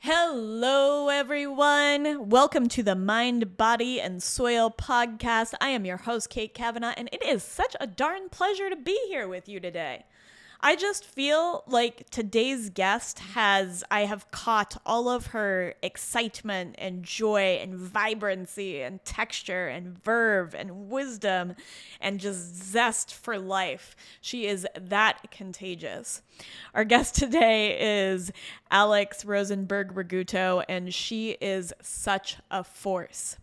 Hello, everyone. Welcome to the Mind, Body, and Soil podcast. I am your host, Kate Kavanaugh, and it is such a darn pleasure to be here with you today. I just feel like today's guest I have caught all of her excitement and joy and vibrancy and texture and verve and wisdom and just zest for life. She is that contagious. Our guest today is Alex Rosenberg-Rigutto, and she is such a force.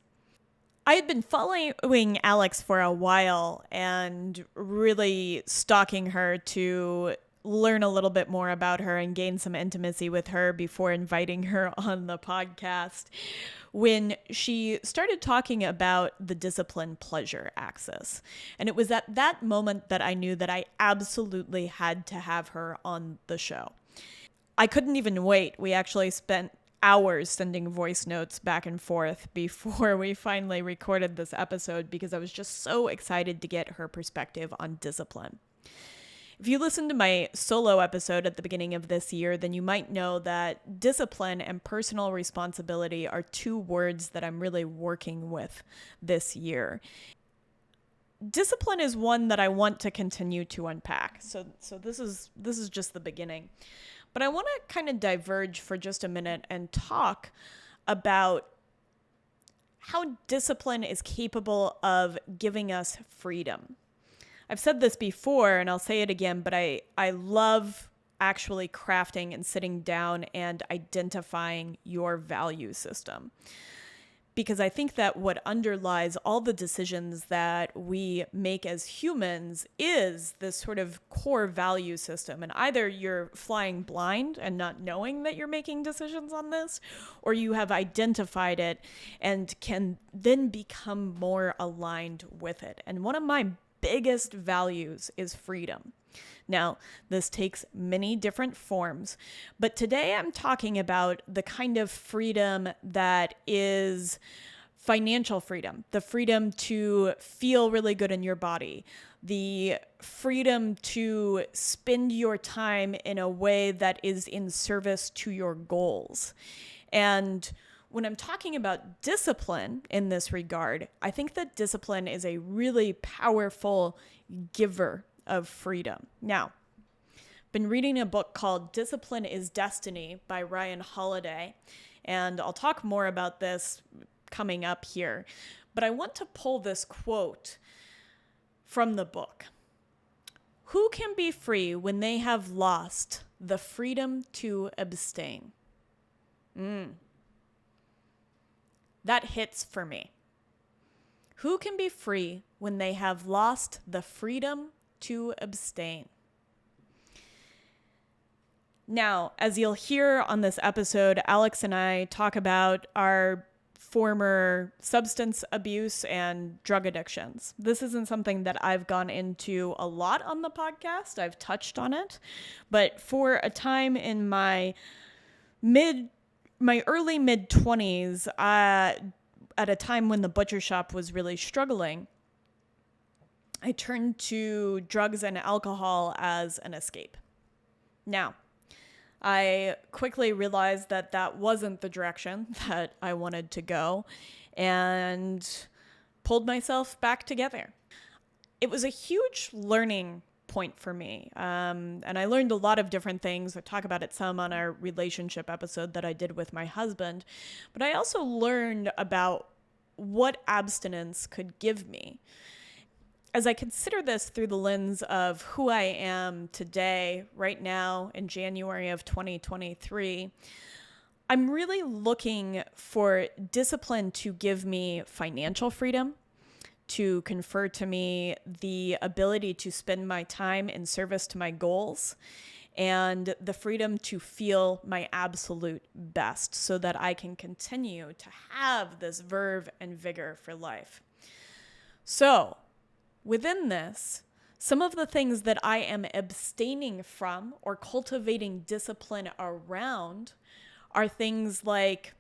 I had been following Alex for a while and really stalking her to learn a little bit more about her and gain some intimacy with her before inviting her on the podcast when she started talking about the discipline pleasure axis. And it was at that moment that I knew that I absolutely had to have her on the show. I couldn't even wait. We actually spent hours sending voice notes back and forth before we finally recorded this episode because I was just so excited to get her perspective on discipline. If you listened to my solo episode at the beginning of this year, then you might know that discipline and personal responsibility are two words that I'm really working with this year. Discipline is one that I want to continue to unpack. So this is just the beginning. But I want to kind of diverge for just a minute and talk about how discipline is capable of giving us freedom. I've said this before, and I'll say it again, but I love actually crafting and sitting down and identifying your value system. Because I think that what underlies all the decisions that we make as humans is this sort of core value system. And either you're flying blind and not knowing that you're making decisions on this, or you have identified it and can then become more aligned with it. And one of my biggest values is freedom. Now, this takes many different forms, but today I'm talking about the kind of freedom that is financial freedom, the freedom to feel really good in your body, the freedom to spend your time in a way that is in service to your goals. And when I'm talking about discipline in this regard, I think that discipline is a really powerful giver of freedom. Now, I've been reading a book called Discipline is Destiny by Ryan Holiday, and I'll talk more about this coming up here. But I want to pull this quote from the book. Who can be free when they have lost the freedom to abstain? That hits for me. Who can be free when they have lost the freedom to abstain? Now, as you'll hear on this episode, Alex and I talk about our former substance abuse and drug addictions. This isn't something that I've gone into a lot on the podcast. I've touched on it, but for a time in my early mid-20s, at a time when the butcher shop was really struggling, I turned to drugs and alcohol as an escape. Now, I quickly realized that that wasn't the direction that I wanted to go and pulled myself back together. It was a huge learning point for me. And I learned a lot of different things. I talk about it some on our relationship episode that I did with my husband. But I also learned about what abstinence could give me. As I consider this through the lens of who I am today, right now, in January of 2023, I'm really looking for discipline to give me financial freedom, to confer to me the ability to spend my time in service to my goals, and the freedom to feel my absolute best so that I can continue to have this verve and vigor for life. So, within this, some of the things that I am abstaining from or cultivating discipline around are things like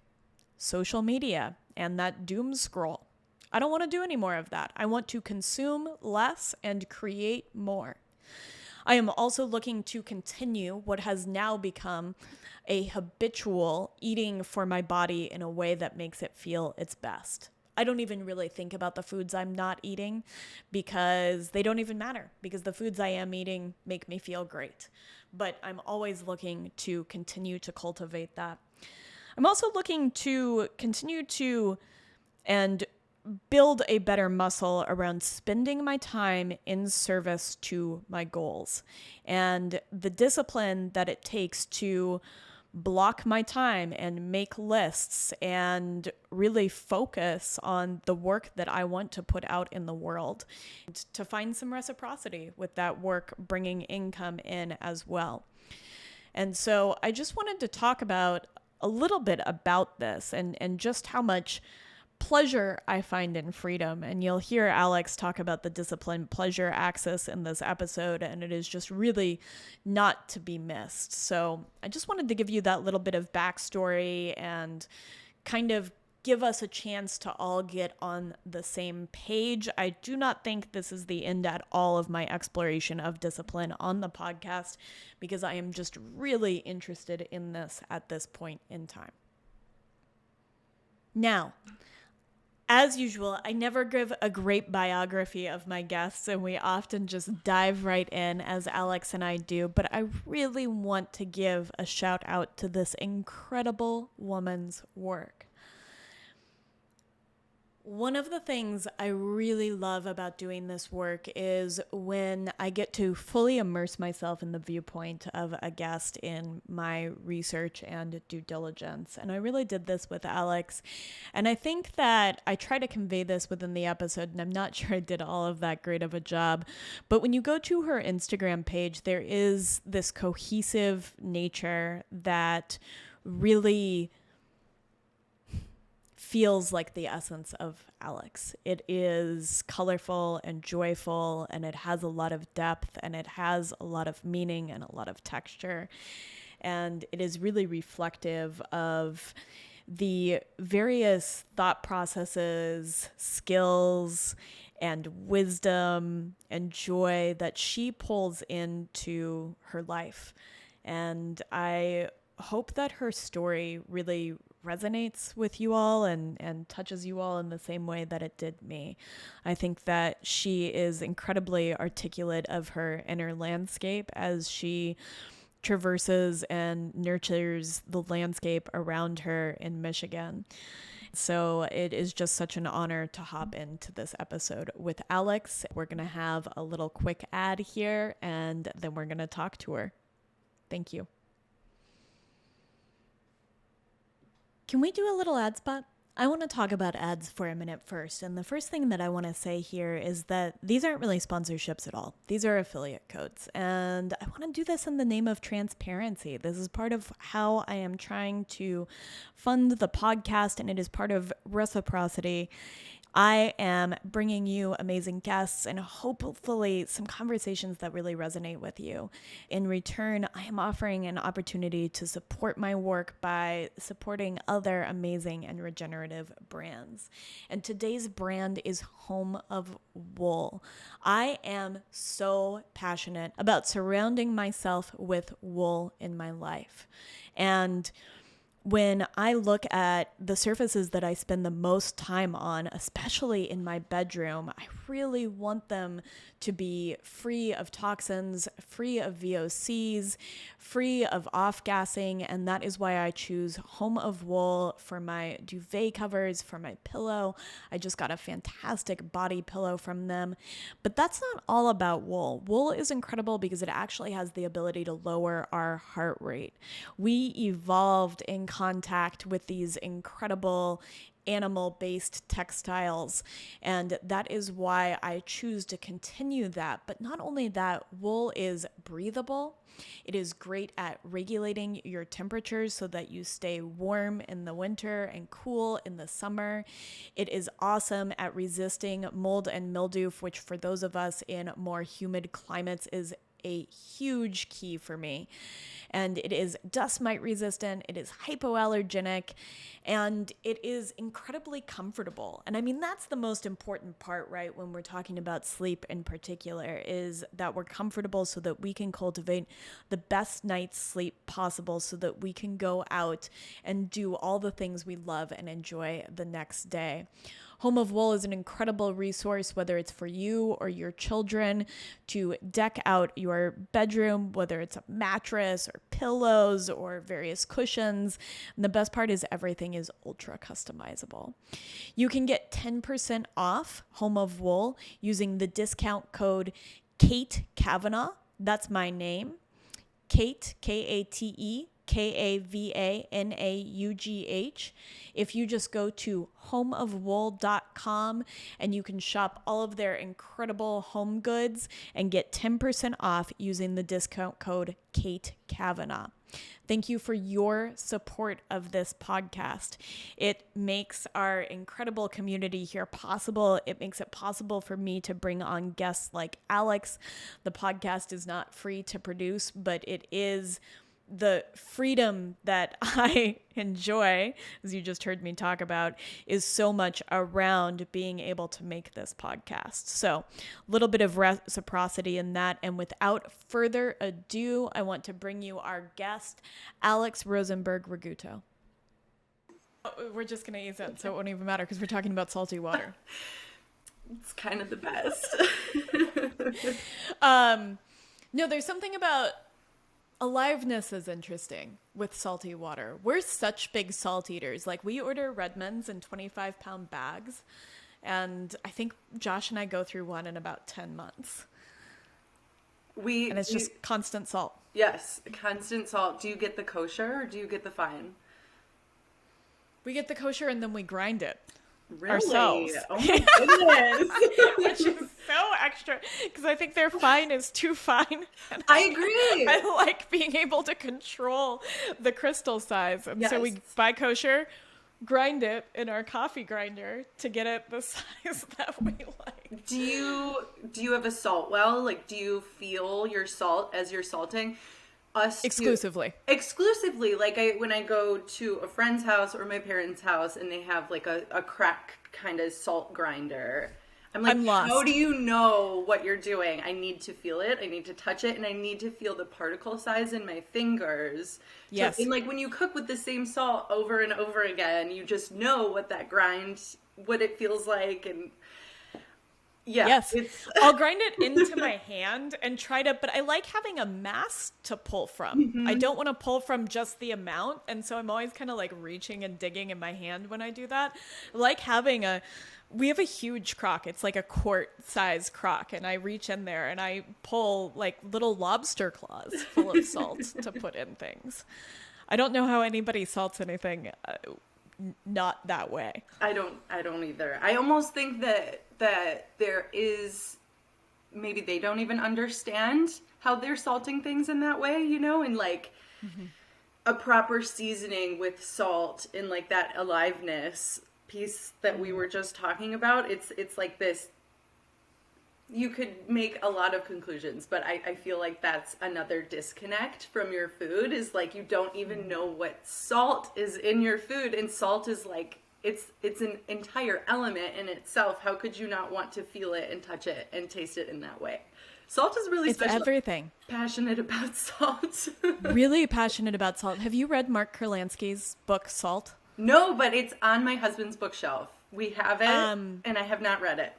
social media and that doom scroll. I don't want to do any more of that. I want to consume less and create more. I am also looking to continue what has now become a habitual eating for my body in a way that makes it feel its best. I don't even really think about the foods I'm not eating because they don't even matter, because the foods I am eating make me feel great. But I'm always looking to continue to cultivate that. I'm also looking to continue to and build a better muscle around spending my time in service to my goals and the discipline that it takes to block my time and make lists and really focus on the work that I want to put out in the world, and to find some reciprocity with that work bringing income in as well. And so I just wanted to talk about a little bit about this and just how much pleasure I find in freedom. And you'll hear Alex talk about the discipline pleasure axis in this episode, and it is just really not to be missed. So I just wanted to give you that little bit of backstory and kind of give us a chance to all get on the same page. I do not think this is the end at all of my exploration of discipline on the podcast, because I am just really interested in this at this point in time. Now, as usual, I never give a great biography of my guests, and we often just dive right in, as Alex and I do, but I really want to give a shout out to this incredible woman's work. One of the things I really love about doing this work is when I get to fully immerse myself in the viewpoint of a guest in my research and due diligence. And I really did this with Alex. And I think that I try to convey this within the episode, and I'm not sure I did all of that great of a job. But when you go to her Instagram page, there is this cohesive nature that really feels like the essence of Alex. It is colorful and joyful, and it has a lot of depth, and it has a lot of meaning and a lot of texture. And it is really reflective of the various thought processes, skills, and wisdom and joy that she pulls into her life. And I hope that her story really resonates with you all and touches you all in the same way that it did me. I think that she is incredibly articulate of her inner landscape as she traverses and nurtures the landscape around her in Michigan. So it is just such an honor to hop into this episode with Alex. We're going to have a little quick ad here, and then we're going to talk to her. Thank you. Can we do a little ad spot? I want to talk about ads for a minute first. And the first thing that I want to say here is that these aren't really sponsorships at all. These are affiliate codes. And I want to do this in the name of transparency. This is part of how I am trying to fund the podcast, and it is part of reciprocity. I am bringing you amazing guests and hopefully some conversations that really resonate with you. In return, I am offering an opportunity to support my work by supporting other amazing and regenerative brands. And today's brand is Home of Wool. I am so passionate about surrounding myself with wool in my life. And when I look at the surfaces that I spend the most time on, especially in my bedroom, I really want them to be free of toxins, free of VOCs, free of off-gassing, and that is why I choose Home of Wool for my duvet covers, for my pillow. I just got a fantastic body pillow from them. But that's not all about wool. Wool is incredible because it actually has the ability to lower our heart rate. We evolved in contact with these incredible animal-based textiles, and that is why I choose to continue that. But not only that, wool is breathable. It is great at regulating your temperatures so that you stay warm in the winter and cool in the summer. It is awesome at resisting mold and mildew, which for those of us in more humid climates is a huge key for me. and it is dust mite resistant, it is hypoallergenic, and it is incredibly comfortable. And I mean, that's the most important part, right? When we're talking about sleep in particular, is that we're comfortable so that we can cultivate the best night's sleep possible so that we can go out and do all the things we love and enjoy the next day. Home of Wool is an incredible resource, whether it's for you or your children, to deck out your bedroom, whether it's a mattress or pillows or various cushions. And the best part is everything is ultra customizable. You can get 10% off Home of Wool using the discount code Kate Kavanaugh. That's my name. Kate, Kate, Kavanaugh. If you just go to homeofwool.com and you can shop all of their incredible home goods and get 10% off using the discount code Kate Kavanaugh. Thank you for your support of this podcast. It makes our incredible community here possible. It makes it possible for me to bring on guests like Alex. The podcast is not free to produce, but it is the freedom that I enjoy, as you just heard me talk about, is so much around being able to make this podcast. So a little bit of reciprocity in that. And without further ado, I want to bring you our guest, Alex Rosenberg-Rigutto. We're just going to ease it, so it won't even matter because we're talking about salty water. It's kind of the best. No, there's something about aliveness is interesting with salty water. We're such big salt eaters. Like, we order Redmonds in 25-pound bags, and I think Josh and I go through one in about 10 months. And it's just constant salt. Yes, constant salt. Do you get the kosher or do you get the fine? We get the kosher and then we grind it. Really? Ourselves. Oh my goodness. Which is so extra, because I think their fine is too fine. I agree. I like being able to control the crystal size. And so we buy kosher, grind it in our coffee grinder to get it the size that we like. Do you have a salt well? Like, do you feel your salt as you're salting? Exclusively. Like, when I go to a friend's house or my parents' house and they have like a crack kind of salt grinder, I'm lost. How do you know what you're doing? I need to feel it. I need to touch it, and I need to feel the particle size in my fingers. Yes. And like, when you cook with the same salt over and over again, you just know what that grind, what it feels like, and yeah. Yes. I'll grind it into my hand and try to, but I like having a mass to pull from. Mm-hmm. I don't want to pull from just the amount. And so I'm always kind of like reaching and digging in my hand when I do that. I like having we have a huge crock. It's like a quart size crock. And I reach in there and I pull like little lobster claws full of salt to put in things. I don't know how anybody salts anything not that way. I don't either. I almost think that there is, maybe they don't even understand how they're salting things in that way, you know, and like a proper seasoning with salt and like that aliveness piece that we were just talking about. It's like this, you could make a lot of conclusions, but I feel like that's another disconnect from your food, is like, you don't even know what salt is in your food, and salt is like, it's an entire element in itself. How could you not want to feel it and touch it and taste it in that way? Salt is really special. It's everything. Passionate about salt. Really passionate about salt. Have you read Mark Kurlansky's book, Salt? No, but it's on my husband's bookshelf. We have it, and I have not read it.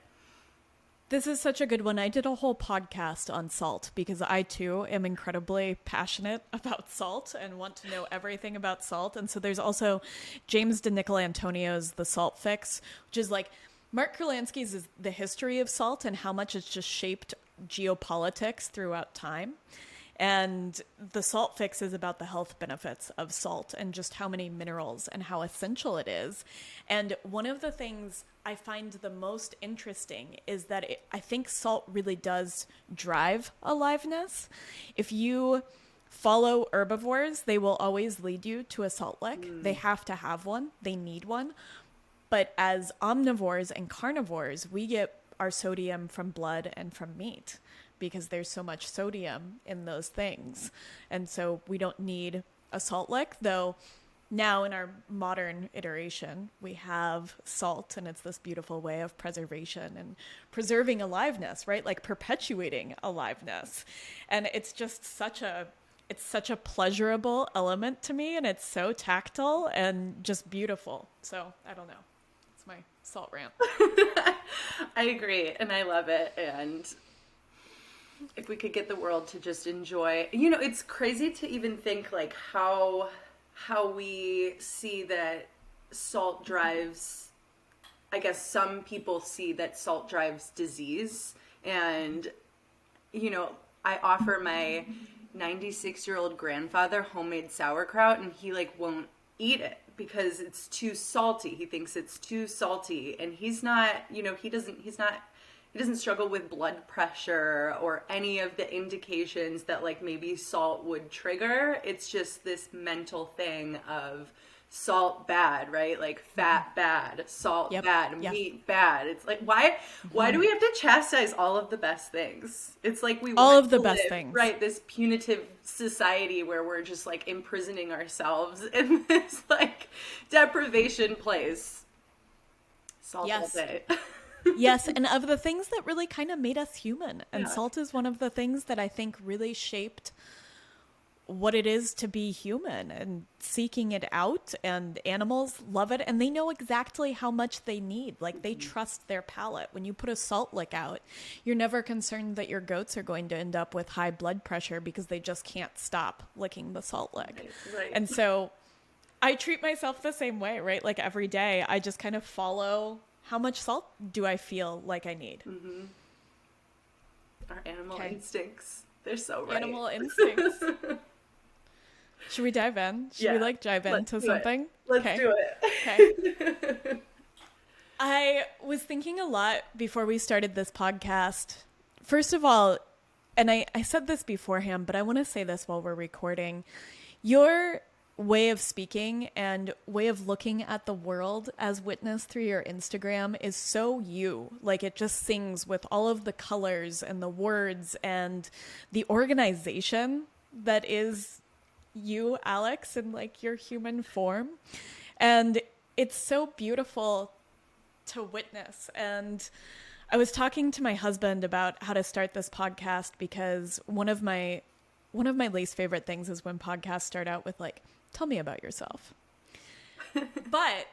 This is such a good one. I did a whole podcast on salt because I, too, am incredibly passionate about salt and want to know everything about salt. And so there's also James DiNicolantonio's The Salt Fix, which is like, Mark Kurlansky's is the history of salt and how much it's just shaped geopolitics throughout time. And The Salt Fix is about the health benefits of salt and just how many minerals and how essential it is. And one of the things I find the most interesting is that I think salt really does drive aliveness. If you follow herbivores, they will always lead you to a salt lick. They have to have one. They need one. But as omnivores and carnivores, we get our sodium from blood and from meat. because there's so much sodium in those things. And so we don't need a salt lick, though now in our modern iteration, we have salt, and it's this beautiful way of preservation and preserving aliveness, right? Like perpetuating aliveness. And it's just such a pleasurable element to me, and it's so tactile and just beautiful. So I don't know. It's my salt rant. I agree, and I love it. And if we could get the world to just enjoy, it's crazy to even think like how we see that salt drives, I guess some people see that salt drives disease. And, I offer my 96-year-old grandfather homemade sauerkraut, and he like won't eat it because it's too salty. He thinks it's too salty, and he's not, he doesn't struggle with blood pressure or any of the indications that like maybe salt would trigger. It's just this mental thing of salt bad, right? Like fat bad, salt bad, meat bad. It's like, why do we have to chastise all of the best things? It's like we all want of the to best live, things, right? This punitive society where we're just like imprisoning ourselves in this like deprivation place. Salt all day. Yes, and of the things that really kind of made us human. And salt is one of the things that I think really shaped what it is to be human and seeking it out. And animals love it, and they know exactly how much they need. Like they trust their palate. When you put a salt lick out, you're never concerned that your goats are going to end up with high blood pressure because they just can't stop licking the salt lick. Right. And so I treat myself the same way, right? Like every day I just kind of follow, how much salt do I feel like I need? Mm-hmm. Our animal instincts. They're so right. Animal instincts. Should we dive in? Should we dive into something? Let's do it. Okay. I was thinking a lot before we started this podcast. First of all, and I said this beforehand, but I want to say this while we're recording. Your way of speaking and way of looking at the world as witnessed through your Instagram is so you. Like it just sings with all of the colors and the words and the organization that is you, Alex, in like your human form. And it's so beautiful to witness. And I was talking to my husband about how to start this podcast because one of my least favorite things is when podcasts start out with like, tell me about yourself. But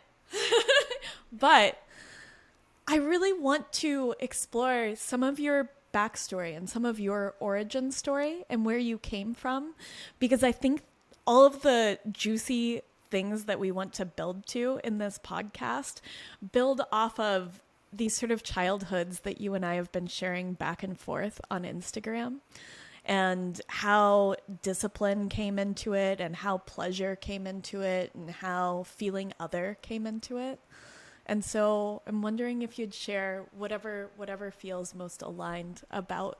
I really want to explore some of your backstory and some of your origin story and where you came from, because I think all of the juicy things that we want to build to in this podcast build off of these sort of childhoods that you and I have been sharing back and forth on Instagram, and how discipline came into it and how pleasure came into it and how feeling other came into it. And so I'm wondering if you'd share whatever feels most aligned about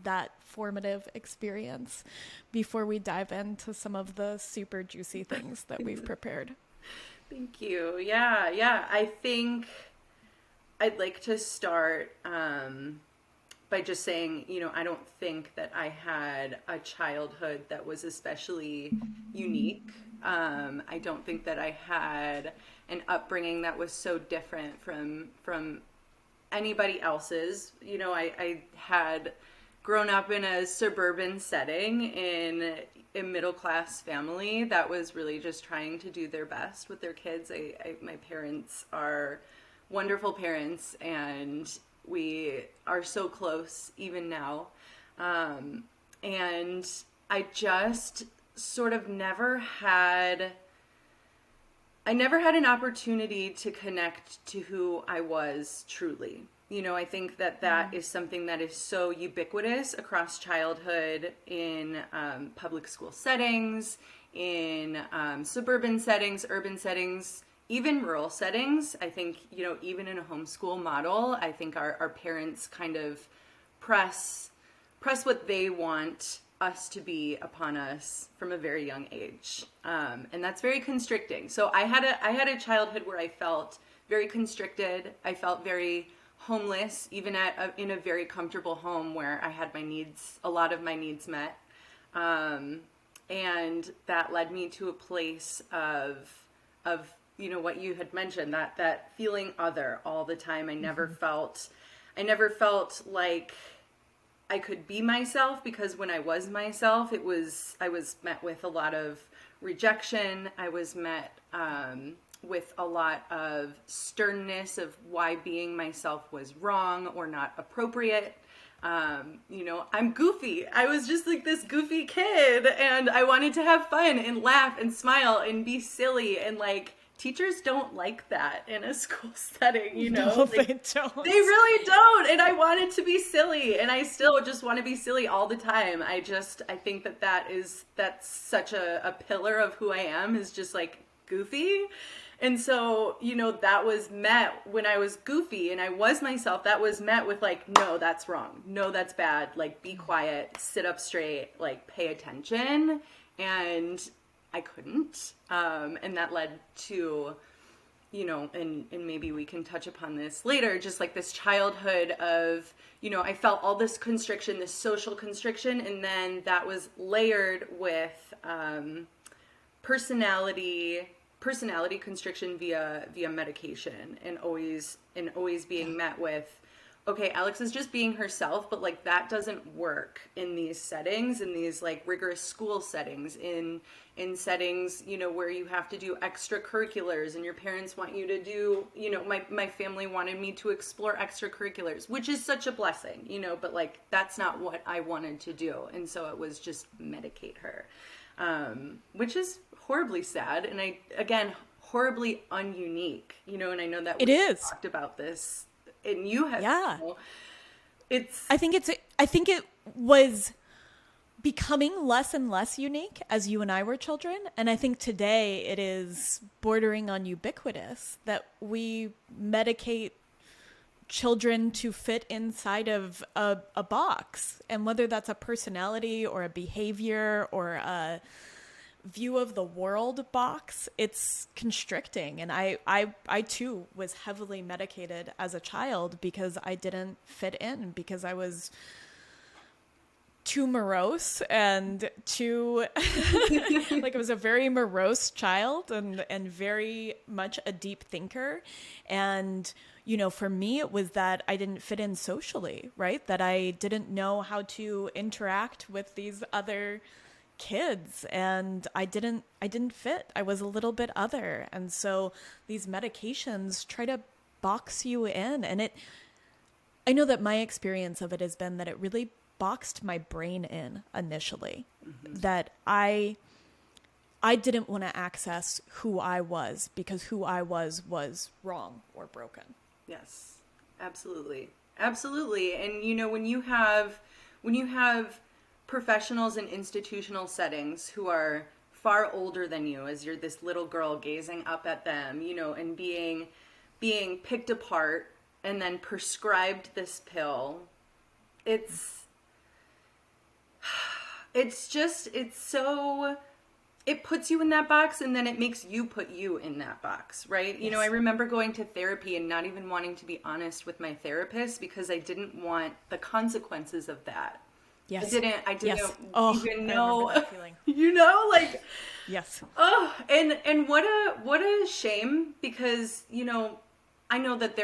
that formative experience before we dive into some of the super juicy things that we've prepared. Thank you. Yeah. I think I'd like to start by just saying, I don't think that I had a childhood that was especially unique. I don't think that I had an upbringing that was so different from anybody else's. I had grown up in a suburban setting in a middle-class family that was really just trying to do their best with their kids. My parents are wonderful parents, and we are so close even now. And I just sort of never had an opportunity to connect to who I was truly. I think that is something that is so ubiquitous across childhood in public school settings, in suburban settings, urban settings, even rural settings. I think, even in a homeschool model, I think our parents kind of press what they want us to be upon us from a very young age. And that's very constricting. So I had a childhood where I felt very constricted. I felt very homeless, even in a very comfortable home where I had a lot of my needs met. And that led me to a place of, what you had mentioned, that feeling other all the time. I never felt like I could be myself, because when I was myself, I was met with a lot of rejection. I was met with a lot of sternness of why being myself was wrong or not appropriate. I'm goofy. I was just like this goofy kid, and I wanted to have fun and laugh and smile and be silly, and like teachers don't like that in a school setting, No, like, they don't. They really don't. And I wanted to be silly, and I still just want to be silly all the time. I think that's such a pillar of who I am, is just like goofy. And so, that was met when I was goofy and I was myself, that was met with like, no, that's wrong. No, that's bad. Like, be quiet, sit up straight, like pay attention. And I couldn't. And that led to, and maybe we can touch upon this later, just like this childhood of, I felt all this constriction, this social constriction. And then that was layered with personality constriction via medication, and always being met with, okay, Alex is just being herself, but like that doesn't work in these settings, in these like rigorous school settings, in settings, where you have to do extracurriculars and your parents want you to do, my family wanted me to explore extracurriculars, which is such a blessing, but like that's not what I wanted to do. And so it was just medicate her, which is horribly sad, and horribly ununique, and I know that we talked about this, and you have, I think it was becoming less and less unique as you and I were children, and I think today it is bordering on ubiquitous that we medicate children to fit inside of a box, and whether that's a personality or a behavior or a view of the world box, it's constricting. And I too was heavily medicated as a child because I didn't fit in, because I was too morose and too like I was a very morose child and very much a deep thinker. And for me, it was that I didn't fit in socially, right? That I didn't know how to interact with these other kids, and I didn't fit. I was a little bit other. And so these medications try to box you in, and I know that my experience of it has been that it really boxed my brain in initially, that I didn't want to access who I was, because who I was wrong or broken. Yes, absolutely. Absolutely. And when you have professionals in institutional settings who are far older than you, as you're this little girl gazing up at them, and being picked apart and then prescribed this pill, it puts you in that box, and then it makes you put you in that box, right? Yes. I remember going to therapy and not even wanting to be honest with my therapist because I didn't want the consequences of that. Yes. I didn't yes. even know, that feeling. Like, yes. Oh, and what a shame, because, I know that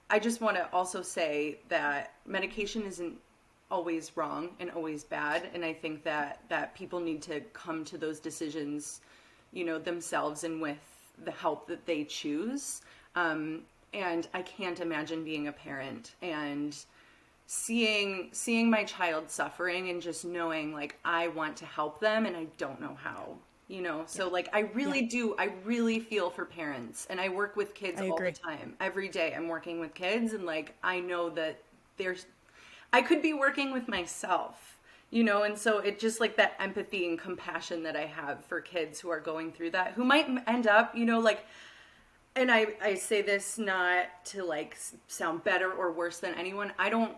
I just want to also say that medication isn't always wrong and always bad. And I think that people need to come to those decisions, themselves and with the help that they choose. And I can't imagine being a parent and seeing my child suffering and just knowing like I want to help them and I don't know how, so like I really feel for parents, and I work with kids all the time. Every day I'm working with kids, and like I know that I could be working with myself, and so it just like that empathy and compassion that I have for kids who are going through that, who might end up, like, and I say this not to like sound better or worse than anyone. I don't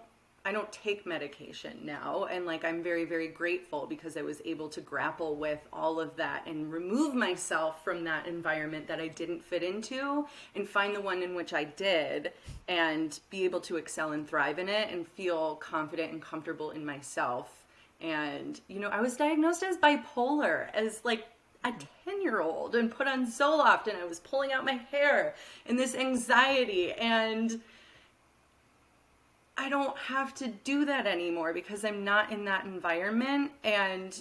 take medication now, and like I'm very, very grateful because I was able to grapple with all of that and remove myself from that environment that I didn't fit into and find the one in which I did, and be able to excel and thrive in it and feel confident and comfortable in myself. And I was diagnosed as bipolar as like a 10-year-old and put on Zoloft, and I was pulling out my hair and this anxiety, and I don't have to do that anymore because I'm not in that environment. And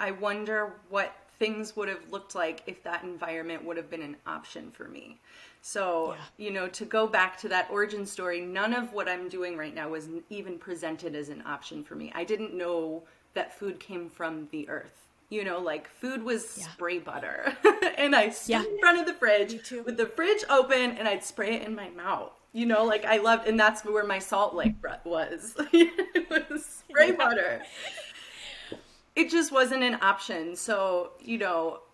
I wonder what things would have looked like if that environment would have been an option for me. So, to go back to that origin story, none of what I'm doing right now was even presented as an option for me. I didn't know that food came from the earth. Like food was spray butter. And I stood in front of the fridge with the fridge open, and I'd spray it in my mouth. Like I loved, and that's where my salt lick was. It was spray butter. It just wasn't an option. So,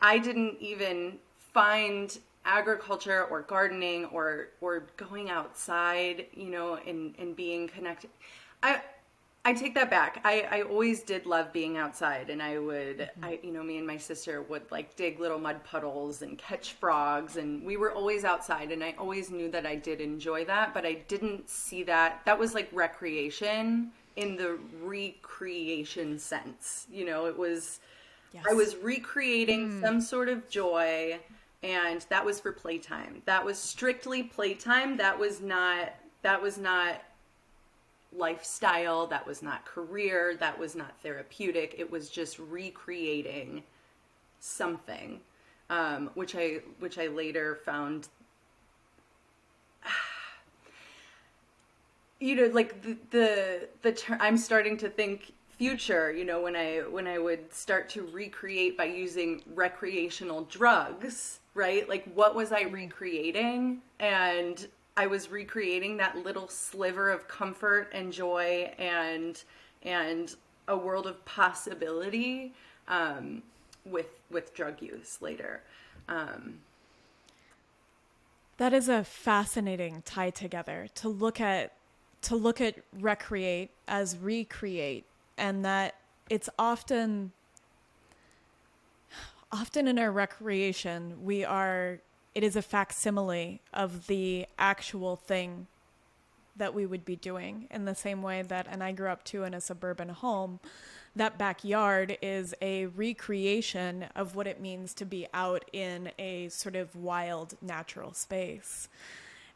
I didn't even find agriculture or gardening or going outside, and being connected. I take that back. I always did love being outside, and I would, me and my sister would like dig little mud puddles and catch frogs, and we were always outside, and I always knew that I did enjoy that, but I didn't see that. That was like recreation in the recreation sense. It was, I was recreating some sort of joy, and that was for playtime. That was strictly playtime. That was not lifestyle, that was not career, that was not therapeutic. It was just recreating something, which I later found, like the term, I'm starting to think future, when I would start to recreate by using recreational drugs, right? Like what was I recreating? And I was recreating that little sliver of comfort and joy and a world of possibility with drug use later. That is a fascinating tie together to look at recreate as recreate, and that it's often in our recreation it is a facsimile of the actual thing that we would be doing, in the same way that, and I grew up too in a suburban home, that backyard is a recreation of what it means to be out in a sort of wild, natural space.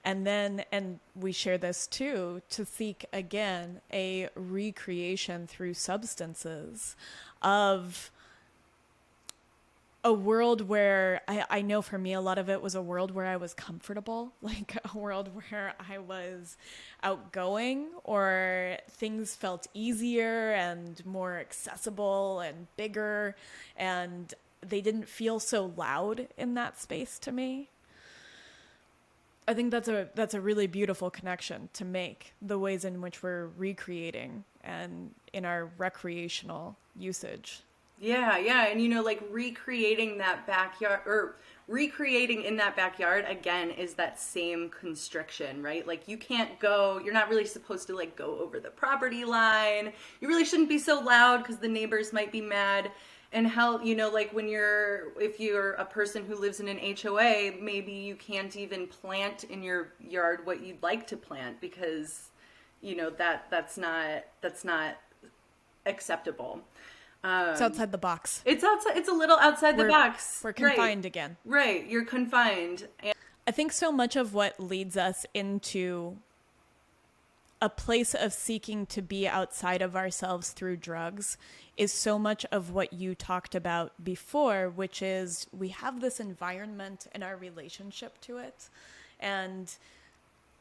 And we share this too, to seek again a recreation through substances of a world where I know for me, a lot of it was a world where I was comfortable, like a world where I was outgoing, or things felt easier and more accessible and bigger, and they didn't feel so loud in that space to me. I think that's a really beautiful connection to make, the ways in which we're recreating and in our recreational usage. Yeah. And like recreating that backyard, or recreating in that backyard again, is that same constriction, right? Like you're not really supposed to like go over the property line. You really shouldn't be so loud because the neighbors might be mad. And how, like if you're a person who lives in an HOA, maybe you can't even plant in your yard what you'd like to plant because, that's not acceptable. It's outside the box. It's a little outside the box. We're confined again. Right. You're confined. And I think so much of what leads us into a place of seeking to be outside of ourselves through drugs is so much of what you talked about before, which is we have this environment and our relationship to it. And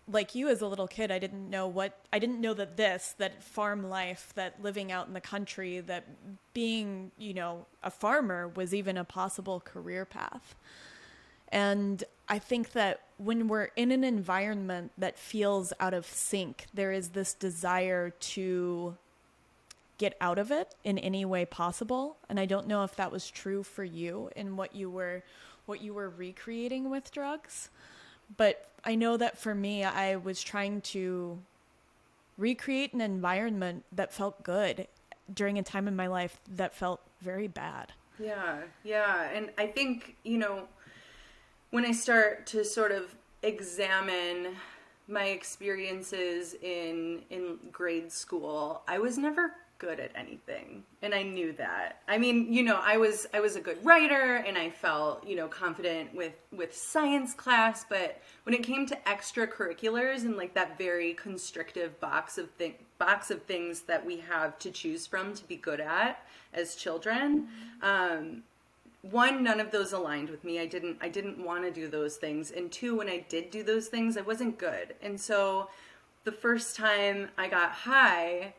like you as a little kid, I didn't know that farm life, that living out in the country, that being, a farmer was even a possible career path. And I think that when we're in an environment that feels out of sync, there is this desire to get out of it in any way possible. And I don't know if that was true for you in what you were recreating with drugs. But I know that for me, I was trying to recreate an environment that felt good during a time in my life that felt very bad. Yeah. And I think, when I start to sort of examine my experiences in grade school, I was never good at anything, and I knew that. I mean, I was a good writer, and I felt, confident with science class, but when it came to extracurriculars and like that very constrictive box of things that we have to choose from to be good at as children, one, none of those aligned with me. I didn't want to do those things. And two, when I did do those things, I wasn't good. And so the first time I got high,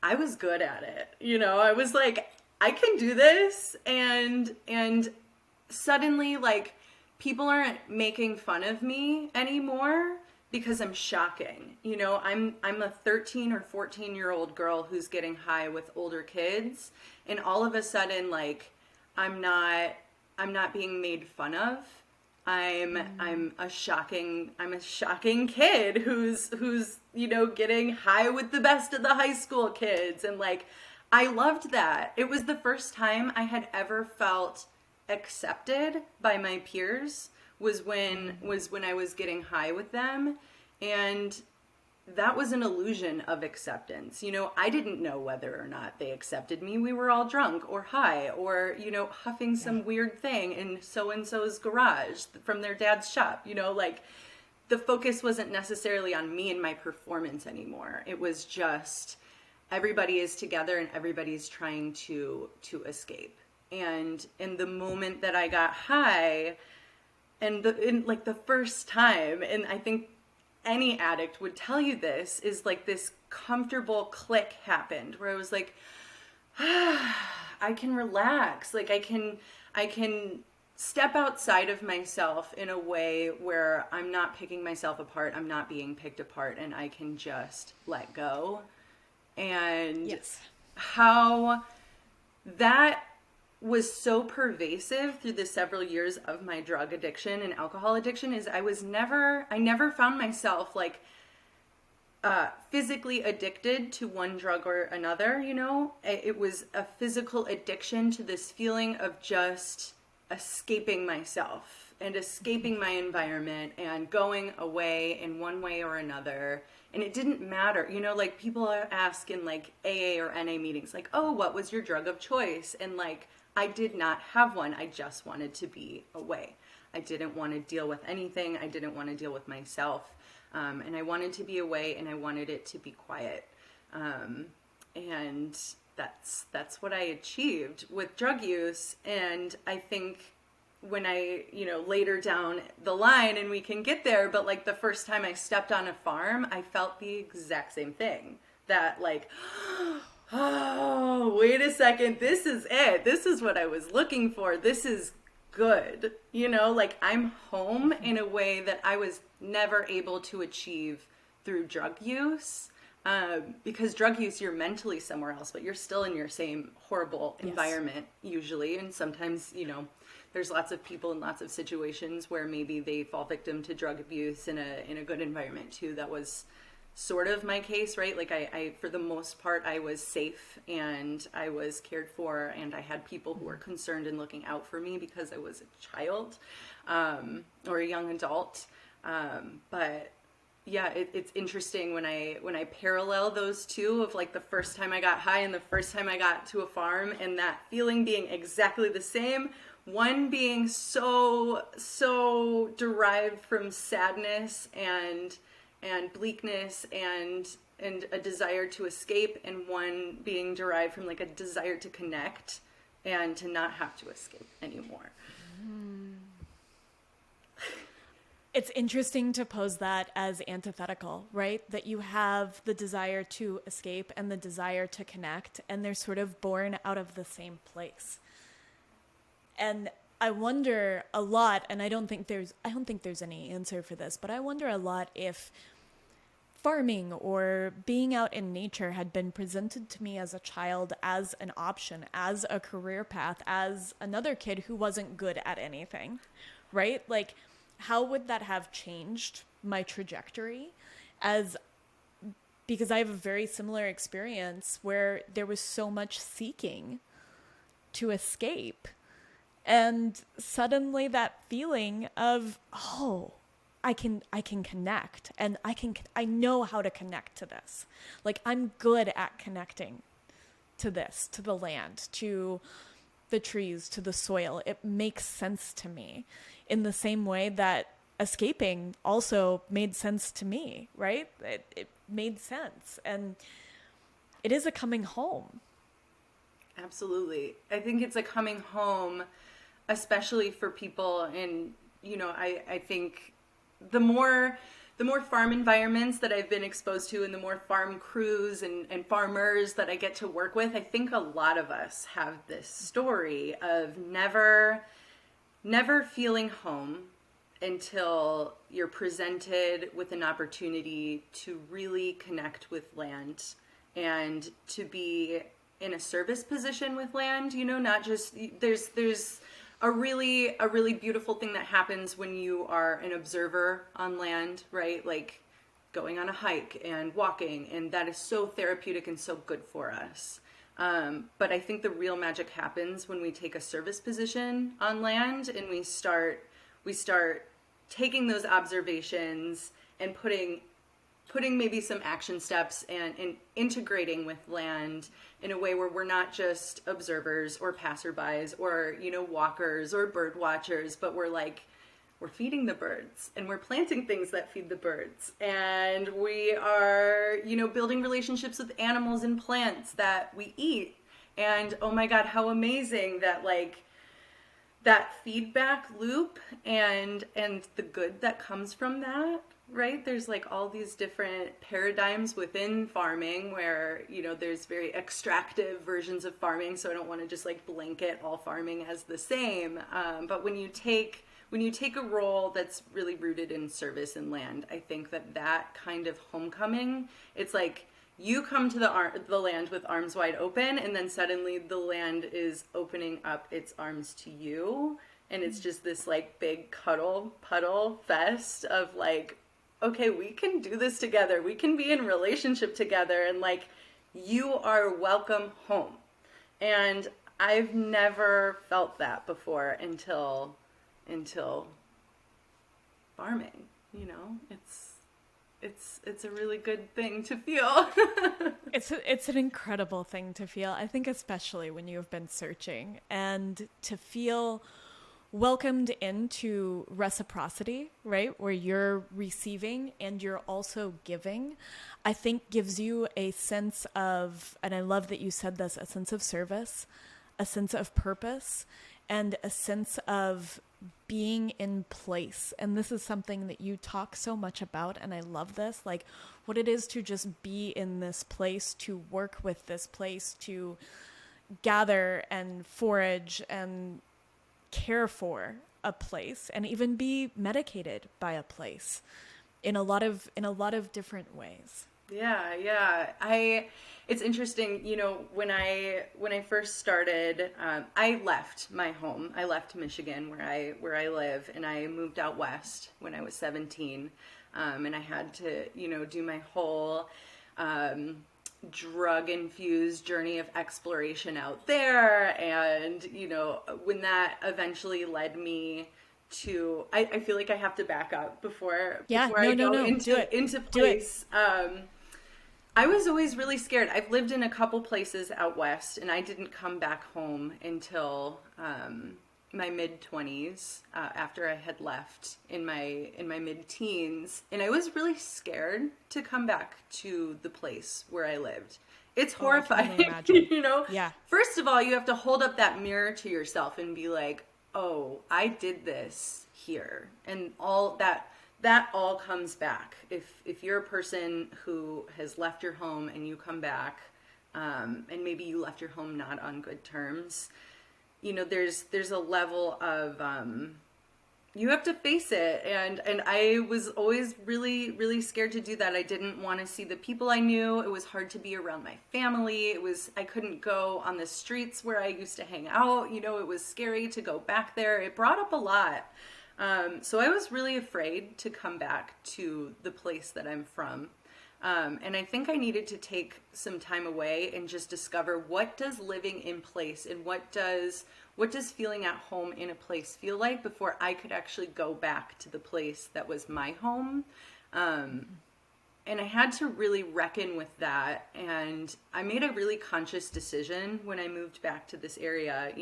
I was good at it. I was like, I can do this. And suddenly, like, people aren't making fun of me anymore because I'm shocking. I'm a 13 or 14-year-old girl who's getting high with older kids, and all of a sudden, like, I'm not being made fun of. I'm a shocking kid who's getting high with the best of the high school kids, and like, I loved that. It was the first time I had ever felt accepted by my peers was when I was getting high with them, and that was an illusion of acceptance. I didn't know whether or not they accepted me. We were all drunk or high or, huffing some weird thing in so-and-so's garage from their dad's shop. Like, the focus wasn't necessarily on me and my performance anymore. It was just everybody is together and everybody's trying to escape. And in the moment that I got high, and the first time, and I think any addict would tell you this, is like this comfortable click happened where I was like, I can relax. Like, I can step outside of myself in a way where I'm not picking myself apart. I'm not being picked apart, and I can just let go. And yes, how that was so pervasive through the several years of my drug addiction and alcohol addiction is I never found myself like physically addicted to one drug or another. It was a physical addiction to this feeling of just escaping myself and escaping my environment and going away in one way or another. And it didn't matter, like, people ask in like AA or NA meetings, like, oh, what was your drug of choice? And like, I did not have one. I just wanted to be away. I didn't want to deal with anything. I didn't want to deal with myself. And I wanted to be away, and I wanted it to be quiet. And that's what I achieved with drug use. And I think when I, later down the line, and we can get there, but like the first time I stepped on a farm, I felt the exact same thing. That like, oh, wait a second, this is it. This is what I was looking for. This is good. Like, I'm home in a way that I was never able to achieve through drug use. Because drug use, you're mentally somewhere else, but you're still in your same horrible environment usually. And sometimes, there's lots of people in lots of situations where maybe they fall victim to drug abuse in a good environment too. That was sort of my case, right? Like, I for the most part, I was safe and I was cared for, and I had people who were concerned and looking out for me because I was a child or a young adult. But yeah, it's interesting when I parallel those two of like the first time I got high and the first time I got to a farm, and that feeling being exactly the same. One being so derived from sadness and bleakness and a desire to escape, and one being derived from like a desire to connect and to not have to escape anymore. It's interesting to pose that as antithetical, right? That you have the desire to escape and the desire to connect, and they're sort of born out of the same place. And I wonder a lot, and I don't think there's any answer for this, but I wonder a lot if farming or being out in nature had been presented to me as a child as an option, as a career path, as another kid who wasn't good at anything, right? Like, how would that have changed my trajectory as because I have a very similar experience where there was so much seeking to escape. And suddenly that feeling of, oh, I can connect, and I know how to connect to this. Like, I'm good at connecting to this, to the land, to the trees, to the soil. It makes sense to me in the same way that escaping also made sense to me, right? It made sense. And it is a coming home. Absolutely. I think it's a coming home, especially for people. And, I think the more farm environments that I've been exposed to, and the more farm crews and farmers that I get to work with, I think a lot of us have this story of never feeling home until you're presented with an opportunity to really connect with land and to be in a service position with land, not just, there's a really beautiful thing that happens when you are an observer on land, right? Like going on a hike and walking, and that is so therapeutic and so good for us. But I think the real magic happens when we take a service position on land and we start taking those observations and putting maybe some action steps and integrating with land in a way where we're not just observers or passerbys or, walkers or bird watchers, but we're feeding the birds, and we're planting things that feed the birds. And we are, building relationships with animals and plants that we eat. And oh my God, how amazing that that feedback loop and the good that comes from that, right? There's all these different paradigms within farming where, there's very extractive versions of farming. So I don't want to just blanket all farming as the same. But when you take a role that's really rooted in service and land, I think that kind of homecoming, it's like you come to the land with arms wide open, and then suddenly the land is opening up its arms to you. And it's just this big puddle fest of okay, we can do this together. We can be in relationship together, and you are welcome home. And I've never felt that before until farming, it's a really good thing to feel. It's an incredible thing to feel. I think especially when you have been searching, and to feel welcomed into reciprocity, right? Where you're receiving and you're also giving, I think gives you a sense of, and I love that you said this, a sense of service, a sense of purpose, and a sense of being in place. And this is something that you talk so much about, and I love this, what it is to just be in this place, to work with this place, to gather and forage and care for a place, and even be medicated by a place in a lot of different ways. Yeah. It's interesting, when I first started, I left my home. I left Michigan where I live, and I moved out west when I was 17. And I had to, do my whole drug-infused journey of exploration out there. And, when that eventually led me to, I feel like I have to back up before I go into place. I was always really scared. I've lived in a couple places out west, and I didn't come back home until my mid-20s, after I had left in my mid-teens, and I was really scared to come back to the place where I lived. It's horrifying, Yeah. First of all, you have to hold up that mirror to yourself and be like, oh, I did this here, and all that all comes back. If you're a person who has left your home and you come back, and maybe you left your home not on good terms, there's a level of you have to face it, and I was always really, really scared to do that. I didn't want to see the people I knew. It was hard to be around my family. I couldn't go on the streets where I used to hang out. It was scary to go back there. It brought up a lot. So I was really afraid to come back to the place that I'm from. And I think I needed to take some time away and just discover, what does living in place and what does feeling at home in a place feel like, before I could actually go back to the place that was my home. And I had to really reckon with that. And I made a really conscious decision when I moved back to this area,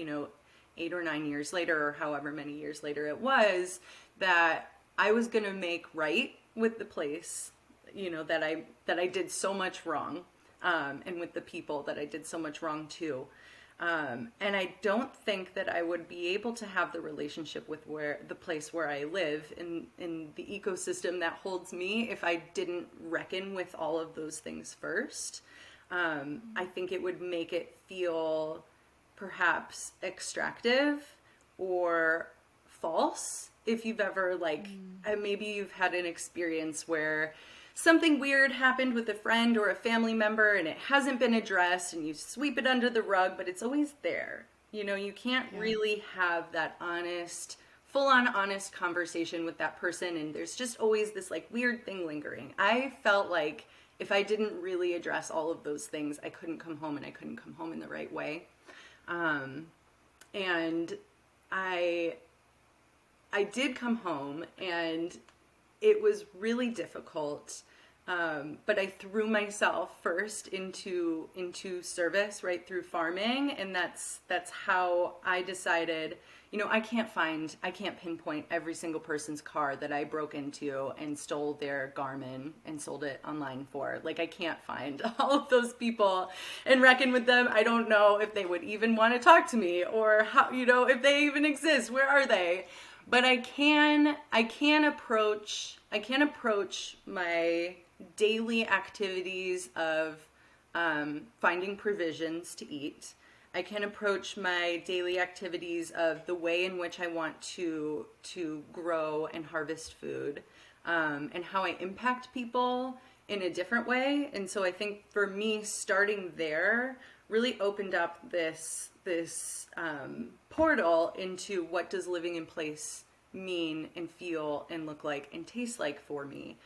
8 or 9 years later, or however many years later it was, that I was going to make right with the place, that I did so much wrong, and with the people that I did so much wrong to. And I don't think that I would be able to have the relationship with the place where I live, in the ecosystem that holds me, if I didn't reckon with all of those things first. I think it would make it feel perhaps extractive or false. If you've ever maybe you've had an experience where something weird happened with a friend or a family member and it hasn't been addressed, and you sweep it under the rug, but it's always there. You can't really have that full-on honest conversation with that person, and there's just always this weird thing lingering. I felt like if I didn't really address all of those things, I couldn't come home, and I couldn't come home in the right way. And I did come home, and it was really difficult, but I threw myself first into service, right, through farming, and that's how I decided. I can't pinpoint every single person's car that I broke into and stole their Garmin and sold it online for. I can't find all of those people and reckon with them. I don't know if they would even want to talk to me, or how, if they even exist. Where are they? But I can approach my daily activities of finding provisions to eat. I can approach my daily activities of the way in which I want to grow and harvest food, and how I impact people in a different way. And so I think for me, starting there really opened up this portal into what does living in place mean and feel and look like and taste like for me.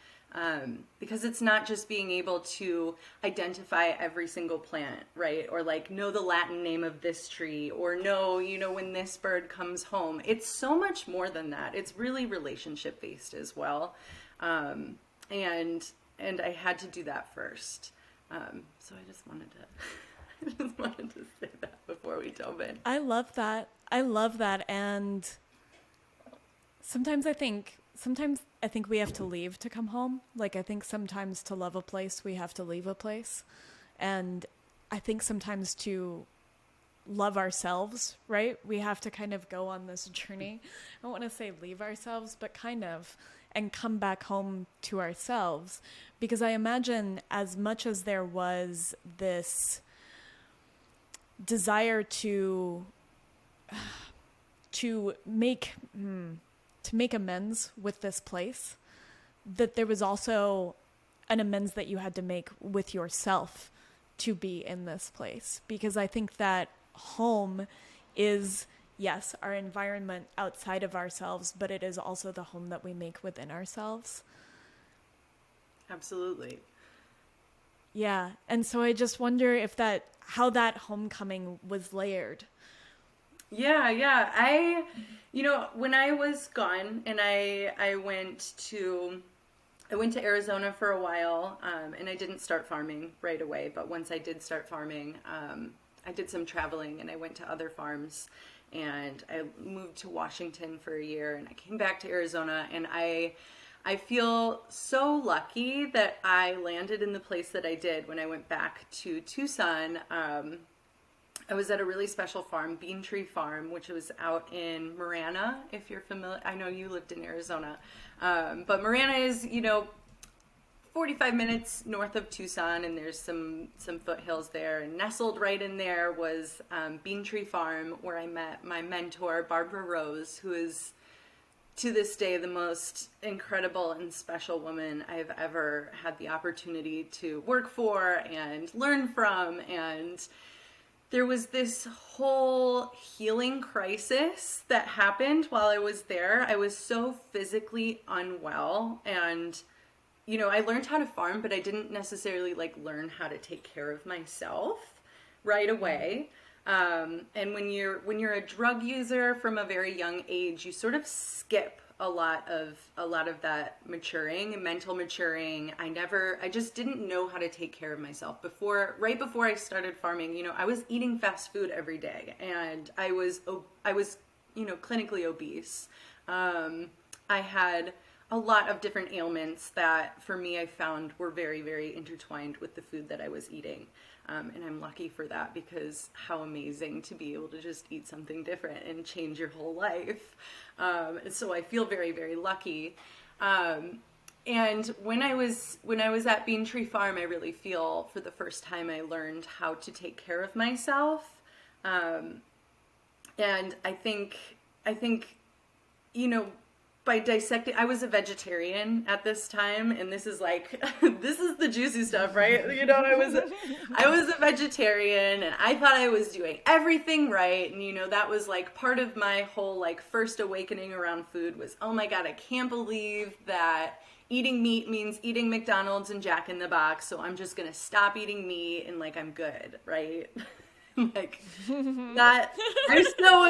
Because it's not just being able to identify every single plant, right? Or know the Latin name of this tree, or know, when this bird comes home. It's so much more than that. It's really relationship based as well. And I had to do that first. So I just wanted to say that before we dove in. I love that. And sometimes I think we have to leave to come home. I think sometimes to love a place, we have to leave a place. And I think sometimes to love ourselves, right, we have to kind of go on this journey. I don't want to say leave ourselves, but kind of, and come back home to ourselves. Because I imagine, as much as there was this desire to make amends with this place, that there was also an amends that you had to make with yourself to be in this place. Because I think that home is, yes, our environment outside of ourselves, but it is also the home that we make within ourselves. Absolutely. Yeah. And so I just wonder how that homecoming was layered. Yeah. When I was gone, and I went to Arizona for a while, and I didn't start farming right away, but once I did start farming, I did some traveling, and I went to other farms, and I moved to Washington for a year, and I came back to Arizona, and I feel so lucky that I landed in the place that I did when I went back to Tucson. I was at a really special farm, Bean Tree Farm, which was out in Marana, if you're familiar. I know you lived in Arizona. But Marana is, 45 minutes north of Tucson, and there's some foothills there. And nestled right in there was Bean Tree Farm, where I met my mentor, Barbara Rose, who is, to this day, the most incredible and special woman I've ever had the opportunity to work for and learn from. And there was this whole healing crisis that happened while I was there. I was so physically unwell, and I learned how to farm, but I didn't necessarily like learn how to take care of myself right away. And when you're a drug user from a very young age, you sort of skip a lot of that maturing and mental maturing. I just didn't know how to take care of myself right before I started farming. I was eating fast food every day, and I was clinically obese. I had a lot of different ailments that for me I found were very, very intertwined with the food that I was eating. And I'm lucky for that, because how amazing to be able to just eat something different and change your whole life. And so I feel very, very lucky. And when I was at Bean Tree Farm, I really feel for the first time I learned how to take care of myself. And I think, by dissecting, I was a vegetarian at this time, and this is the juicy stuff, right? I was a vegetarian, and I thought I was doing everything right. And, that was like part of my whole like first awakening around food was, oh my God, I can't believe that eating meat means eating McDonald's and Jack in the Box. So I'm just going to stop eating meat and like, I'm good. Right. Like that, I still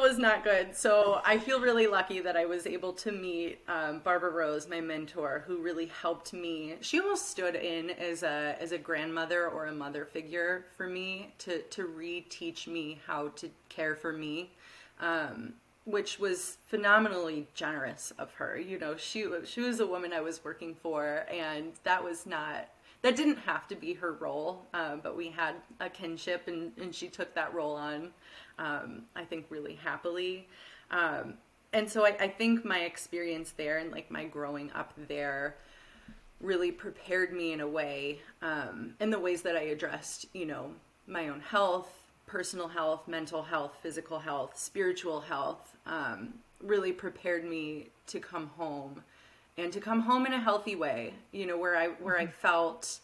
was not good. So I feel really lucky that I was able to meet Barbara Rose, my mentor, who really helped me. She almost stood in as a grandmother or a mother figure for me to reteach me how to care for me, which was phenomenally generous of her. She was a woman I was working for, and that didn't have to be her role, but we had a kinship, and she took that role on, I think, really happily. And so I think my experience there and like my growing up there really prepared me in a way, in the ways that I addressed, my own health, personal health, mental health, physical health, spiritual health, really prepared me to come home. And to come home in a healthy way, where I felt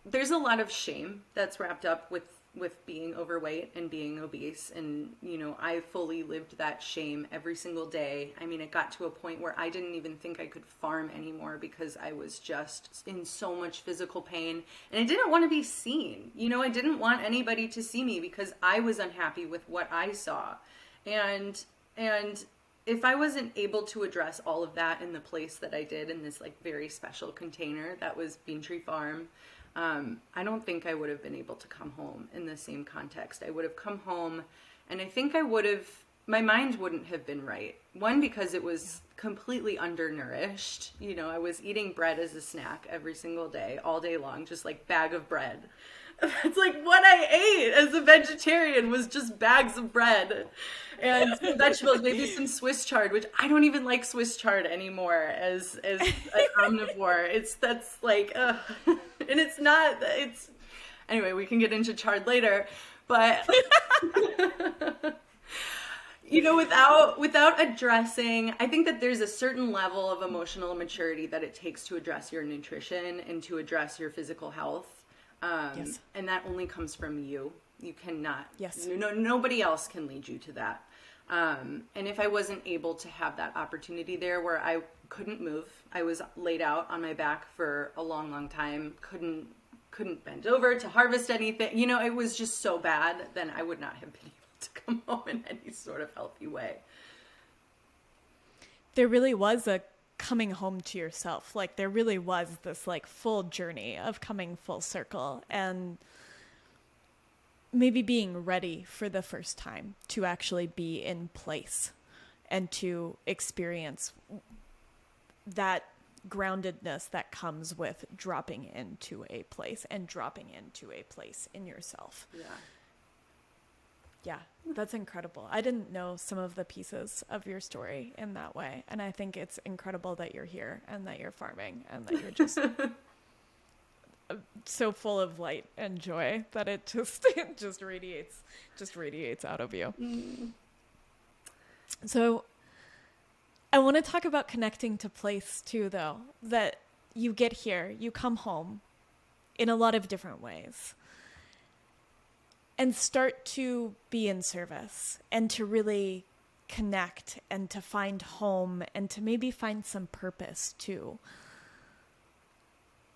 there's a lot of shame that's wrapped up with being overweight and being obese. And, I fully lived that shame every single day. I mean, it got to a point where I didn't even think I could farm anymore because I was just in so much physical pain, and I didn't want to be seen. I didn't want anybody to see me because I was unhappy with what I saw. And if I wasn't able to address all of that in the place that I did, in this like very special container that was Bean Tree Farm, I don't think I would have been able to come home in the same context. I would have come home, and I think my mind wouldn't have been right. One, because it was completely undernourished. I was eating bread as a snack every single day, all day long, just like bag of bread. That's like what I ate as a vegetarian, was just bags of bread and some vegetables, maybe some Swiss chard, which I don't even like Swiss chard anymore as an omnivore. That's like, and anyway, we can get into chard later, but without addressing, I think that there's a certain level of emotional maturity that it takes to address your nutrition and to address your physical health. Yes. And that only comes from you. You cannot. Yes. Nobody else can lead you to that. And if I wasn't able to have that opportunity there where I couldn't move, I was laid out on my back for a long, long time, couldn't bend over to harvest anything. It was just so bad, then I would not have been able to come home in any sort of healthy way. There really was a coming home to yourself. Like there really was this like full journey of coming full circle, and maybe being ready for the first time to actually be in place and to experience that groundedness that comes with dropping into a place and dropping into a place in yourself. Yeah, that's incredible. I didn't know some of the pieces of your story in that way. And I think it's incredible that you're here and that you're farming and that you're just so full of light and joy that it just radiates out of you. So I want to talk about connecting to place too, though, that you get here, you come home in a lot of different ways, and start to be in service and to really connect and to find home and to maybe find some purpose too.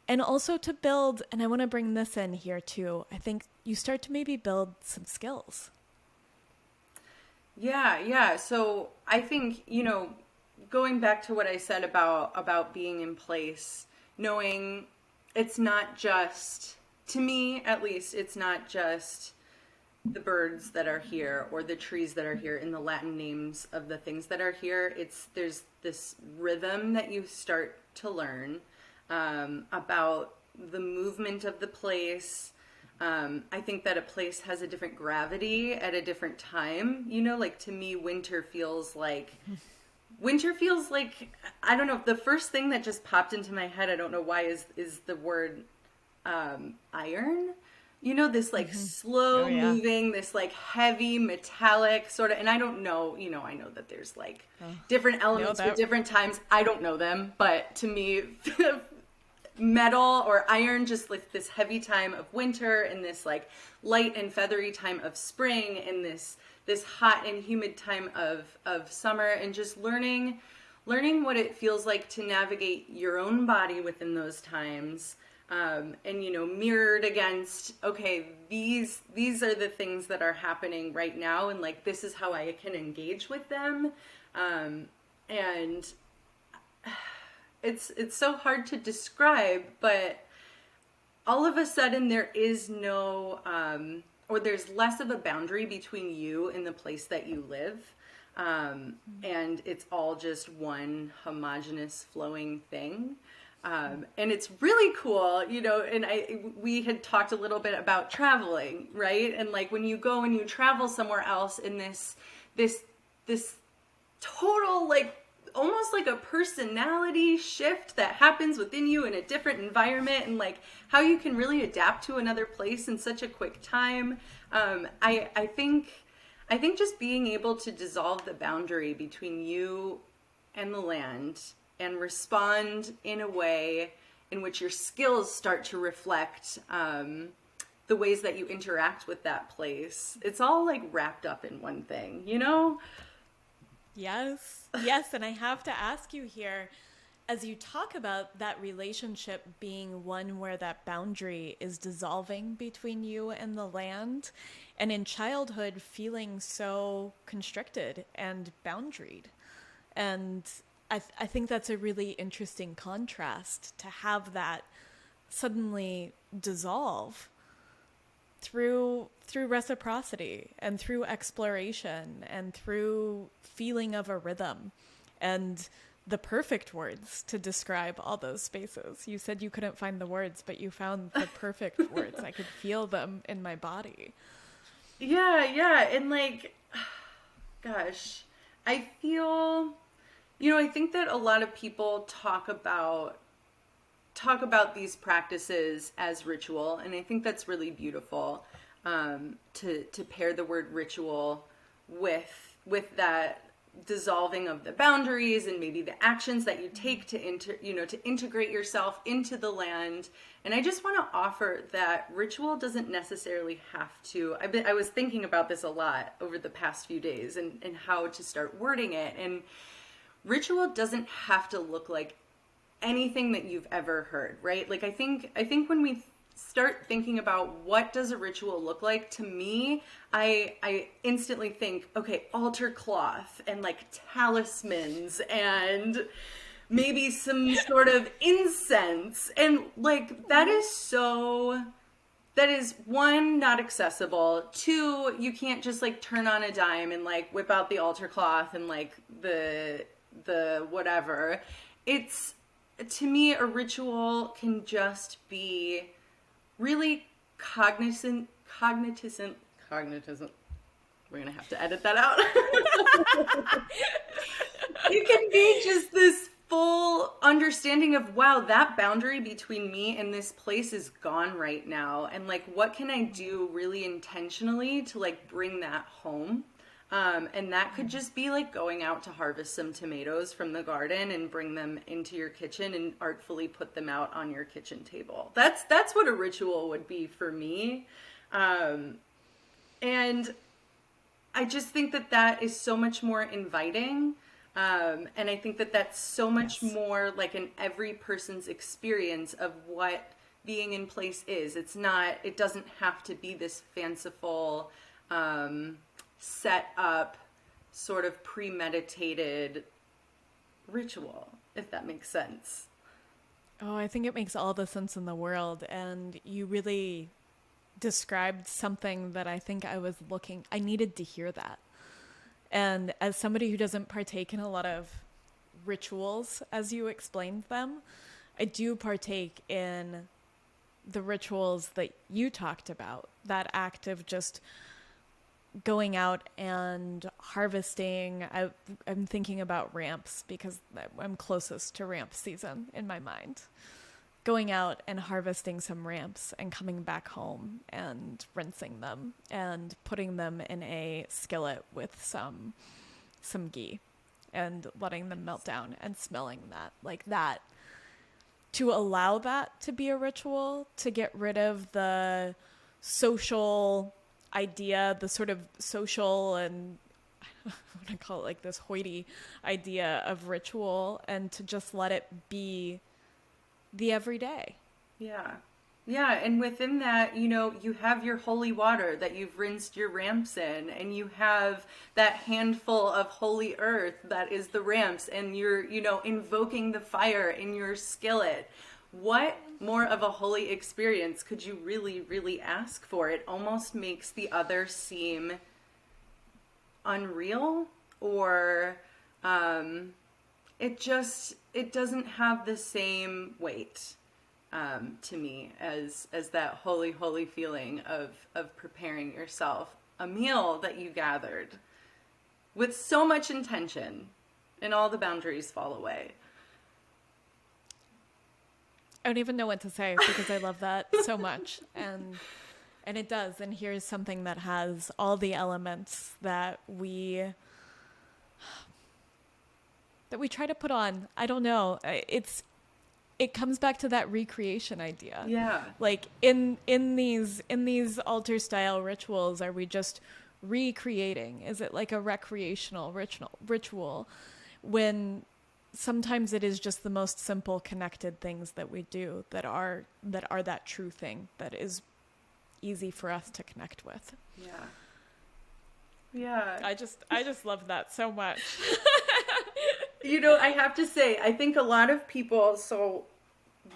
And also to build, and I want to bring this in here too, I think you start to maybe build some skills. Yeah. So I think, going back to what I said about being in place, knowing it's not just, to me at least, it's not just the birds that are here or the trees that are here in the Latin names of the things that are here. There's this rhythm that you start to learn about the movement of the place. I think that a place has a different gravity at a different time. Like to me, winter feels like, I don't know, the first thing that just popped into my head, I don't know why, is the word iron. This like slow moving, this like heavy metallic sort of, and I don't know, I know that there's like different elements for different times. I don't know them, but to me, metal or iron, just like this heavy time of winter and this like light and feathery time of spring and this hot and humid time of summer, and just learning what it feels like to navigate your own body within those times. And mirrored against, okay, these are the things that are happening right now, and like this is how I can engage with them. And it's so hard to describe, but all of a sudden there is no or there's less of a boundary between you and the place that you live. And it's all just one homogeneous flowing thing. And it's really cool, and we had talked a little bit about traveling, right? And like when you go and you travel somewhere else in this total, like almost like a personality shift that happens within you in a different environment, and like how you can really adapt to another place in such a quick time. I think just being able to dissolve the boundary between you and the land and respond in a way in which your skills start to reflect the ways that you interact with that place. It's all like wrapped up in one thing, Yes, and I have to ask you here, as you talk about that relationship being one where that boundary is dissolving between you and the land, and in childhood feeling so constricted and boundaried. And I think that's a really interesting contrast to have that suddenly dissolve through reciprocity and through exploration and through feeling of a rhythm and the perfect words to describe all those spaces. You said you couldn't find the words, but you found the perfect words. I could feel them in my body. Yeah. And like, gosh, I feel, I think that a lot of people talk about these practices as ritual, and I think that's really beautiful, to pair the word ritual with that dissolving of the boundaries and maybe the actions that you take to integrate yourself into the land. And I just want to offer that ritual doesn't necessarily have to. I was thinking about this a lot over the past few days and how to start wording it. And ritual doesn't have to look like anything that you've ever heard, right? Like I think when we start thinking about what does a ritual look like, to me, I instantly think, okay, altar cloth and like talismans and maybe some sort of incense, and like that is one, not accessible. Two, you can't just like turn on a dime and like whip out the altar cloth and like the whatever. It's, to me, a ritual can just be really cognizant. We're gonna have to edit that out. It can be just this full understanding of, wow, that boundary between me and this place is gone right now, and like what can I do really intentionally to like bring that home. And that could just be like going out to harvest some tomatoes from the garden and bring them into your kitchen and artfully put them out on your kitchen table. That's what a ritual would be for me. And I just think that is so much more inviting. And I think that that's so much Yes. more like an every person's experience of what being in place is. It doesn't have to be this fanciful, set up, sort of premeditated ritual, if that makes sense. Oh, I think it makes all the sense in the world. And you really described something that I think I needed to hear that. And as somebody who doesn't partake in a lot of rituals, as you explained them, I do partake in the rituals that you talked about, that act of just going out and harvesting. I'm thinking about ramps because I'm closest to ramp season in my mind. Going out and harvesting some ramps and coming back home and rinsing them and putting them in a skillet with some ghee and letting them melt down and smelling that like that, to allow that to be a ritual, to get rid of the social idea, the sort of social and I want to call it like this hoity idea of ritual, and to just let it be the everyday. Yeah. Yeah, and within that, you have your holy water that you've rinsed your ramps in, and you have that handful of holy earth that is the ramps, and you're, invoking the fire in your skillet. What more of a holy experience could you really, really ask for? It almost makes the other seem unreal, or it doesn't have the same weight to me as that holy feeling of preparing yourself a meal that you gathered with so much intention, and all the boundaries fall away. I don't even know what to say because I love that so much. And it does. And here's something that has all the elements that we try to put on. I don't know. It comes back to that recreation idea. Yeah. Like in these altar style rituals, are we just recreating? Is it like a recreational ritual when sometimes it is just the most simple connected things that we do that are that true thing that is easy for us to connect with. Yeah. Yeah. I just love that so much. I have to say, I think a lot of people, so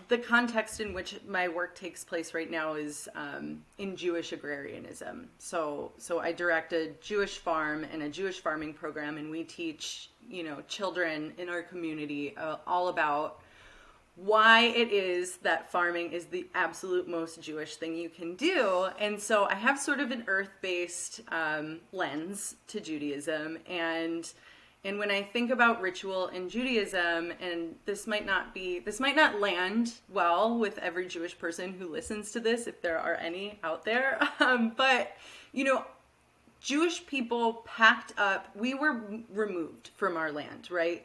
the context in which my work takes place right now is in Jewish agrarianism. So I direct a Jewish farm and a Jewish farming program, and we teach, children in our community all about why it is that farming is the absolute most Jewish thing you can do. And so I have sort of an earth-based lens to Judaism, and when I think about ritual in Judaism, and this might not land well with every Jewish person who listens to this, if there are any out there, but Jewish people packed up, we were removed from our land, right?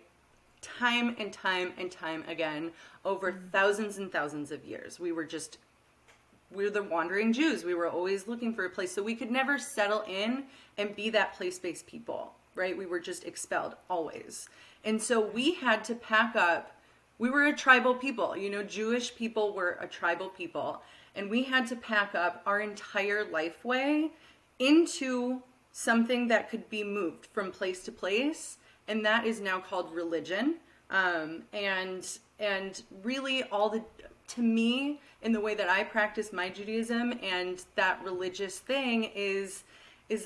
Time and time and time again, over thousands and thousands of years. We're the wandering Jews. We were always looking for a place. So we could never settle in and be that place-based people, right? We were just expelled always. And so we had to pack up. We were a tribal people. Jewish people were a tribal people. And we had to pack up our entire lifeway into something that could be moved from place to place. And that is now called religion. And really to me, in the way that I practice my Judaism, and that religious thing is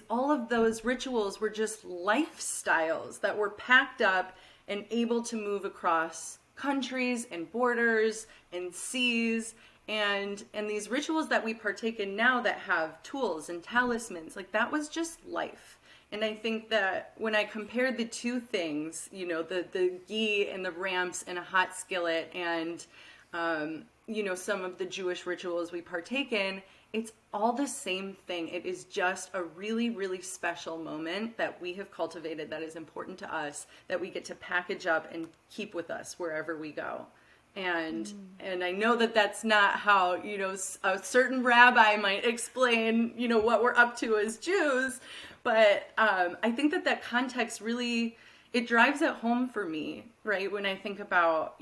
all of those rituals were just lifestyles that were packed up and able to move across countries and borders and seas. And these rituals that we partake in now that have tools and talismans, like that was just life. And I think that when I compared the two things, the ghee and the ramps and a hot skillet and, some of the Jewish rituals we partake in, it's all the same thing. It is just a really, really special moment that we have cultivated that is important to us, that we get to package up and keep with us wherever we go. And I know that that's not how, a certain rabbi might explain, what we're up to as Jews. But I think that context really it drives it home for me, right? When I think about,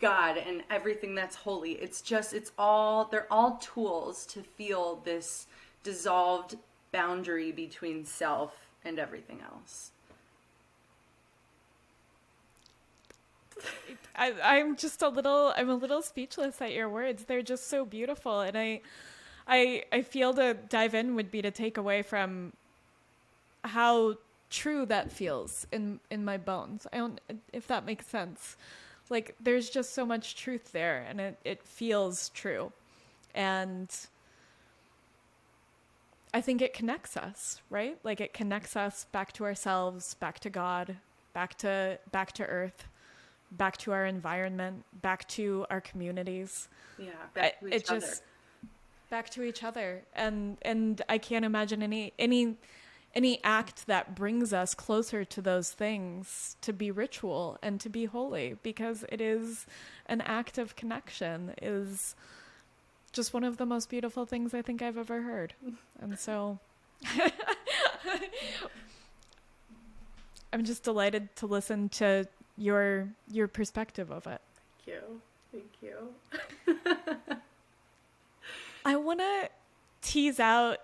God and everything that's holy, they're all tools to feel this dissolved boundary between self and everything else. I'm a little speechless at your words. They're just so beautiful. And I feel to dive in would be to take away from how true that feels in my bones. I don't, if that makes sense. Like, there's just so much truth there, and it feels true. And I think it connects us, right? Like, it connects us back to ourselves, back to God, back to earth, back to our environment, back to our communities. Yeah, back to each other. Back to each other. And I can't imagine any act that brings us closer to those things to be ritual and to be holy, because it is an act of connection, is just one of the most beautiful things I think I've ever heard. And so I'm just delighted to listen to your perspective of it. Thank you. I want to tease out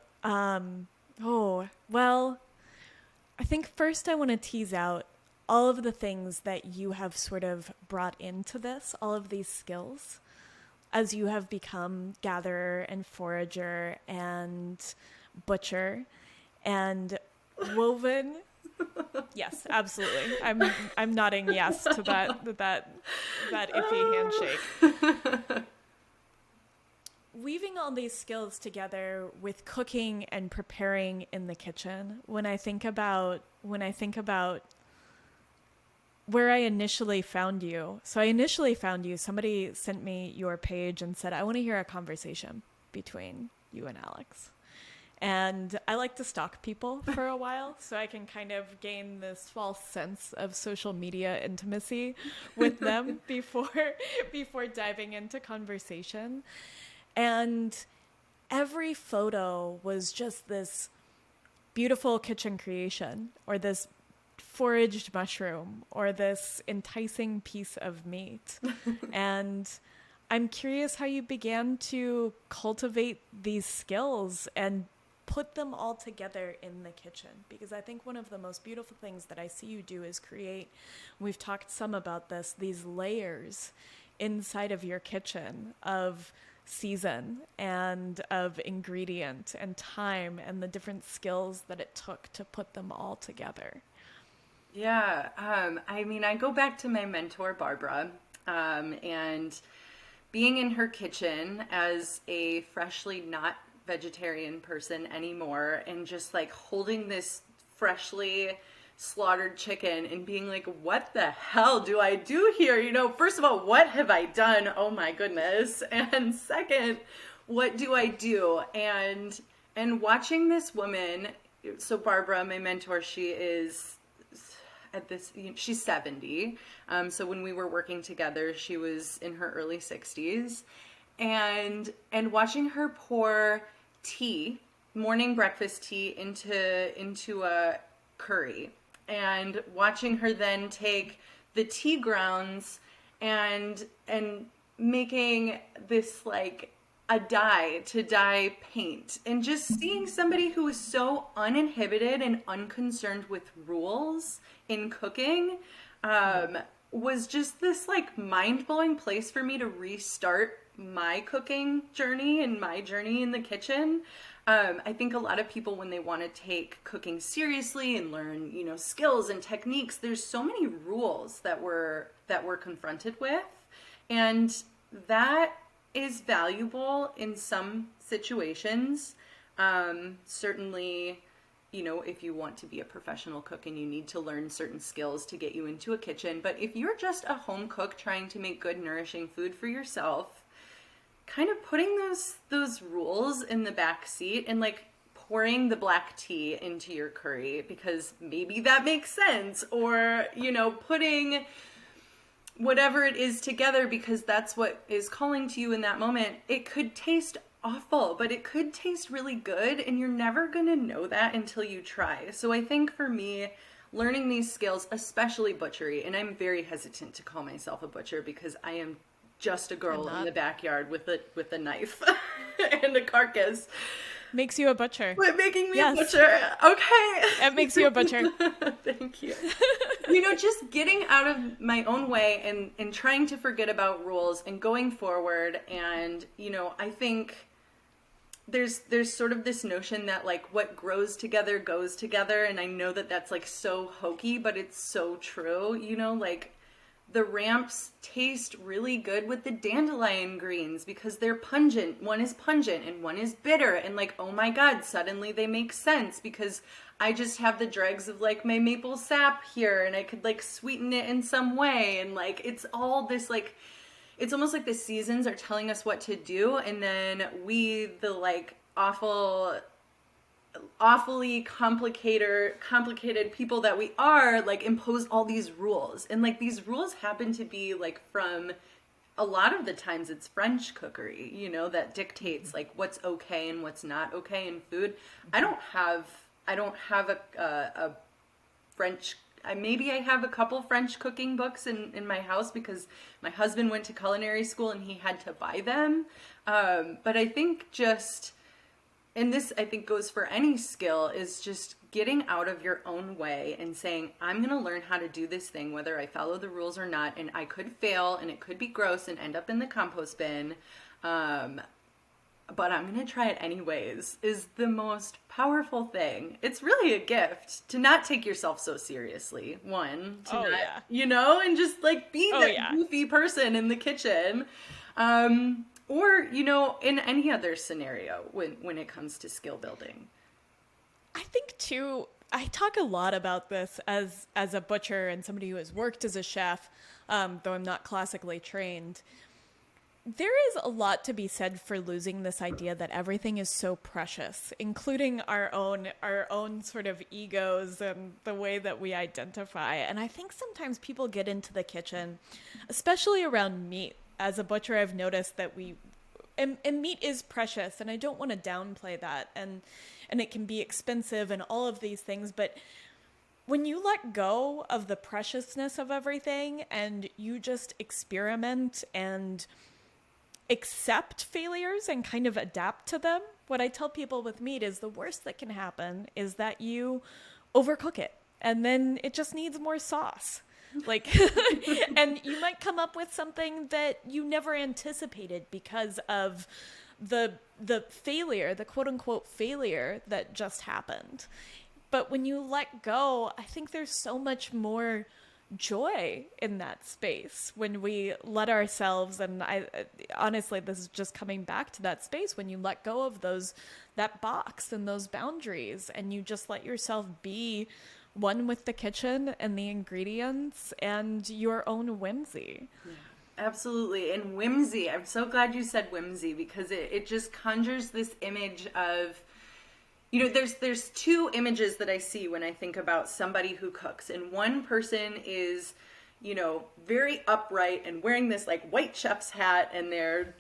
I think first I want to tease out all of the things that you have sort of brought into this, all of these skills, as you have become gatherer and forager and butcher and woven. Yes, absolutely. I'm nodding yes to that iffy handshake. Weaving all these skills together with cooking and preparing in the kitchen, when I think about where I initially found you. So I initially found you, somebody sent me your page and said, I want to hear a conversation between you and Alex. And I like to stalk people for a while so I can kind of gain this false sense of social media intimacy with them before diving into conversation. And every photo was just this beautiful kitchen creation, or this foraged mushroom, or this enticing piece of meat. And I'm curious how you began to cultivate these skills and put them all together in the kitchen, because I think one of the most beautiful things that I see you do is create, we've talked some about this, these layers inside of your kitchen of season and of ingredient and time and the different skills that it took to put them all together. Yeah, I go back to my mentor, Barbara, and being in her kitchen as a freshly not vegetarian person anymore, and just like holding this freshly slaughtered chicken and being like, what the hell do I do here? First of all, what have I done? Oh my goodness. And second, what do I do? And watching this woman, so Barbara, my mentor, she's 70. So when we were working together, she was in her early 60s, and watching her pour tea, morning breakfast tea, into a curry, and watching her then take the tea grounds and making this like a dye to dye paint, and just seeing somebody who is so uninhibited and unconcerned with rules in cooking was just this like mind-blowing place for me to restart my cooking journey and my journey in the kitchen. I think a lot of people, when they want to take cooking seriously and learn, skills and techniques, there's so many rules that we're confronted with, and that is valuable in some situations. Certainly, if you want to be a professional cook and you need to learn certain skills to get you into a kitchen. But if you're just a home cook trying to make good, nourishing food for yourself, kind of putting those rules in the back seat and like pouring the black tea into your curry because maybe that makes sense, or putting whatever it is together because that's what is calling to you in that moment. It could taste awful, but it could taste really good, and you're never gonna know that until you try. So I think for me, learning these skills, especially butchery. And I'm very hesitant to call myself a butcher because I am just a girl in the backyard with a knife and a carcass. Makes you a butcher. What, making me a butcher? Okay. It makes you a butcher. Thank you. Just getting out of my own way and trying to forget about rules and going forward. And, I think there's sort of this notion that like what grows together goes together. And I know that that's like so hokey, but it's so true. Like the ramps taste really good with the dandelion greens because they're pungent. One is pungent and one is bitter. And like, oh my God, suddenly they make sense because I just have the dregs of like my maple sap here and I could like sweeten it in some way. And like, it's all this like, it's almost like the seasons are telling us what to do. And then we, the like awfully complicated people that we are, like impose all these rules. And like these rules happen to be like from a lot of the times it's French cookery, that dictates like what's okay and what's not okay in food. I don't have a French, maybe I have a couple French cooking books in my house because my husband went to culinary school and he had to buy them. But I think and this I think goes for any skill, is just getting out of your own way and saying, I'm going to learn how to do this thing, whether I follow the rules or not. And I could fail and it could be gross and end up in the compost bin. But I'm going to try it anyways, is the most powerful thing. It's really a gift to not take yourself so seriously. One, and just like be that goofy person in the kitchen. Or, in any other scenario when it comes to skill building. I think too, I talk a lot about this as a butcher and somebody who has worked as a chef, though I'm not classically trained. There is a lot to be said for losing this idea that everything is so precious, including our own sort of egos and the way that we identify. And I think sometimes people get into the kitchen, especially around meat. As a butcher, I've noticed that and meat is precious, and I don't want to downplay that. And it can be expensive and all of these things, but when you let go of the preciousness of everything and you just experiment and accept failures and kind of adapt to them. What I tell people with meat is the worst that can happen is that you overcook it and then it just needs more sauce. Like, and you might come up with something that you never anticipated because of the failure, the quote unquote failure that just happened. But when you let go, I think there's so much more joy in that space when we let ourselves, and I honestly, this is just coming back to that space when you let go of that box and those boundaries and you just let yourself be one with the kitchen and the ingredients and your own whimsy. Yeah, absolutely. And whimsy, I'm so glad you said whimsy because it just conjures this image of, there's two images that I see when I think about somebody who cooks. And one person is, very upright and wearing this like white chef's hat and they're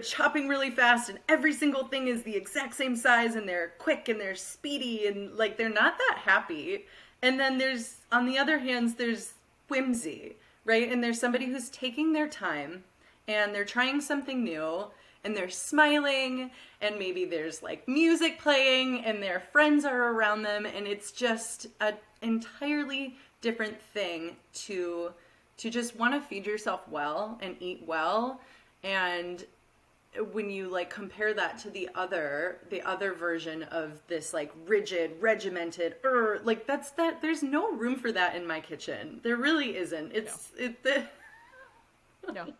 chopping really fast and every single thing is the exact same size and they're quick and they're speedy and like they're not that happy. And then on the other hand, there's whimsy, right? And there's somebody who's taking their time and they're trying something new and they're smiling and maybe there's like music playing and their friends are around them and it's just an entirely different thing to just want to feed yourself well and eat well. And when you like compare that to the other version of this like rigid, regimented, like there's no room for that in my kitchen. There really isn't. No.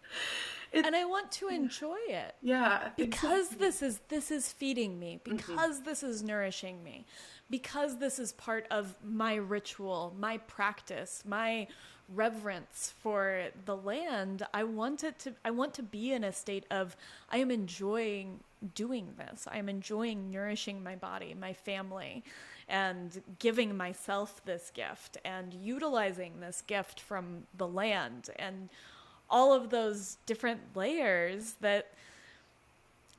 And I want to enjoy it. Yeah. Because this is feeding me, because this is nourishing me, because this is part of my ritual, my practice, my reverence for the land. I want to be in a state of, I am enjoying doing this. I am enjoying nourishing my body, my family, and giving myself this gift and utilizing this gift from the land and all of those different layers that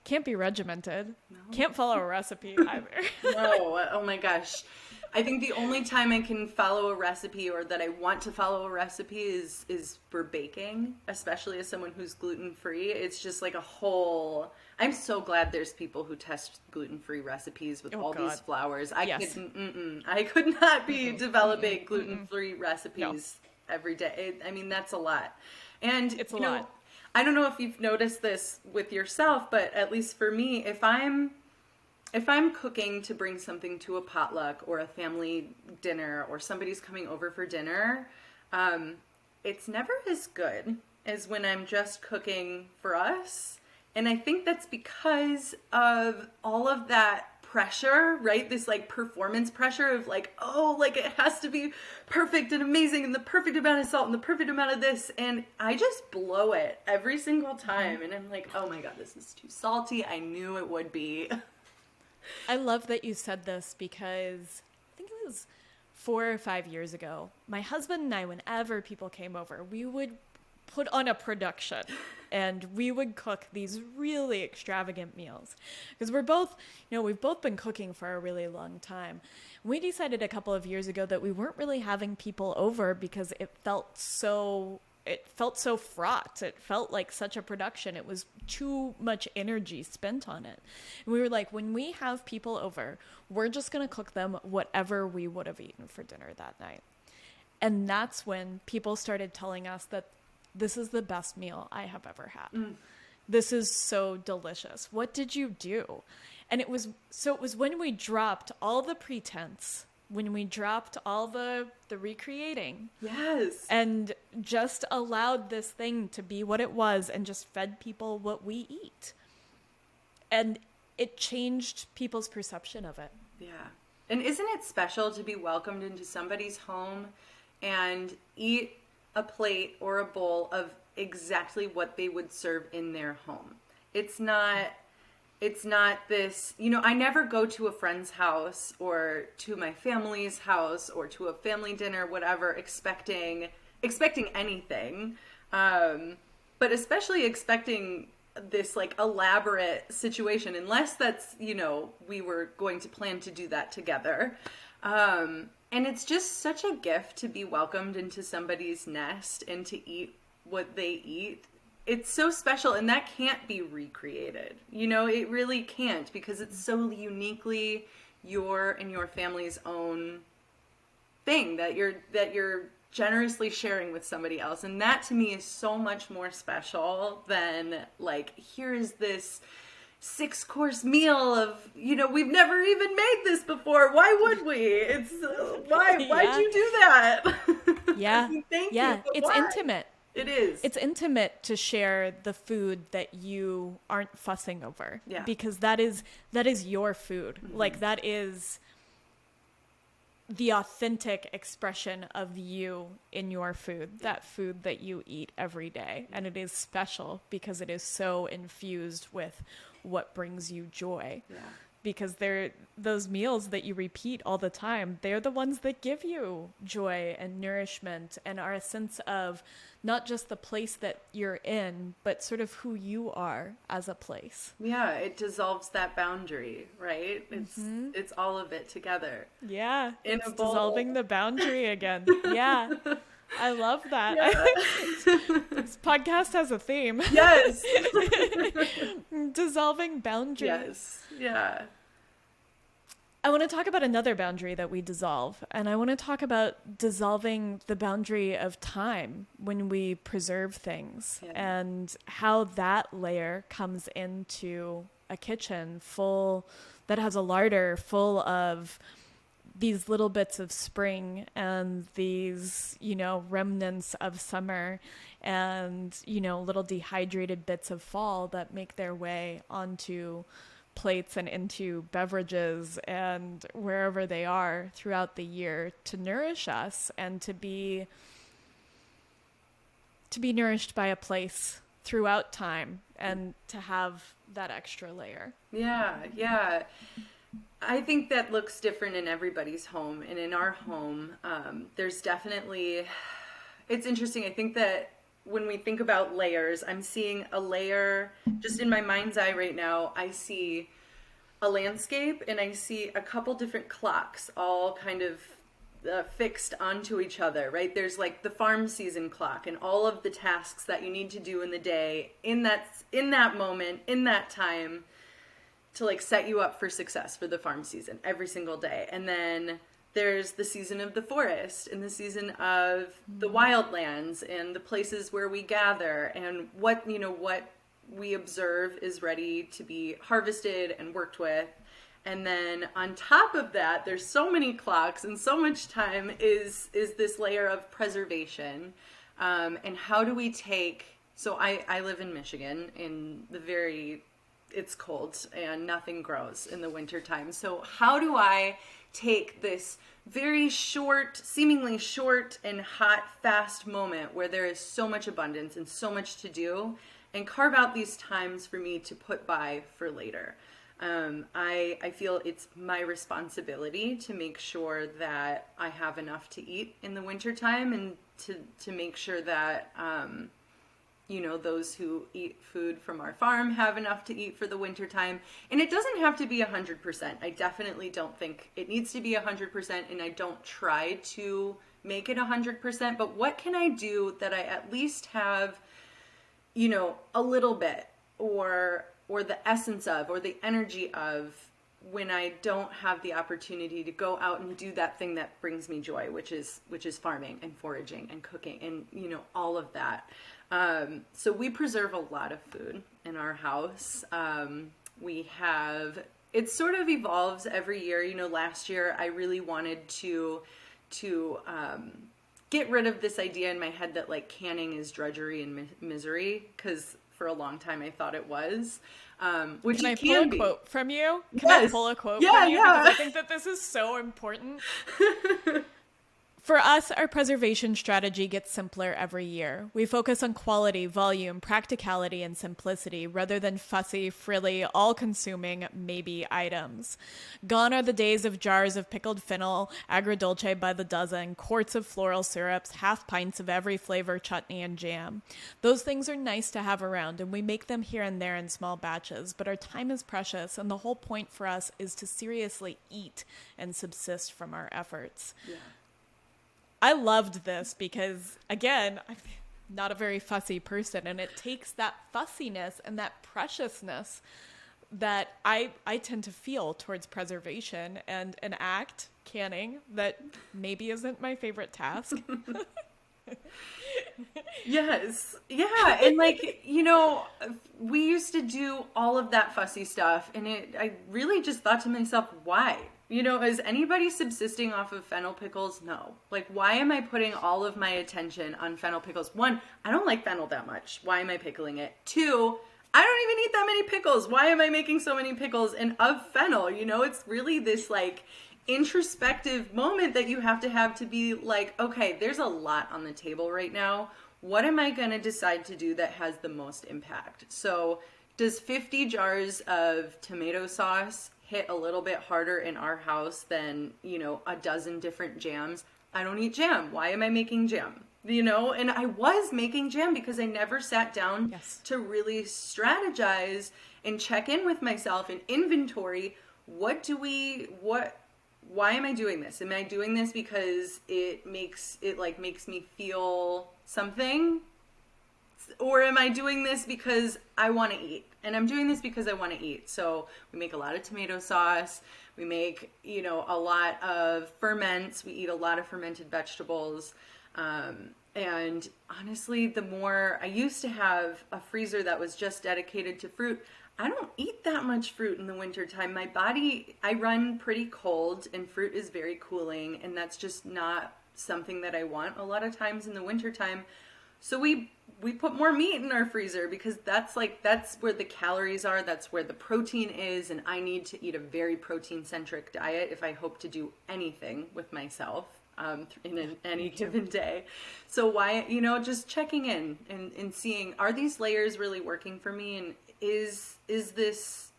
can't be regimented, can't follow a recipe either. No, oh my gosh. I think the only time I can follow a recipe or that I want to follow a recipe is for baking, especially as someone who's gluten-free. It's just like a whole... I'm so glad there's people who test gluten-free recipes with all these flours. I could not be developing gluten-free recipes every day. I mean, that's a lot. And it's a lot. I don't know if you've noticed this with yourself, but at least for me, if I'm cooking to bring something to a potluck or a family dinner or somebody's coming over for dinner, it's never as good as when I'm just cooking for us. And I think that's because of all of that pressure, right? This like performance pressure of like, oh, like it has to be perfect and amazing and the perfect amount of salt and the perfect amount of this. And I just blow it every single time. And I'm like, oh my God, this is too salty. I knew it would be. I love that you said this because I think it was 4 or 5 years ago, my husband and I, whenever people came over, we would put on a production and we would cook these really extravagant meals because we're both, we've both been cooking for a really long time. We decided a couple of years ago that we weren't really having people over because it felt so fraught. It felt like such a production. It was too much energy spent on it. And we were like, when we have people over, we're just going to cook them whatever we would have eaten for dinner that night. And that's when people started telling us that this is the best meal I have ever had. This is so delicious. What did you do? And it was when we dropped all the pretense, when we dropped all the recreating. Yes. And just allowed this thing to be what it was and just fed people what we eat. And it changed people's perception of it. Yeah. And isn't it special to be welcomed into somebody's home and eat a plate or a bowl of exactly what they would serve in their home? It's not this, I never go to a friend's house or to my family's house or to a family dinner, whatever, expecting anything. But especially expecting this like elaborate situation, unless that's, we were going to plan to do that together. And it's just such a gift to be welcomed into somebody's nest and to eat what they eat. It's so special, and that can't be recreated. It really can't, because it's so uniquely your and your family's own thing that you're generously sharing with somebody else. And that to me is so much more special than like, here is this 6-course meal of, we've never even made this before. Why would we? It's why'd you do that? Yeah. I mean, thank you. It's why? Intimate. It is. It's intimate to share the food that you aren't fussing over. Yeah. Because that is your food. Mm-hmm. Like that is the authentic expression of you in your food, that food that you eat every day. And it is special because it is so infused with what brings you joy. Yeah. Because they're those meals that you repeat all the time. They're the ones that give you joy and nourishment and are a sense of not just the place that you're in, but sort of who you are as a place. Yeah, it dissolves that boundary, right? It's all of it together. Yeah, in it's a bowl. Dissolving the boundary again. Yeah, I love that. Yeah. This podcast has a theme. Yes. Dissolving boundaries. Yes. Yeah. I want to talk about another boundary that we dissolve, and I want to talk about dissolving the boundary of time when we preserve things, and how that layer comes into a kitchen that has a larder full of these little bits of spring and these, remnants of summer and, little dehydrated bits of fall that make their way onto plates and into beverages and wherever they are throughout the year to nourish us and to be nourished by a place throughout time and to have that extra layer. Yeah. I think that looks different in everybody's home, and in our home, there's definitely, it's interesting. I think that when we think about layers, I'm seeing a layer just in my mind's eye right now. I see a landscape and I see a couple different clocks all kind of fixed onto each other, right? There's like the farm season clock and all of the tasks that you need to do in the day in that moment, in that time, to like set you up for success for the farm season every single day. And then there's the season of the forest and the season of the wildlands and the places where we gather and what we observe is ready to be harvested and worked with. And then on top of that, there's so many clocks and so much time is this layer of preservation. And how do we so I live in Michigan it's cold and nothing grows in the wintertime. So how do I take this very short, seemingly short and hot, fast moment where there is so much abundance and so much to do and carve out these times for me to put by for later? I feel it's my responsibility to make sure that I have enough to eat in the wintertime and to make sure that, those who eat food from our farm have enough to eat for the wintertime. And it doesn't have to be 100%. I definitely don't think it needs to be 100%, and I don't try to make it 100%. But what can I do that I at least have, a little bit or the essence of, or the energy of, when I don't have the opportunity to go out and do that thing that brings me joy, which is farming and foraging and cooking and, all of that. So we preserve a lot of food in our house. It sort of evolves every year. Last year I really wanted to get rid of this idea in my head that like canning is drudgery and misery, because for a long time I thought it was. Which Can I it pull can a be. quote from you? Can Yes. I pull a quote Yeah, from you? yeah. Because I think that this is so important. For us, our preservation strategy gets simpler every year. We focus on quality, volume, practicality, and simplicity rather than fussy, frilly, all-consuming maybe items. Gone are the days of jars of pickled fennel, agrodolce by the dozen, quarts of floral syrups, half pints of every flavor chutney and jam. Those things are nice to have around, and we make them here and there in small batches, but our time is precious, and the whole point for us is to seriously eat and subsist from our efforts. Yeah. I loved this because, again, I'm not a very fussy person, and it takes that fussiness and that preciousness that I tend to feel towards preservation and an act, canning, that maybe isn't my favorite task. Yes. Yeah. And like, we used to do all of that fussy stuff, and I really just thought to myself, why? Is anybody subsisting off of fennel pickles? No. Like, why am I putting all of my attention on fennel pickles? One, I don't like fennel that much. Why am I pickling it? Two, I don't even eat that many pickles. Why am I making so many pickles and of fennel? It's really this like introspective moment that you have to be like, okay, there's a lot on the table right now. What am I going to decide to do that has the most impact? So does 50 jars of tomato sauce hit a little bit harder in our house than, a dozen different jams? I don't eat jam. Why am I making jam? And I was making jam because I never sat down to really strategize and check in with myself and inventory. Why am I doing this? Am I doing this because it makes me feel something? Or am I doing this because I want to eat? And I'm doing this because I want to eat. So we make a lot of tomato sauce. We make, a lot of ferments. We eat a lot of fermented vegetables. And honestly, I used to have a freezer that was just dedicated to fruit. I don't eat that much fruit in the wintertime. My body, I run pretty cold, and fruit is very cooling, and that's just not something that I want a lot of times in the wintertime. So we put more meat in our freezer because that's where the calories are, that's where the protein is, and I need to eat a very protein-centric diet if I hope to do anything with myself in any given day. So why, just checking in and seeing, are these layers really working for me, and is this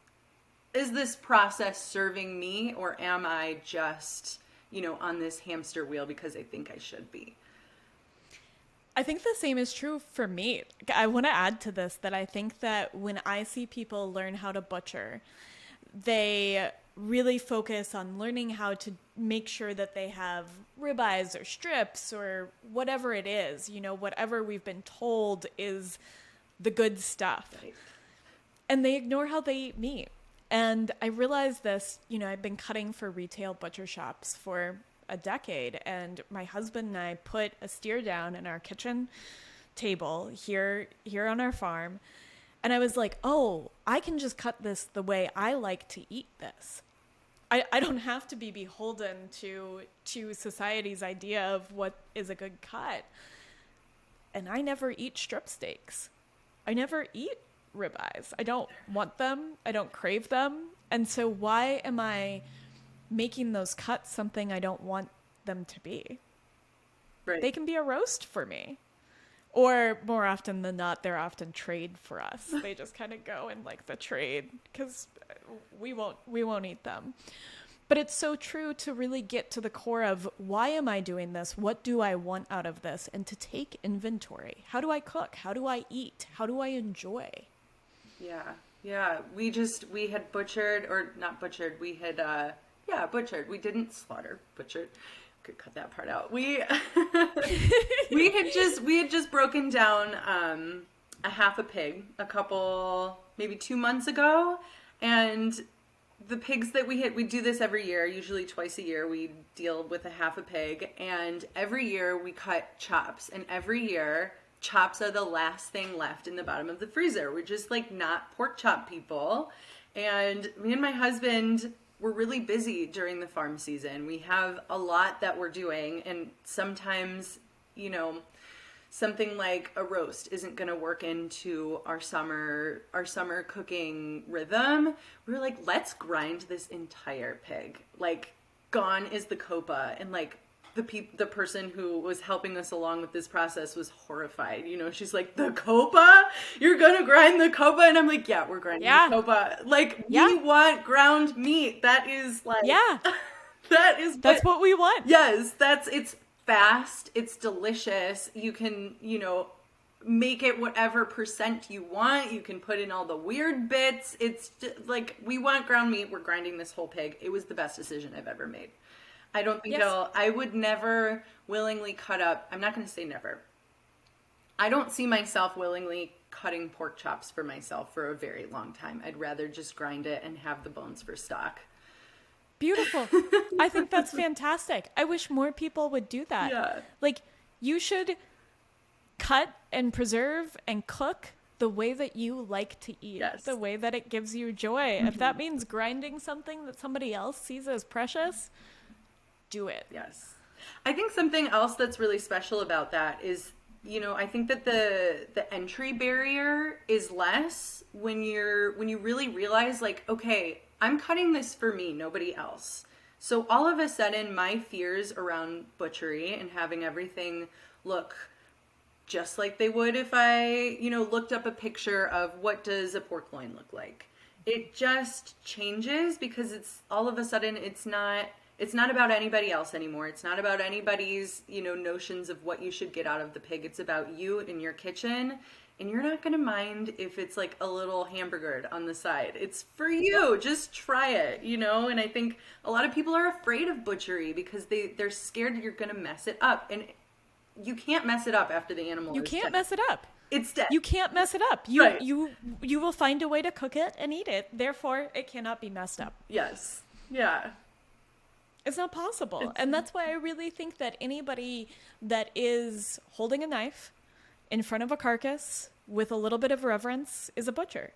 process serving me, or am I just, on this hamster wheel because I think I should be? I think the same is true for me. I want to add to this that I think that when I see people learn how to butcher, they really focus on learning how to make sure that they have ribeyes or strips or whatever it is, whatever we've been told is the good stuff. Right. And they ignore how they eat meat. And I realized this, I've been cutting for retail butcher shops for a decade, and my husband and I put a steer down in our kitchen table here on our farm. And I was like, oh, I can just cut this the way I like to eat this. I don't have to be beholden to society's idea of what is a good cut. And I never eat strip steaks. I never eat ribeyes. I don't want them. I don't crave them. And so why am I making those cuts something I don't want them to be? Right. They can be a roast for me. Or more often than not, they're often trade for us. They just kind of go in like the trade because we won't eat them. But it's so true to really get to the core of why am I doing this? What do I want out of this? And to take inventory. How do I cook? How do I eat? How do I enjoy? Yeah. We had butchered, or not butchered. We had, butchered. We didn't slaughter, butchered. Could cut that part out. We had just broken down a half a pig maybe 2 months ago, and the pigs that we do this every year, usually twice a year. We deal with a half a pig, and every year we cut chops, and every year chops are the last thing left in the bottom of the freezer. We're just like not pork chop people, and me and my husband, we're really busy during the farm season. We have a lot that we're doing, and sometimes, something like a roast isn't going to work into our summer cooking rhythm. We were like, let's grind this entire pig. Like, gone is the copa, and like the person who was helping us along with this process was horrified. She's like, the copa? You're gonna grind the copa? And I'm like, yeah, we're grinding the copa. Like, we want ground meat. That is like, that's what we want. Yes, it's fast. It's delicious. You can, make it whatever percent you want. You can put in all the weird bits. It's just, like, we want ground meat. We're grinding this whole pig. It was the best decision I've ever made. I don't think I would never willingly cut up. I'm not going to say never. I don't see myself willingly cutting pork chops for myself for a very long time. I'd rather just grind it and have the bones for stock. Beautiful. I think that's fantastic. I wish more people would do that. Yeah. Like, you should cut and preserve and cook the way that you like to eat, the way that it gives you joy. If that means grinding something that somebody else sees as precious, do it. Yes. I think something else that's really special about that is, I think that the entry barrier is less when you really realize, like, okay, I'm cutting this for me, nobody else. So all of a sudden, my fears around butchery and having everything look just like they would if I, looked up a picture of what does a pork loin look like. It just changes because it's all of a sudden it's not about anybody else anymore. It's not about anybody's, notions of what you should get out of the pig. It's about you in your kitchen, and you're not going to mind if it's like a little hamburger on the side. It's for you. Just try it, And I think a lot of people are afraid of butchery because they're scared you're going to mess it up. And you can't mess it up after the animal is dead. You can't mess it up. It's dead. You can't mess it up. You will find a way to cook it and eat it. Therefore, it cannot be messed up. Yes. Yeah. It's not possible. And that's why I really think that anybody that is holding a knife in front of a carcass with a little bit of reverence is a butcher.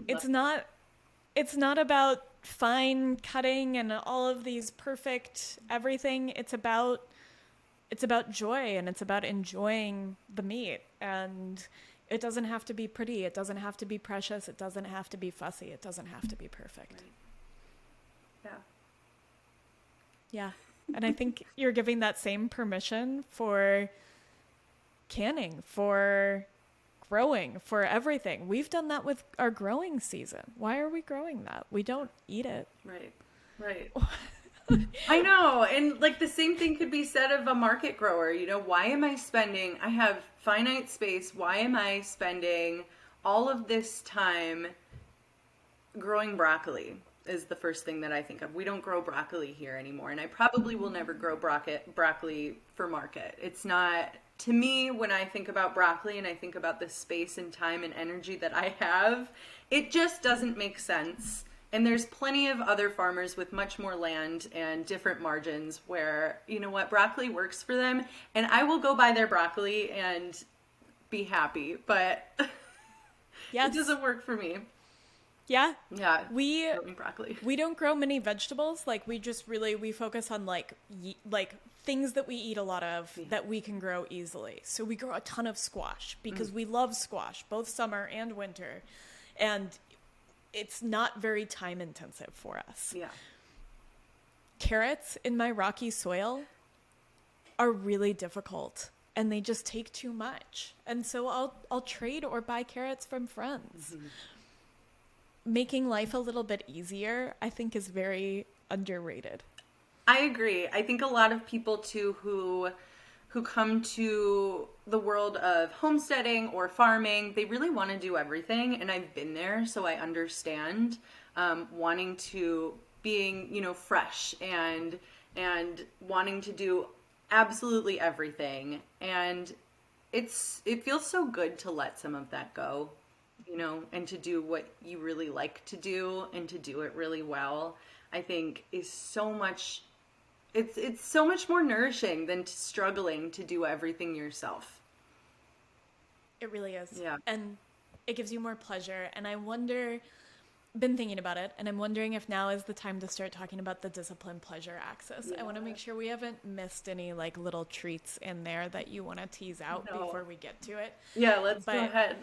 It's not about fine cutting and all of these perfect everything. It's about joy, and it's about enjoying the meat. And it doesn't have to be pretty. It doesn't have to be precious. It doesn't have to be fussy. It doesn't have to be perfect. Right. Yeah. Yeah. And I think you're giving that same permission for canning, for growing, for everything. We've done that with our growing season. Why are we growing that? We don't eat it. Right. I know. And like the same thing could be said of a market grower. Why am I have finite space. Why am I spending all of this time growing broccoli is the first thing that I think of. We don't grow broccoli here anymore, and I probably will never grow broccoli for market. It's not, to me, when I think about broccoli and I think about the space and time and energy that I have, it just doesn't make sense. And there's plenty of other farmers with much more land and different margins where, you know what, broccoli works for them, and I will go buy their broccoli and be happy, but Yes. it doesn't work for me. Yeah. Yeah. We Broccoli. we don't grow many vegetables. Like we just really we focus on like things that we eat a lot of that we can grow easily. So we grow a ton of squash because we love squash, both summer and winter. And it's not very time intensive for us. Yeah. Carrots in my rocky soil are really difficult and they just take too much. And so I'll trade or buy carrots from friends. Mm-hmm. Making life a little bit easier, I think, is very underrated. I agree. I think a lot of people too who come to the world of homesteading or farming, they really want to do everything, and I've been there, so I understand wanting to being, you know, fresh and wanting to do absolutely everything, and it feels so good to let some of that go, you know, and to do what you really like to do and to do it really well. I think is so much. It's so much more nourishing than struggling to do everything yourself. It really is. Yeah. And it gives you more pleasure. And I wonder, been thinking about it, and I'm wondering if now is the time to start talking about the discipline pleasure axis. Yeah. I want to make sure we haven't missed any like little treats in there that you want to tease out before we get to it. Yeah, let's go ahead.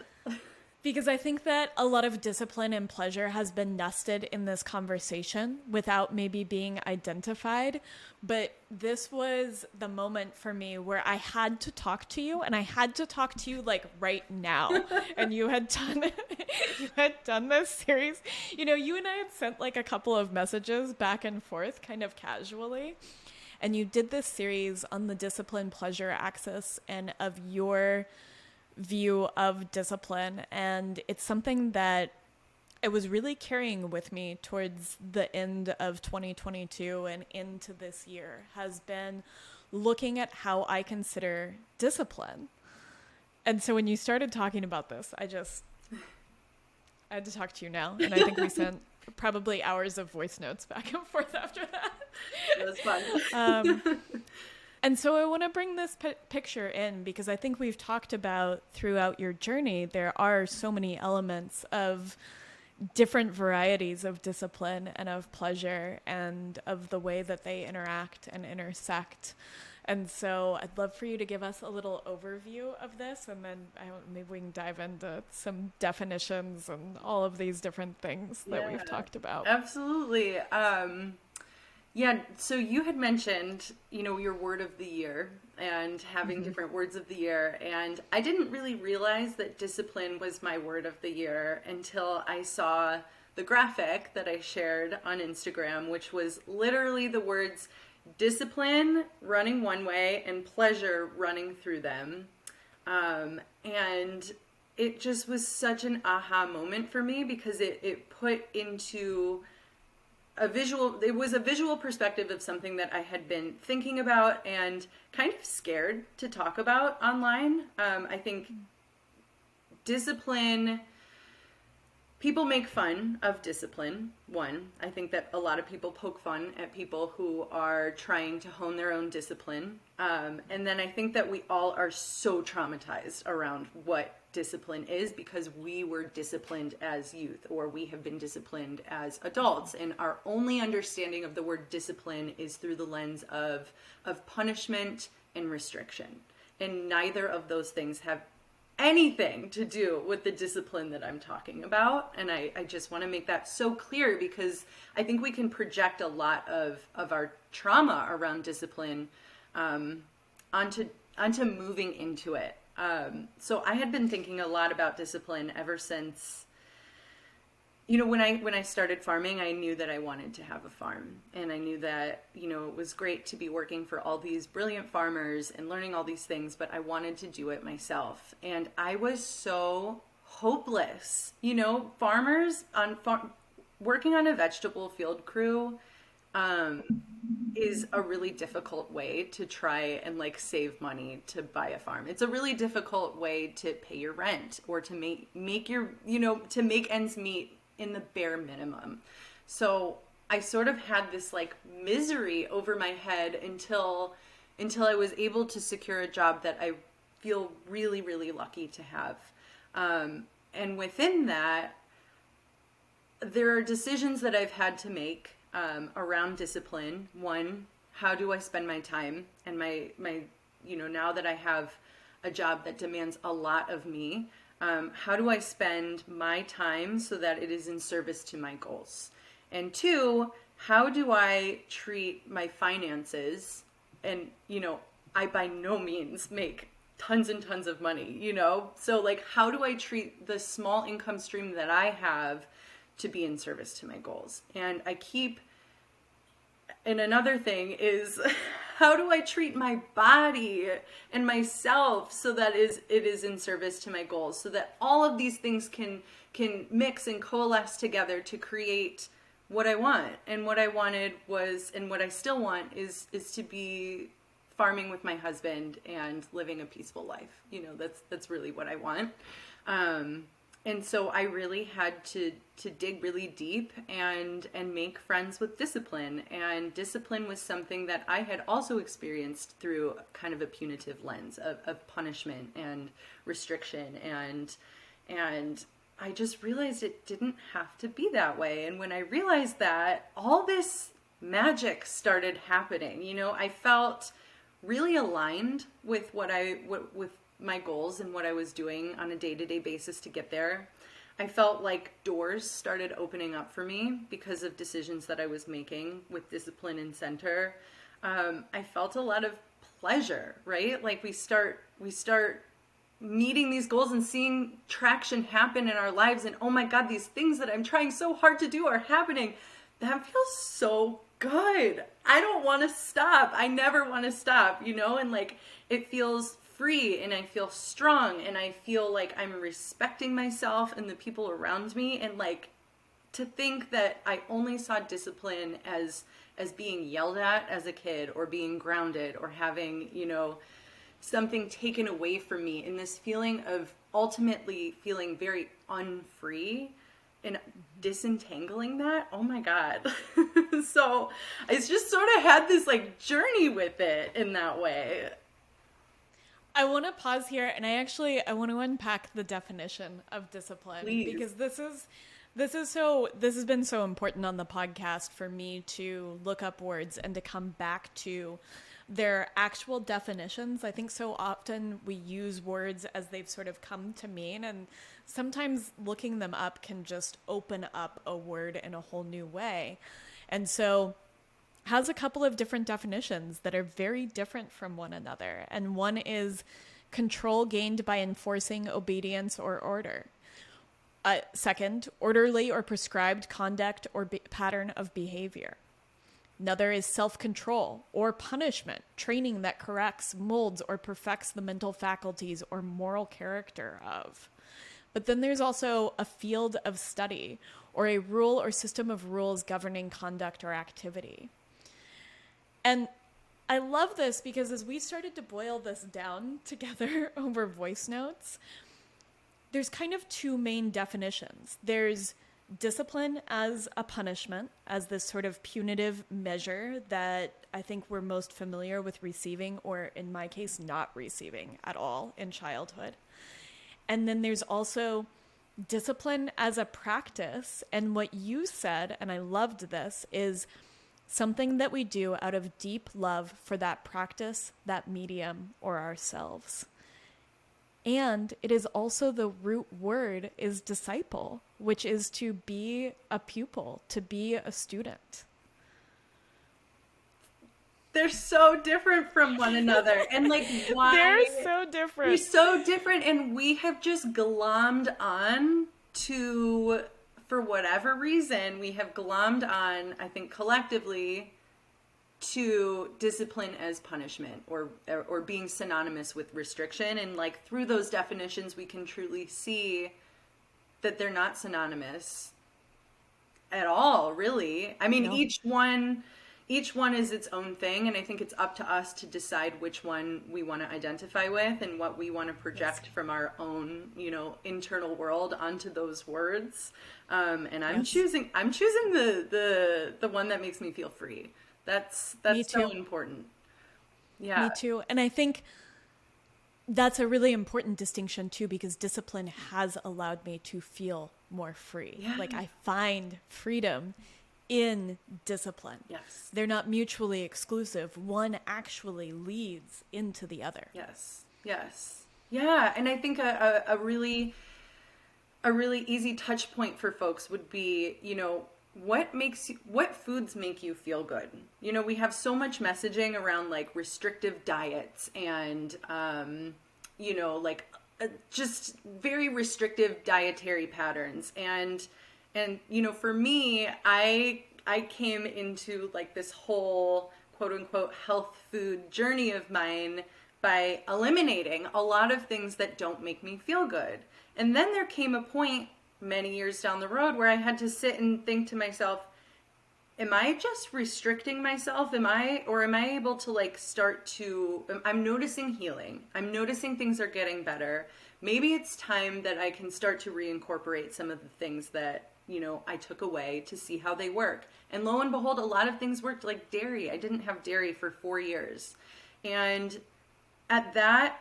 Because I think that a lot of discipline and pleasure has been nested in this conversation without maybe being identified. But this was the moment for me where I had to talk to you, and I had to talk to you like right now. And you had done this series. You know, you and I had sent like a couple of messages back and forth kind of casually. And you did this series on the discipline pleasure axis and of your view of discipline, and it's something that I was really carrying with me towards the end of 2022 and into this year, has been looking at how I consider discipline. And so when you started talking about this, I had to talk to you now, and I think we sent probably hours of voice notes back and forth after that. It was fun. And so I want to bring this picture in because I think we've talked about throughout your journey, there are so many elements of different varieties of discipline and of pleasure and of the way that they interact and intersect. And so I'd love for you to give us a little overview of this, and then maybe we can dive into some definitions and all of these different things that we've talked about. Absolutely. Yeah, so you had mentioned, you know, your word of the year and having different words of the year, and I didn't really realize that discipline was my word of the year until I saw the graphic that I shared on Instagram, which was literally the words discipline running one way and pleasure running through them. And it just was such an aha moment for me because it put into it was a visual perspective of something that I had been thinking about and kind of scared to talk about online. I think discipline, people make fun of discipline. One, I think that a lot of people poke fun at people who are trying to hone their own discipline. And then I think that we all are so traumatized around what discipline is because we were disciplined as youth, or we have been disciplined as adults, and our only understanding of the word discipline is through the lens of punishment and restriction, and neither of those things have anything to do with the discipline that I'm talking about. And I just want to make that so clear because I think we can project a lot of our trauma around discipline onto moving into it. So I had been thinking a lot about discipline ever since, you know, when I started farming, I knew that I wanted to have a farm, and I knew that, you know, it was great to be working for all these brilliant farmers and learning all these things, but I wanted to do it myself. And I was so hopeless, you know, farmers working on a vegetable field crew is a really difficult way to try and like save money to buy a farm. It's a really difficult way to pay your rent or to make your, to make ends meet in the bare minimum. So I sort of had this like misery over my head until I was able to secure a job that I feel really, really lucky to have. And within that, there are decisions that I've had to make around discipline. One, how do I spend my time? And my now that I have a job that demands a lot of me, how do I spend my time so that it is in service to my goals? And two, how do I treat my finances? And, I by no means make tons and tons of money, So like, how do I treat the small income stream that I have to be in service to my goals? And another thing is, how do I treat my body and myself so that it is in service to my goals, so that all of these things can mix and coalesce together to create what I want. And what I wanted was, and what I still want is to be farming with my husband and living a peaceful life. That's really what I want. And so I really had to dig really deep and make friends with discipline. And discipline was something that I had also experienced through kind of a punitive lens of punishment and restriction. And I just realized it didn't have to be that way. And when I realized that, all this magic started happening. I felt really aligned with with my goals and what I was doing on a day-to-day basis to get there. I felt like doors started opening up for me because of decisions that I was making with discipline and center. I felt a lot of pleasure, right? Like we start meeting these goals and seeing traction happen in our lives, and oh my God, these things that I'm trying so hard to do are happening. That feels so good. I don't want to stop. I never want to stop, and like it feels free, and I feel strong, and I feel like I'm respecting myself and the people around me. And like, to think that I only saw discipline as being yelled at as a kid, or being grounded, or having, something taken away from me, in this feeling of ultimately feeling very unfree and disentangling that. Oh my God. So I just sort of had this like journey with it in that way. I want to pause here, and I want to unpack the definition of discipline. Please. Because this has been so important on the podcast for me to look up words and to come back to their actual definitions. I think so often we use words as they've sort of come to mean, and sometimes looking them up can just open up a word in a whole new way. And so has a couple of different definitions that are very different from one another. And one is control gained by enforcing obedience or order. Second, orderly or prescribed conduct or pattern of behavior. Another is self-control or punishment, training that corrects, molds, or perfects the mental faculties or moral character of. But then there's also a field of study, or a rule or system of rules governing conduct or activity. And I love this because as we started to boil this down together over voice notes, there's kind of two main definitions. There's discipline as a punishment, as this sort of punitive measure that I think we're most familiar with receiving, or in my case, not receiving at all in childhood. And then there's also discipline as a practice. And what you said, and I loved this, is something that we do out of deep love for that practice, that medium, or ourselves. And it is also, the root word is disciple, which is to be a pupil, to be a student. They're so different from one another. And like, why? They're so different. They're so different. And we have just glommed on to, for whatever reason, we have glommed on, I think collectively, to discipline as punishment, or being synonymous with restriction. And like, through those definitions, we can truly see that they're not synonymous. at all, really. I mean, No. each one is its own thing, and I think it's up to us to decide which one we want to identify with and what we want to project from our own, internal world onto those words. And I'm choosing the one that makes me feel free. That's Me so too. important. Yeah. Me too. And I think that's a really important distinction too, because discipline has allowed me to feel more free. Yeah. Like I find freedom in discipline. Yes. They're not mutually exclusive. One actually leads into the other. Yes. Yes. Yeah. And I think a really easy touch point for folks would be, what foods make you feel good? We have so much messaging around like restrictive diets and, just very restrictive dietary patterns. And, for me, I came into like this whole quote unquote health food journey of mine by eliminating a lot of things that don't make me feel good. And then there came a point many years down the road where I had to sit and think to myself, am I just restricting myself? Am I able to like I'm noticing healing. I'm noticing things are getting better. Maybe it's time that I can start to reincorporate some of the things that, I took away to see how they work. And lo and behold, a lot of things worked, like dairy. I didn't have dairy for 4 years. And at that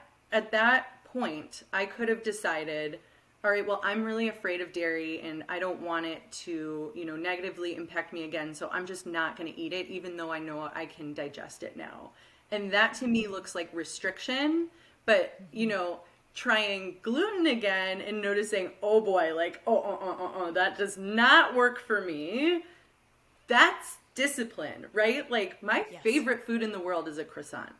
point, I could have decided, all right, well, I'm really afraid of dairy and I don't want it to, negatively impact me again. So I'm just not going to eat it, even though I know I can digest it now. And that to me looks like restriction, but, trying gluten again and noticing, oh boy, like, that does not work for me. That's discipline, right? Like my favorite food in the world is a croissant.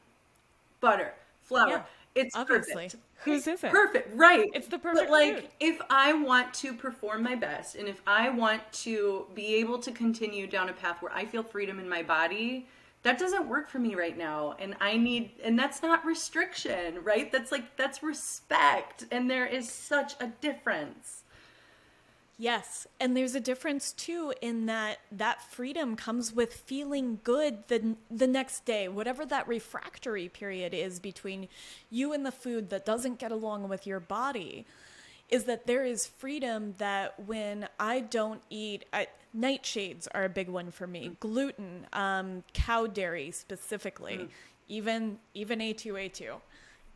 Butter, flour. Yeah, It's obviously. perfect. Whose isn't? Perfect, right. It's the perfect But like, food. if I want to perform my best and if I want to be able to continue down a path where I feel freedom in my body, that doesn't work for me right now. And that's not restriction, right? That's respect. And there is such a difference. Yes, and there's a difference too in that freedom comes with feeling good the next day, whatever that refractory period is between you and the food that doesn't get along with your body, is that there is freedom that when I don't eat, nightshades are a big one for me, gluten, cow dairy specifically, even A2A2,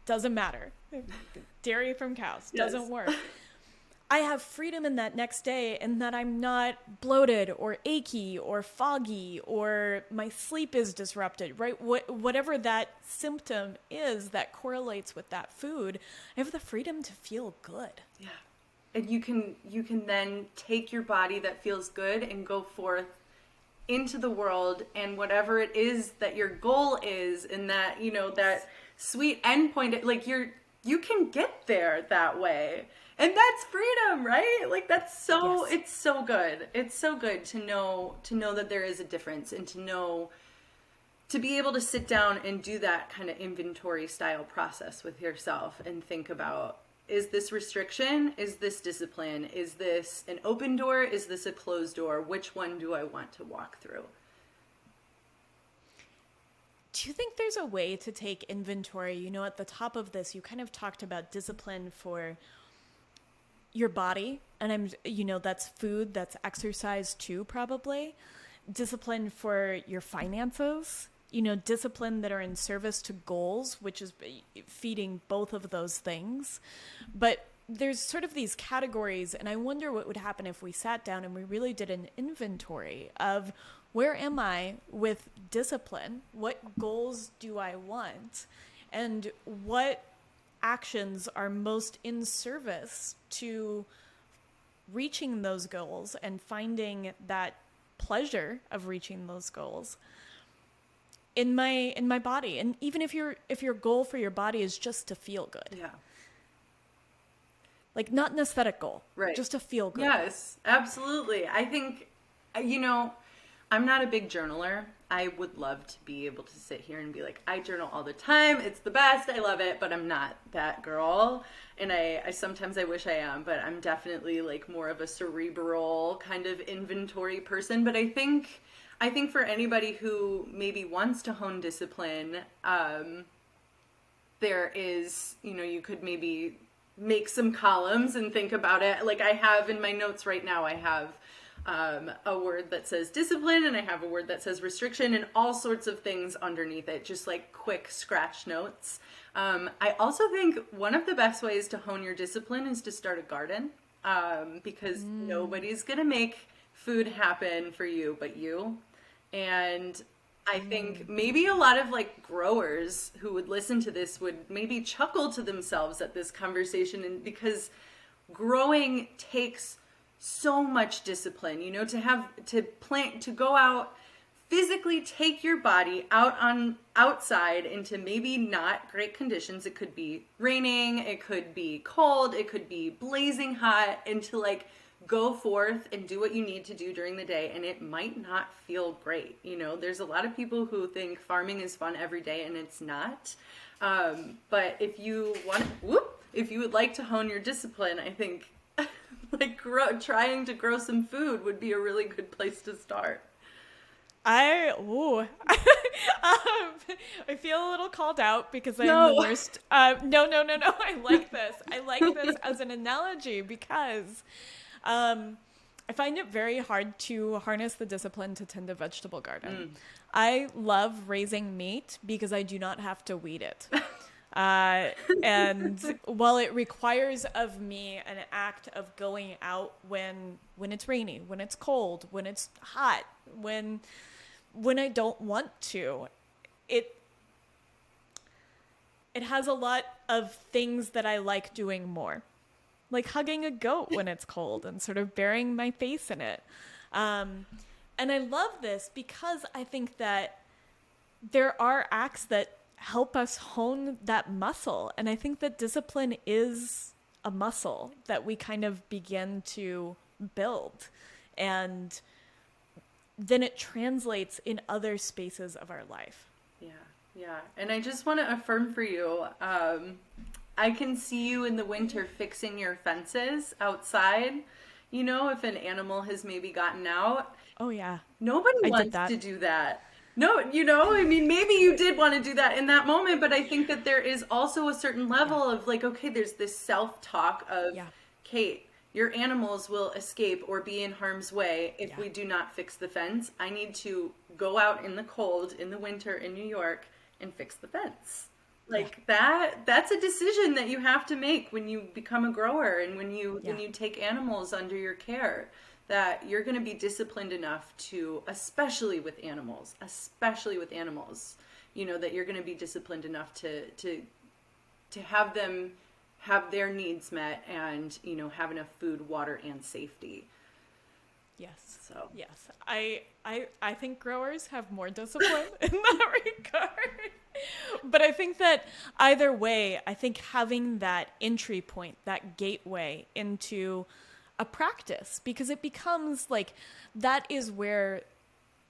doesn't matter. Dairy from cows doesn't work. I have freedom in that next day and that I'm not bloated or achy or foggy or my sleep is disrupted, right? Whatever that symptom is that correlates with that food, I have the freedom to feel good. Yeah. And you can then take your body that feels good and go forth into the world and whatever it is that your goal is and that, that sweet endpoint, like you can get there that way. And that's freedom, right? Like that's so, It's so good. It's so good to know that there is a difference and to be able to sit down and do that kind of inventory style process with yourself and think about, is this restriction? Is this discipline? Is this an open door? Is this a closed door? Which one do I want to walk through? Do you think there's a way to take inventory? At the top of this, you kind of talked about discipline for your body, and that's food, that's exercise too, probably. Discipline for your finances, discipline that are in service to goals, which is feeding both of those things. But there's sort of these categories, and I wonder what would happen if we sat down and we really did an inventory of where am I with discipline? What goals do I want? And what actions are most in service to reaching those goals and finding that pleasure of reaching those goals in my body. And even if your goal for your body is just to feel good. Yeah. Like not an aesthetic goal, right? Just to feel good. Yes, absolutely. I think, I'm not a big journaler. I would love to be able to sit here and be like, I journal all the time. It's the best. I love it, but I'm not that girl. And I sometimes I wish I am, but I'm definitely like more of a cerebral kind of inventory person. But I think for anybody who maybe wants to hone discipline, there is, you could maybe make some columns and think about it. Like I have in my notes right now, I have a word that says discipline, and I have a word that says restriction, and all sorts of things underneath it, just like quick scratch notes. I also think one of the best ways to hone your discipline is to start a garden, because nobody's gonna make food happen for you but you. And I think maybe a lot of like growers who would listen to this would maybe chuckle to themselves at this conversation, and because growing takes so much discipline, to plant, to go out, physically take your body outside into maybe not great conditions. It could be raining, it could be cold, it could be blazing hot, and to like go forth and do what you need to do during the day. And it might not feel great. There's a lot of people who think farming is fun every day, and it's not. But if you would like to hone your discipline, I think like trying to grow some food would be a really good place to start. I feel a little called out because I'm the worst. No. I like this. I like this as an analogy because I find it very hard to harness the discipline to tend a vegetable garden. I love raising meat because I do not have to weed it. And while it requires of me an act of going out when it's rainy, when it's cold, when it's hot, when I don't want to, it has a lot of things that I like doing more, like hugging a goat when it's cold and sort of burying my face in it. And I love this because I think that there are acts that help us hone that muscle. And I think that discipline is a muscle that we kind of begin to build. And then it translates in other spaces of our life. Yeah. And I just want to affirm for you, I can see you in the winter fixing your fences outside. If an animal has maybe gotten out. Oh, yeah. Nobody wants to do that. No, maybe you did want to do that in that moment, but I think that there is also a certain level of like, okay, there's this self-talk of, Kate, your animals will escape or be in harm's way if we do not fix the fence. I need to go out in the cold, in the winter in New York and fix the fence. Like that's a decision that you have to make when you become a grower and when you take animals under your care. That you're going to be disciplined enough to, especially with animals, that you're going to be disciplined enough to have them have their needs met and, have enough food, water, and safety. Yes. So. Yes. I think growers have more discipline in that regard. But I think that either way, I think having that entry point, that gateway into a practice, because it becomes like that is where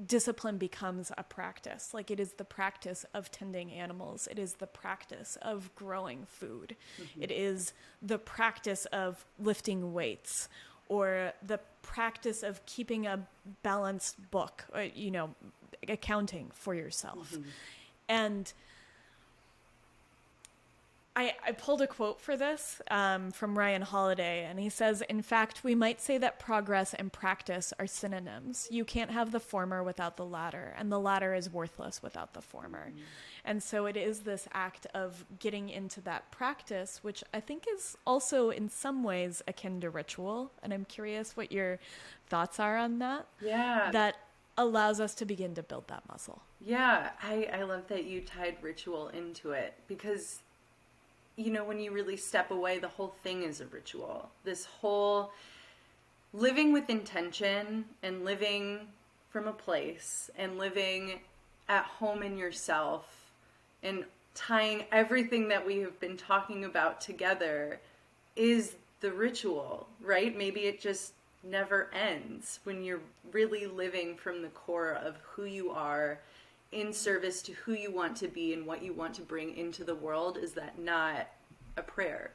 discipline becomes a practice. Like it is the practice of tending animals. It is the practice of growing food. Mm-hmm. It is the practice of lifting weights or the practice of keeping a balanced book, or, accounting for yourself. Mm-hmm. And I pulled a quote for this from Ryan Holiday, and he says, in fact, we might say that progress and practice are synonyms. You can't have the former without the latter, and the latter is worthless without the former. Mm-hmm. And so it is this act of getting into that practice, which I think is also in some ways akin to ritual. And I'm curious what your thoughts are on that. Yeah. That allows us to begin to build that muscle. Yeah, I love that you tied ritual into it because when you really step away, the whole thing is a ritual. This whole living with intention and living from a place and living at home in yourself and tying everything that we have been talking about together is the ritual, right? Maybe it just never ends when you're really living from the core of who you are in service to who you want to be and what you want to bring into the world. Is that not a prayer,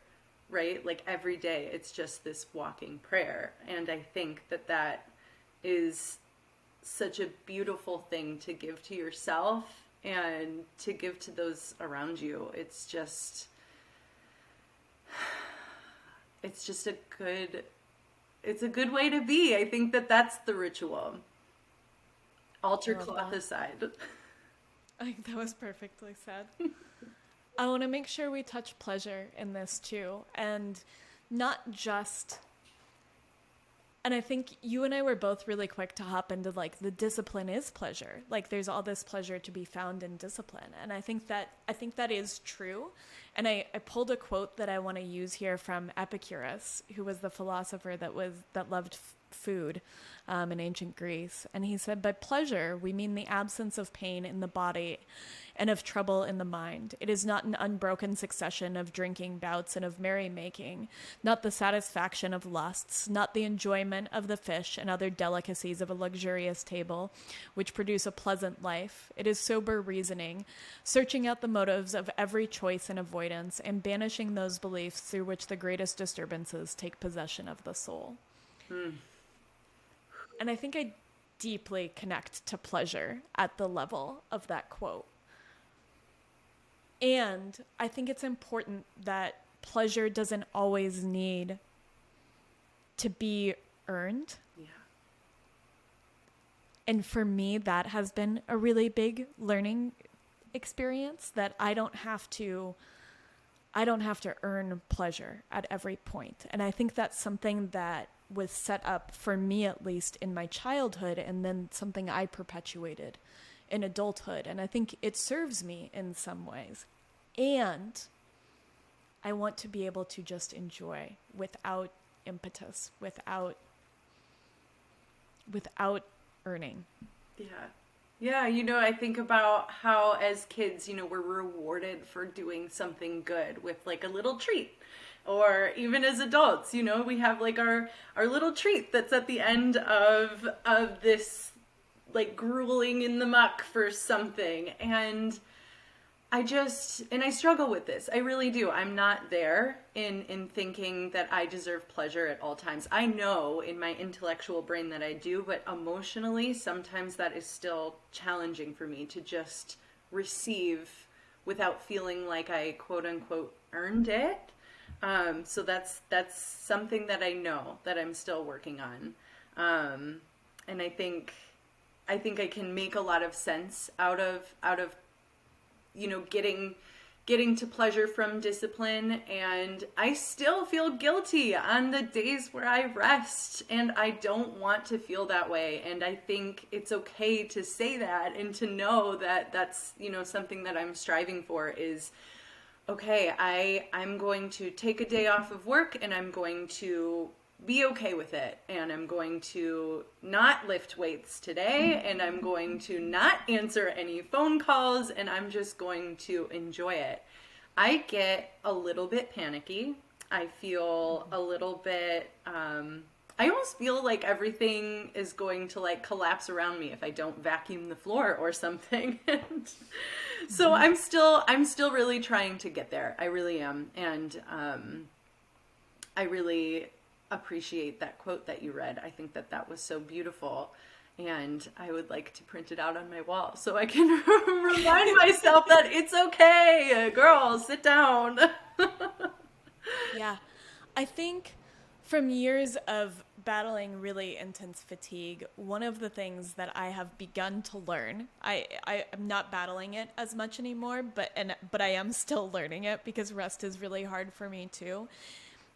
right? Like every day it's just this walking prayer. And I think that that is such a beautiful thing to give to yourself and to give to those around you. It's just a good way to be. I think that that's the ritual. Altar cloth aside. I think that was perfectly said. I want to make sure we touch pleasure in this too, and not just. And I think you and I were both really quick to hop into like the discipline is pleasure. Like there's all this pleasure to be found in discipline. And I think that is true. And I pulled a quote that I want to use here from Epicurus, who was the philosopher that loved food in ancient Greece. And he said, by pleasure, we mean the absence of pain in the body and of trouble in the mind. It is not an unbroken succession of drinking bouts and of merrymaking, not the satisfaction of lusts, not the enjoyment of the fish and other delicacies of a luxurious table, which produce a pleasant life. It is sober reasoning, searching out the motives of every choice and avoidance, and banishing those beliefs through which the greatest disturbances take possession of the soul. And I think I deeply connect to pleasure at the level of that quote. And I think it's important that pleasure doesn't always need to be earned. Yeah. And for me, that has been a really big learning experience, that I don't have to earn pleasure at every point. And I think that's something that was set up for me, at least in my childhood, and then something I perpetuated in adulthood. And I think it serves me in some ways. And I want to be able to just enjoy without impetus, without earning. Yeah. Yeah, I think about how as kids, we're rewarded for doing something good with like a little treat. Or even as adults, we have like our little treat that's at the end of this like grueling in the muck for something. And I struggle with this. I really do. I'm not there in thinking that I deserve pleasure at all times. I know in my intellectual brain that I do, but emotionally, sometimes that is still challenging for me to just receive without feeling like I quote unquote earned it. So that's something that I know that I'm still working on. And I think I can make a lot of sense out of getting to pleasure from discipline, and I still feel guilty on the days where I rest, and I don't want to feel that way. And I think it's okay to say that and to know that that's, something that I'm striving for is, okay, I'm going to take a day off of work and I'm going to be okay with it, and I'm going to not lift weights today, and I'm going to not answer any phone calls, and I'm just going to enjoy it. I get a little bit panicky. I feel a little bit, I almost feel like everything is going to like collapse around me if I don't vacuum the floor or something. So I'm still really trying to get there. I really am. And I really appreciate that quote that you read. I think that was so beautiful, and I would like to print it out on my wall so I can remind myself that it's okay, girl, sit down. Yeah. I think from years of battling really intense fatigue, one of the things that I have begun to learn, I'm not battling it as much anymore, but I am still learning it because rest is really hard for me too,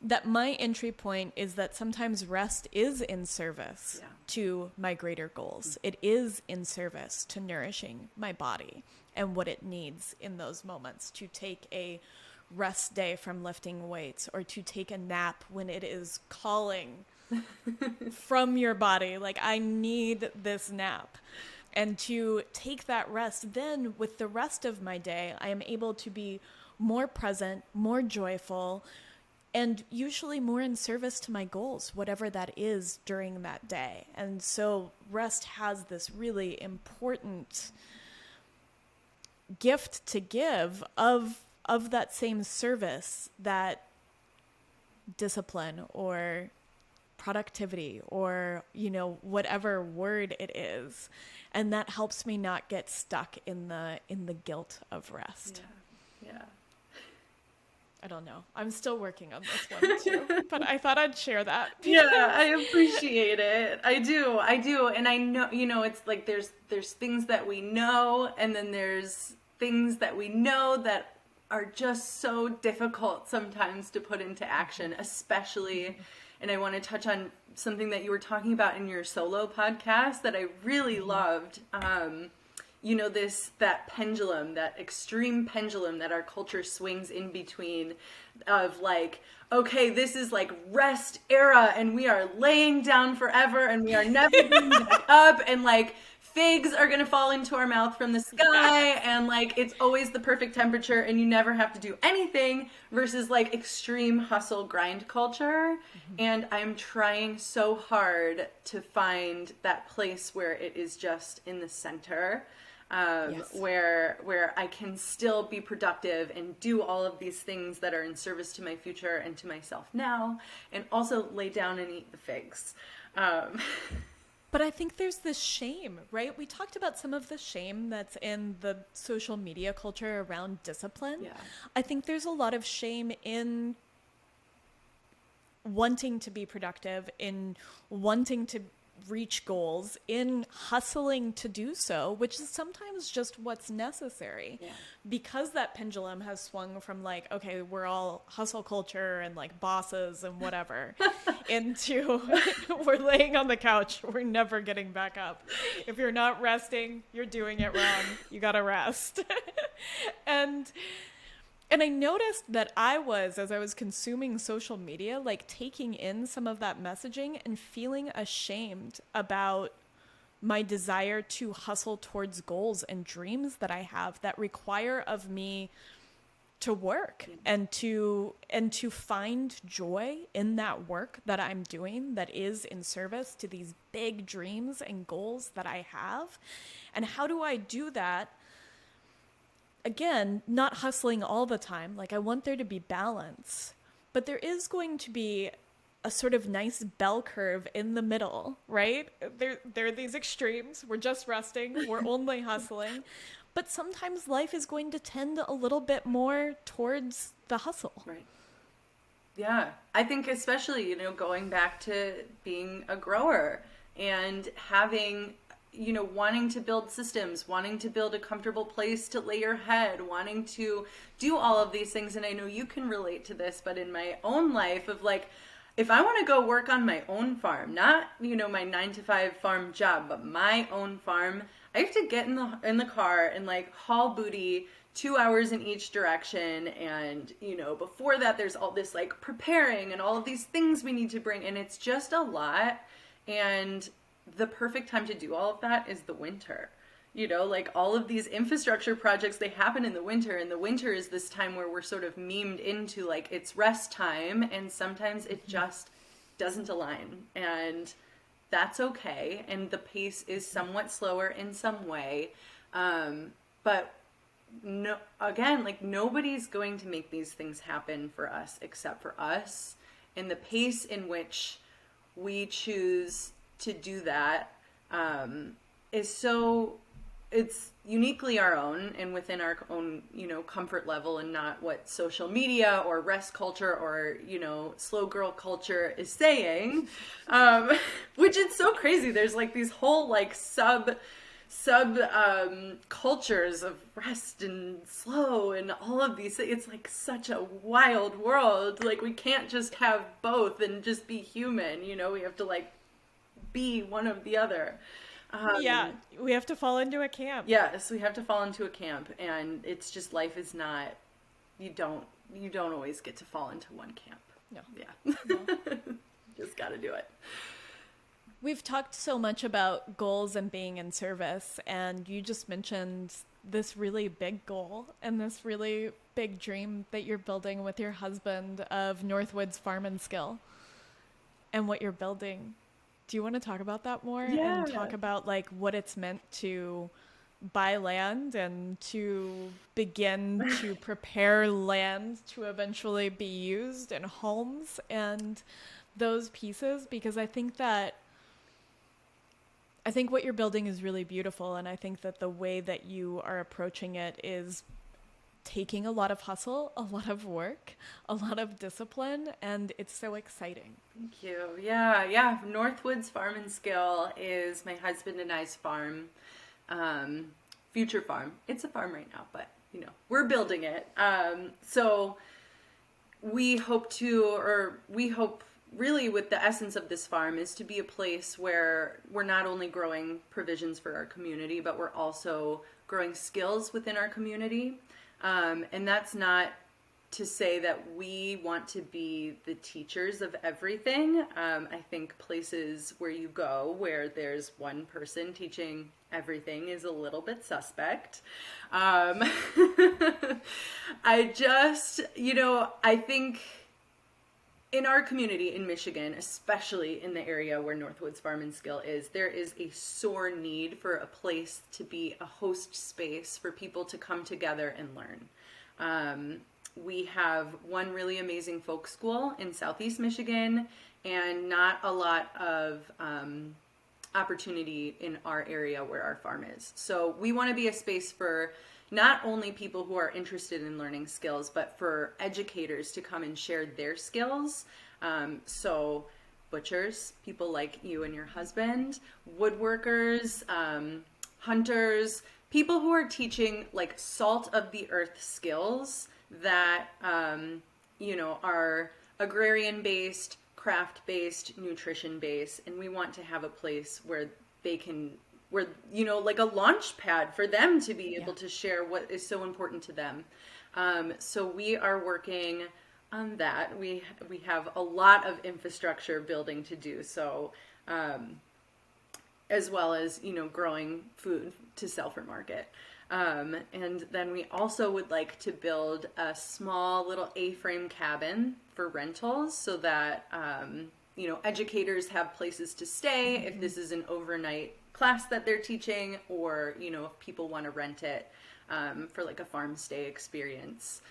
that my entry point is that sometimes rest is in service to my greater goals. It is in service to nourishing my body and what it needs in those moments, to take a rest day from lifting weights, or to take a nap when it is calling from your body, like I need this nap, and to take that rest. Then with the rest of my day, I am able to be more present, more joyful, and usually more in service to my goals, whatever that is during that day. And so rest has this really important gift to give of that same service that discipline or productivity or, whatever word it is. And that helps me not get stuck in the guilt of rest. Yeah. I don't know. I'm still working on this one too, but I thought I'd share that. Yeah, I appreciate it. I do. And I know, it's like there's things that we know, and then there's things that we know that are just so difficult sometimes to put into action, especially, and I want to touch on something that you were talking about in your solo podcast that I really loved. That pendulum, that extreme pendulum that our culture swings in between of like, okay, this is like rest era and we are laying down forever and we are never getting back up, and like figs are going to fall into our mouth from the sky, and like it's always the perfect temperature and you never have to do anything, versus like extreme hustle grind culture. And I'm trying so hard to find that place where it is just in the center. Where I can still be productive and do all of these things that are in service to my future and to myself now, and also lay down and eat the figs. But I think there's this shame, right? We talked about some of the shame that's in the social media culture around discipline. Yeah. I think there's a lot of shame in wanting to be productive, in wanting to reach goals, in hustling to do so, which is sometimes just what's necessary. Yeah. Because that pendulum has swung from like, okay, we're all hustle culture and like bosses and whatever, into we're laying on the couch, we're never getting back up. If you're not resting, you're doing it wrong. You gotta rest. And I noticed that as I was consuming social media, like taking in some of that messaging and feeling ashamed about my desire to hustle towards goals and dreams that I have that require of me to work and to find joy in that work that I'm doing that is in service to these big dreams and goals that I have. And how do I do that? Again, not hustling all the time. Like I want there to be balance, but there is going to be a sort of nice bell curve in the middle, right? There are these extremes. We're just resting. We're only hustling. But sometimes life is going to tend a little bit more towards the hustle. Right. Yeah. I think especially, going back to being a grower and having, wanting to build systems, wanting to build a comfortable place to lay your head, wanting to do all of these things. And I know you can relate to this, but in my own life of like, if I want to go work on my own farm, not, my 9-to-5 farm job, but my own farm, I have to get in the car and like haul booty 2 hours in each direction. And, before that, there's all this like preparing and all of these things we need to bring. And it's just a lot. And the perfect time to do all of that is the winter. Like all of these infrastructure projects, they happen in the winter, and the winter is this time where we're sort of memed into like it's rest time, and sometimes it just doesn't align, and that's okay. And the pace is somewhat slower in some way. But no, again, like nobody's going to make these things happen for us except for us. And the pace in which we choose to do that it's uniquely our own and within our own, comfort level, and not what social media or rest culture or, slow girl culture is saying, which is so crazy. There's like these whole like sub cultures of rest and slow and all of these. It's like such a wild world. Like we can't just have both and just be human, we have to like be one of the other. We have to fall into a camp. Yes, we have to fall into a camp, and it's just life is not. You don't always get to fall into one camp. No. Yeah. No. Just got to do it. We've talked so much about goals and being in service, and you just mentioned this really big goal and this really big dream that you're building with your husband of Northwoods Farm and Skill and what you're building. Do you want to talk about that more and Yeah. talk about like what it's meant to buy land and to begin to prepare land to eventually be used in homes and those pieces? Because I think what you're building is really beautiful, and I think that the way that you are approaching it is taking a lot of hustle, a lot of work, a lot of discipline, and it's so exciting. Thank you. Yeah. Northwoods Farm and Skill is my husband and I's farm, future farm. It's a farm right now, but we're building it. So we hope really with the essence of this farm is to be a place where we're not only growing provisions for our community, but we're also growing skills within our community. And that's not to say that we want to be the teachers of everything. I think places where you go where there's one person teaching everything is a little bit suspect. I think in our community in Michigan, especially in the area where Northwoods Farm and Skill is, there is a sore need for a place to be a host space for people to come together and learn. We have one really amazing folk school in Southeast Michigan and not a lot of opportunity in our area where our farm is. So we want to be a space for not only people who are interested in learning skills, but for educators to come and share their skills. So butchers, people like you and your husband, woodworkers, hunters, people who are teaching like salt of the earth skills that, are agrarian based, craft based, nutrition based. And we want to have a place where like a launch pad for them to be able to share what is so important to them. So we are working on that. We have a lot of infrastructure building to do. So, as well as, growing food to sell for market. And then we also would like to build a small little A-frame cabin for rentals so that, educators have places to stay if this is an overnight class that they're teaching, or if people want to rent it for like a farm stay experience.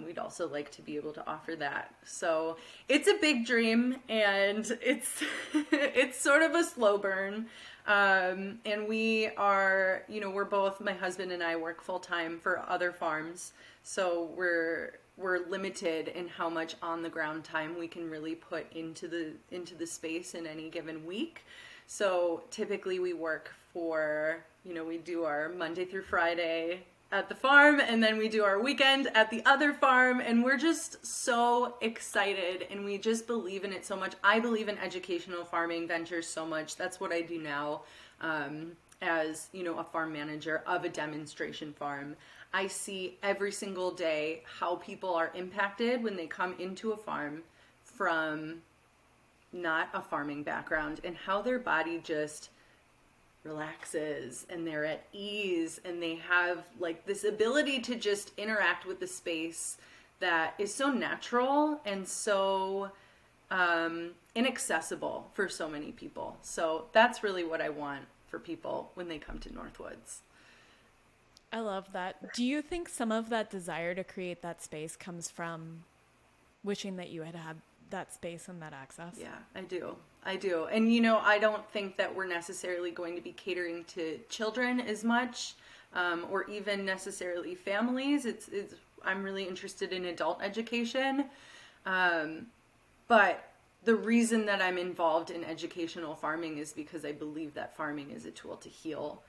We'd also like to be able to offer that. So it's a big dream, and it's it's sort of a slow burn. And we are, we're both, my husband and I work full time for other farms, so we're limited in how much on the ground time we can really put into the space in any given week. So typically we work for, we do our Monday through Friday at the farm, and then we do our weekend at the other farm, and we're just so excited, and we just believe in it so much. I believe in educational farming ventures so much. That's what I do now as, a farm manager of a demonstration farm. I see every single day how people are impacted when they come into a farm from not a farming background, and how their body just relaxes and they're at ease and they have like this ability to just interact with the space that is so natural and so inaccessible for so many people. So that's really what I want for people when they come to Northwoods. I love that. Do you think some of that desire to create that space comes from wishing that you had that space and that access? Yeah, I do. And, I don't think that we're necessarily going to be catering to children as much, or even necessarily families. I'm really interested in adult education. But the reason that I'm involved in educational farming is because I believe that farming is a tool to heal.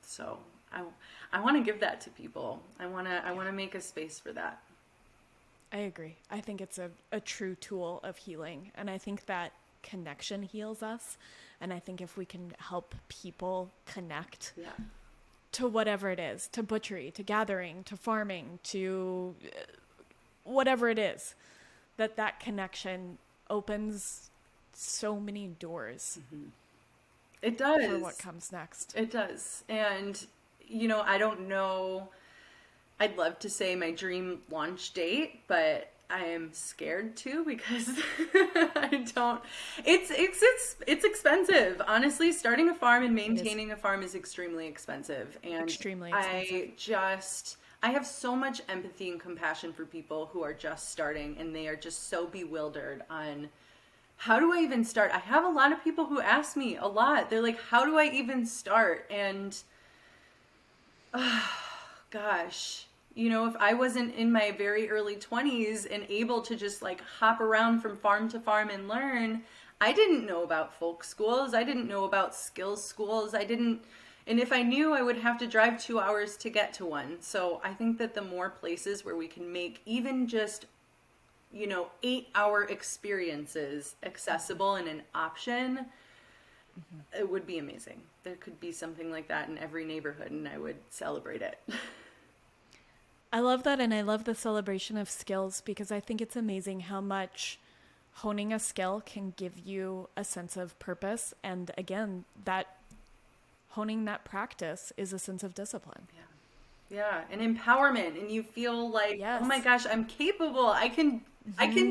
So I want to give that to people. I want to make a space for that. I agree. I think it's a true tool of healing. And I think that connection heals us. And I think if we can help people connect to whatever it is, to butchery, to gathering, to farming, to whatever it is, that connection opens so many doors. Mm-hmm. It does. For what comes next. It does. And, I don't know I'd love to say my dream launch date, but I am scared too because I don't. It's expensive. Honestly, starting a farm and maintaining a farm is extremely expensive, and Extremely expensive. I have so much empathy and compassion for people who are just starting and they are just so bewildered on how do I even start? I have a lot of people who ask me a lot. They're like, how do I even start? And gosh, you know, if I wasn't in my very early 20s and able to just like hop around from farm to farm and learn, I didn't know about folk schools. I didn't know about skills schools. And if I knew, I would have to drive 2 hours to get to one. So I think that the more places where we can make even just, 8-hour experiences accessible and an option, it would be amazing. There could be something like that in every neighborhood, and I would celebrate it. I love that, and I love the celebration of skills because I think it's amazing how much honing a skill can give you a sense of purpose. And again, that honing that practice is a sense of discipline. Yeah, and empowerment, and you feel like, Yes. oh my gosh, I'm capable. I can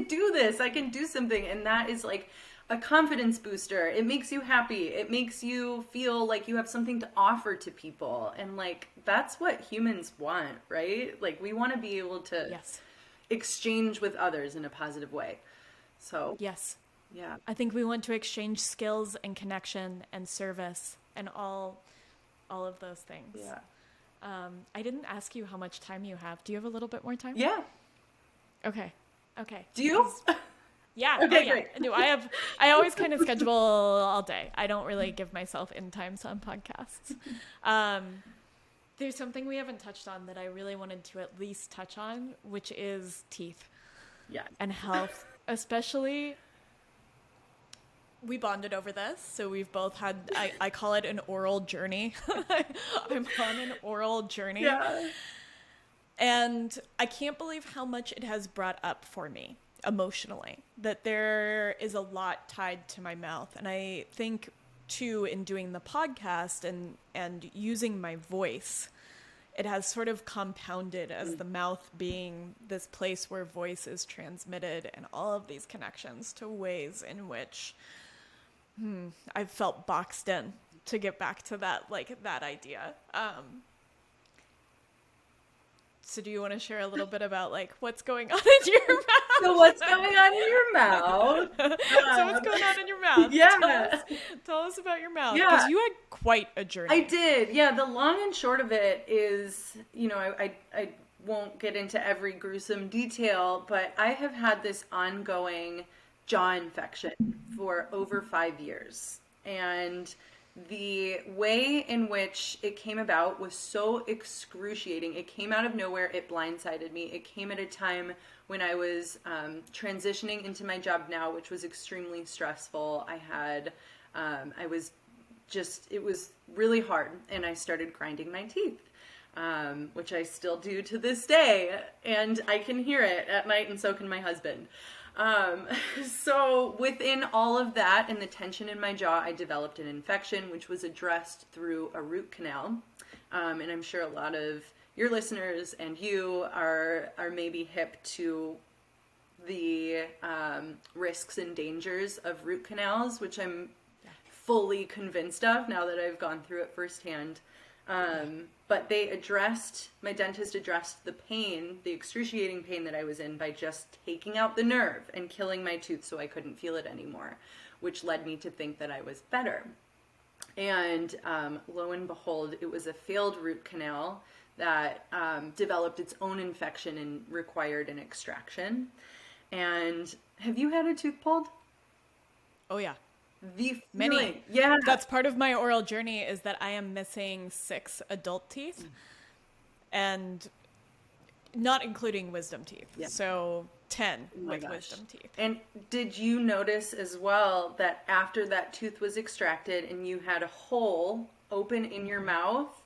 do this. I can do something, and that is like a confidence booster. It makes you happy. It makes you feel like you have something to offer to people, and like that's what humans want, right? Like we want to be able to exchange with others in a positive way. So yes, yeah, I think we want to exchange skills and connection and service and all of those things. Yeah. I didn't ask you how much time you have. Do you have a little bit more time? Yeah. Okay. Do you? Yeah. Okay, yeah. great. No, I always kind of schedule all day. I don't really give myself in times on podcasts. There's something we haven't touched on that I really wanted to at least touch on, which is teeth. Yeah. And health, especially. We bonded over this, so we've both had, I call it an oral journey. I'm on an oral journey. Yeah. And I can't believe how much it has brought up for me emotionally, that there is a lot tied to my mouth. And I think, too, in doing the podcast and using my voice, it has sort of compounded as the mouth being this place where voice is transmitted and all of these connections to ways in which I've felt boxed in, to get back to that, like that idea. So do you want to share a little bit about like what's going on in your mouth? So what's going on in your mouth? So what's going on in your mouth? Yeah. Tell us about your mouth. Yeah. Because you had quite a journey. I did. Yeah. The long and short of it is, I won't get into every gruesome detail, but I have had this ongoing jaw infection for over 5 years. And the way in which it came about was so excruciating. It came out of nowhere. It blindsided me. It came at a time when I was transitioning into my job now, which was extremely stressful. It was really hard. And I started grinding my teeth, which I still do to this day. And I can hear it at night, and so can my husband. So within all of that and the tension in my jaw, I developed an infection, which was addressed through a root canal. And I'm sure a lot of your listeners and you are maybe hip to the risks and dangers of root canals, which I'm fully convinced of now that I've gone through it firsthand. But my dentist addressed the pain, the excruciating pain that I was in by just taking out the nerve and killing my tooth so I couldn't feel it anymore, which led me to think that I was better. And lo and behold, it was a failed root canal that developed its own infection and required an extraction. And have you had a tooth pulled? Oh, yeah. Many. Yeah. That's part of my oral journey, is that I am missing 6 adult teeth, and not including wisdom teeth. Yeah. So 10 with wisdom teeth. And did you notice as well that after that tooth was extracted and you had a hole open in your mouth,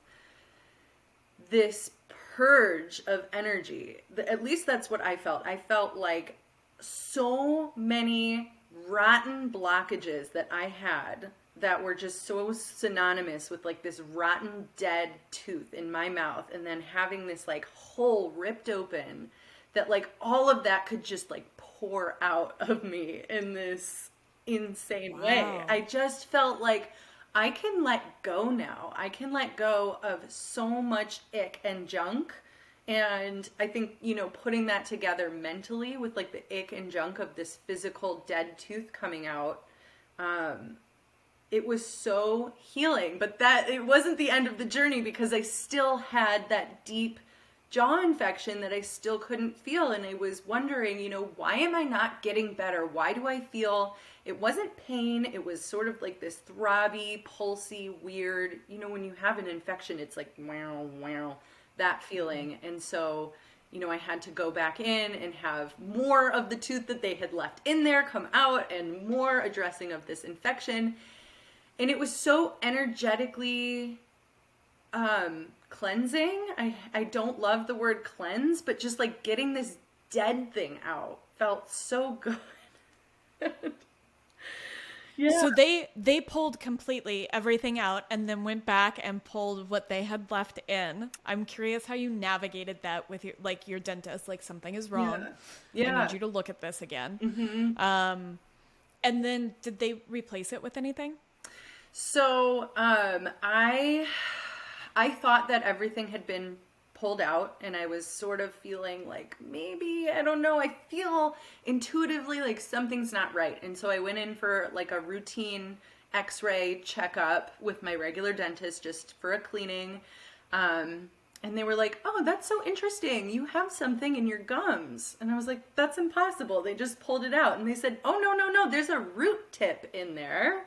this purge of energy, at least that's what I felt. I felt like so many rotten blockages that I had that were just so synonymous with like this rotten dead tooth in my mouth, and then having this like hole ripped open that like all of that could just like pour out of me in this insane way. I just felt like I can let go now. I can let go of so much ick and junk. And I think, you know, putting that together mentally with like the ick and junk of this physical dead tooth coming out, it was so healing. But that it wasn't the end of the journey, because I still had that deep jaw infection that I still couldn't feel. And I was wondering, you know, why am I not getting better? Why do I feel, it wasn't pain, it was sort of like this throbby, pulsy, weird, you know, when you have an infection, it's like wow, wow, that feeling. And so, you know, I had to go back in and have more of the tooth that they had left in there come out, and more addressing of this infection. And it was so energetically cleansing. I don't love the word cleanse, but just like getting this dead thing out felt so good. Yeah. So they pulled completely everything out and then went back and pulled what they had left in. I'm curious how you navigated that with your dentist. Like, something is wrong. Yeah. I need you to look at this again. Mm-hmm. And then did they replace it with anything? So I thought that everything had been pulled out, and I was sort of feeling like, maybe, I don't know, I feel intuitively like something's not right. And so I went in for like a routine x-ray checkup with my regular dentist, just for a cleaning. And they were like, oh, that's so interesting, you have something in your gums. And I was like, that's impossible, they just pulled it out. And they said, oh, no, there's a root tip in there.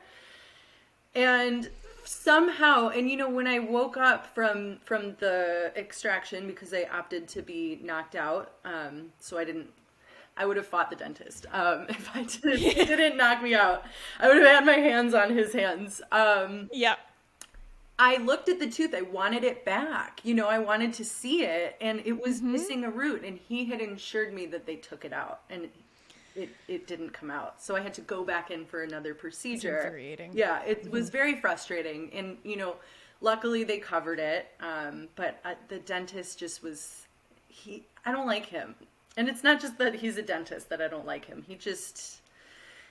And somehow, and you know, when I woke up from the extraction, because I opted to be knocked out, so I would have fought the dentist if I didn't knock me out. I would have had my hands on his hands. Yeah. I looked at the tooth. I wanted it back. You know, I wanted to see it, and it was missing a root, and he had assured me that they took it out, and it didn't come out. So I had to go back in for another procedure. It's infuriating. Yeah, it was very frustrating. And, you know, luckily they covered it. But the dentist just was, I don't like him. And it's not just that he's a dentist that I don't like him.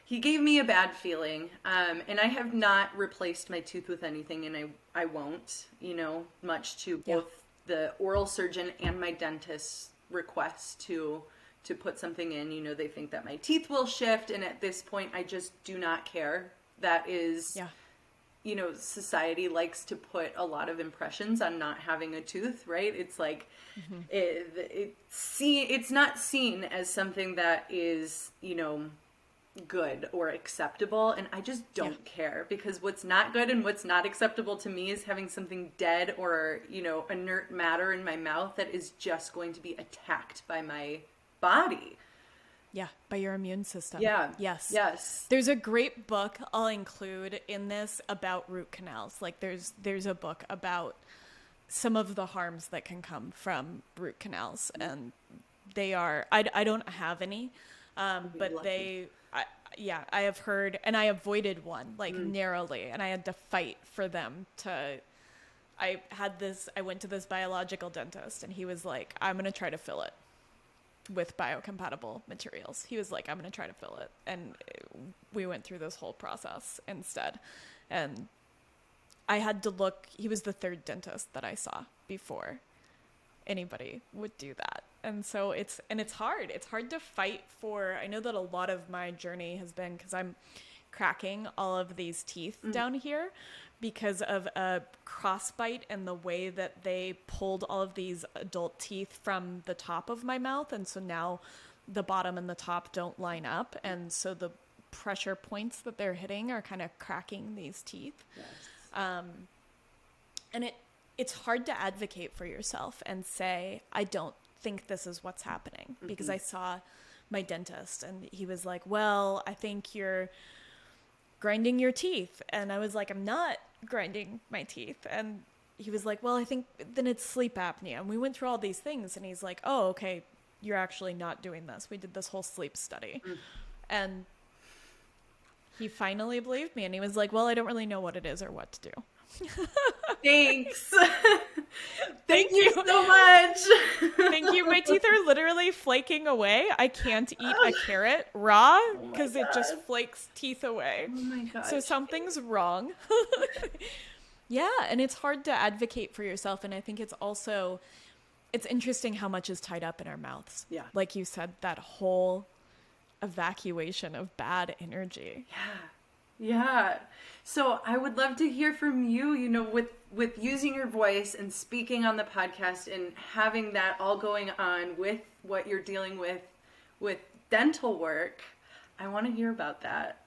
He gave me a bad feeling. And I have not replaced my tooth with anything, and I won't, you know, much to both the oral surgeon and my dentist's request to put something in. You know, they think that my teeth will shift, and at this point I just do not care. That is, you know, society likes to put a lot of impressions on not having a tooth, right? It's like, it's not seen as something that is, you know, good or acceptable, and I just don't care, because what's not good and what's not acceptable to me is having something dead or, you know, inert matter in my mouth that is just going to be attacked by my body. Yeah, by your immune system. Yeah. Yes. There's a great book I'll include in this about root canals. Like, there's a book about some of the harms that can come from root canals, and they are, I don't have any, but lucky. I have heard, and I avoided one, like, narrowly, and I had to fight for them to, I went to this biological dentist, and he was like, I'm going to try to fill it with biocompatible materials. He was like, I'm going to try to fill it. And we went through this whole process instead. And I had to look, he was the third dentist that I saw before anybody would do that. And so it's hard. It's hard to fight for, I know that a lot of my journey has been, because I'm cracking all of these teeth down here because of a crossbite and the way that they pulled all of these adult teeth from the top of my mouth. And so now the bottom and the top don't line up. And so the pressure points that they're hitting are kind of cracking these teeth. Yes. And it's hard to advocate for yourself and say, I don't think this is what's happening, because I saw my dentist and he was like, well, I think you're grinding your teeth. And I was like, I'm not grinding my teeth. And he was like, well, I think then it's sleep apnea. And we went through all these things, and he's like, oh, okay, you're actually not doing this. We did this whole sleep study. And He finally believed me, and he was like, well, I don't really know what it is or what to do. Thanks. Thank Thank you you. so much. Thank you. My teeth are literally flaking away. I can't eat a carrot raw because it just flakes teeth away. Oh my gosh. So something's wrong. Yeah, and it's hard to advocate for yourself. And I think it's interesting how much is tied up in our mouths. Yeah. Like you said, that whole evacuation of bad energy. Yeah. So I would love to hear from you, with using your voice and speaking on the podcast and having that all going on with what you're dealing with dental work. I want to hear about that.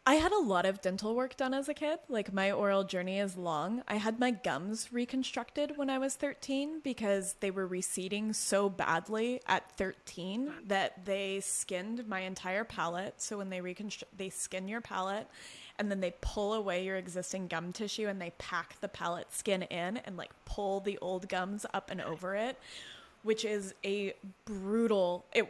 I had a lot of dental work done as a kid. Like, my oral journey is long. I had my gums reconstructed when I was 13 because they were receding so badly at 13 that they skinned my entire palate. So when they skin your palate and then they pull away your existing gum tissue and they pack the palate skin in and like pull the old gums up and over it, which is a brutal, it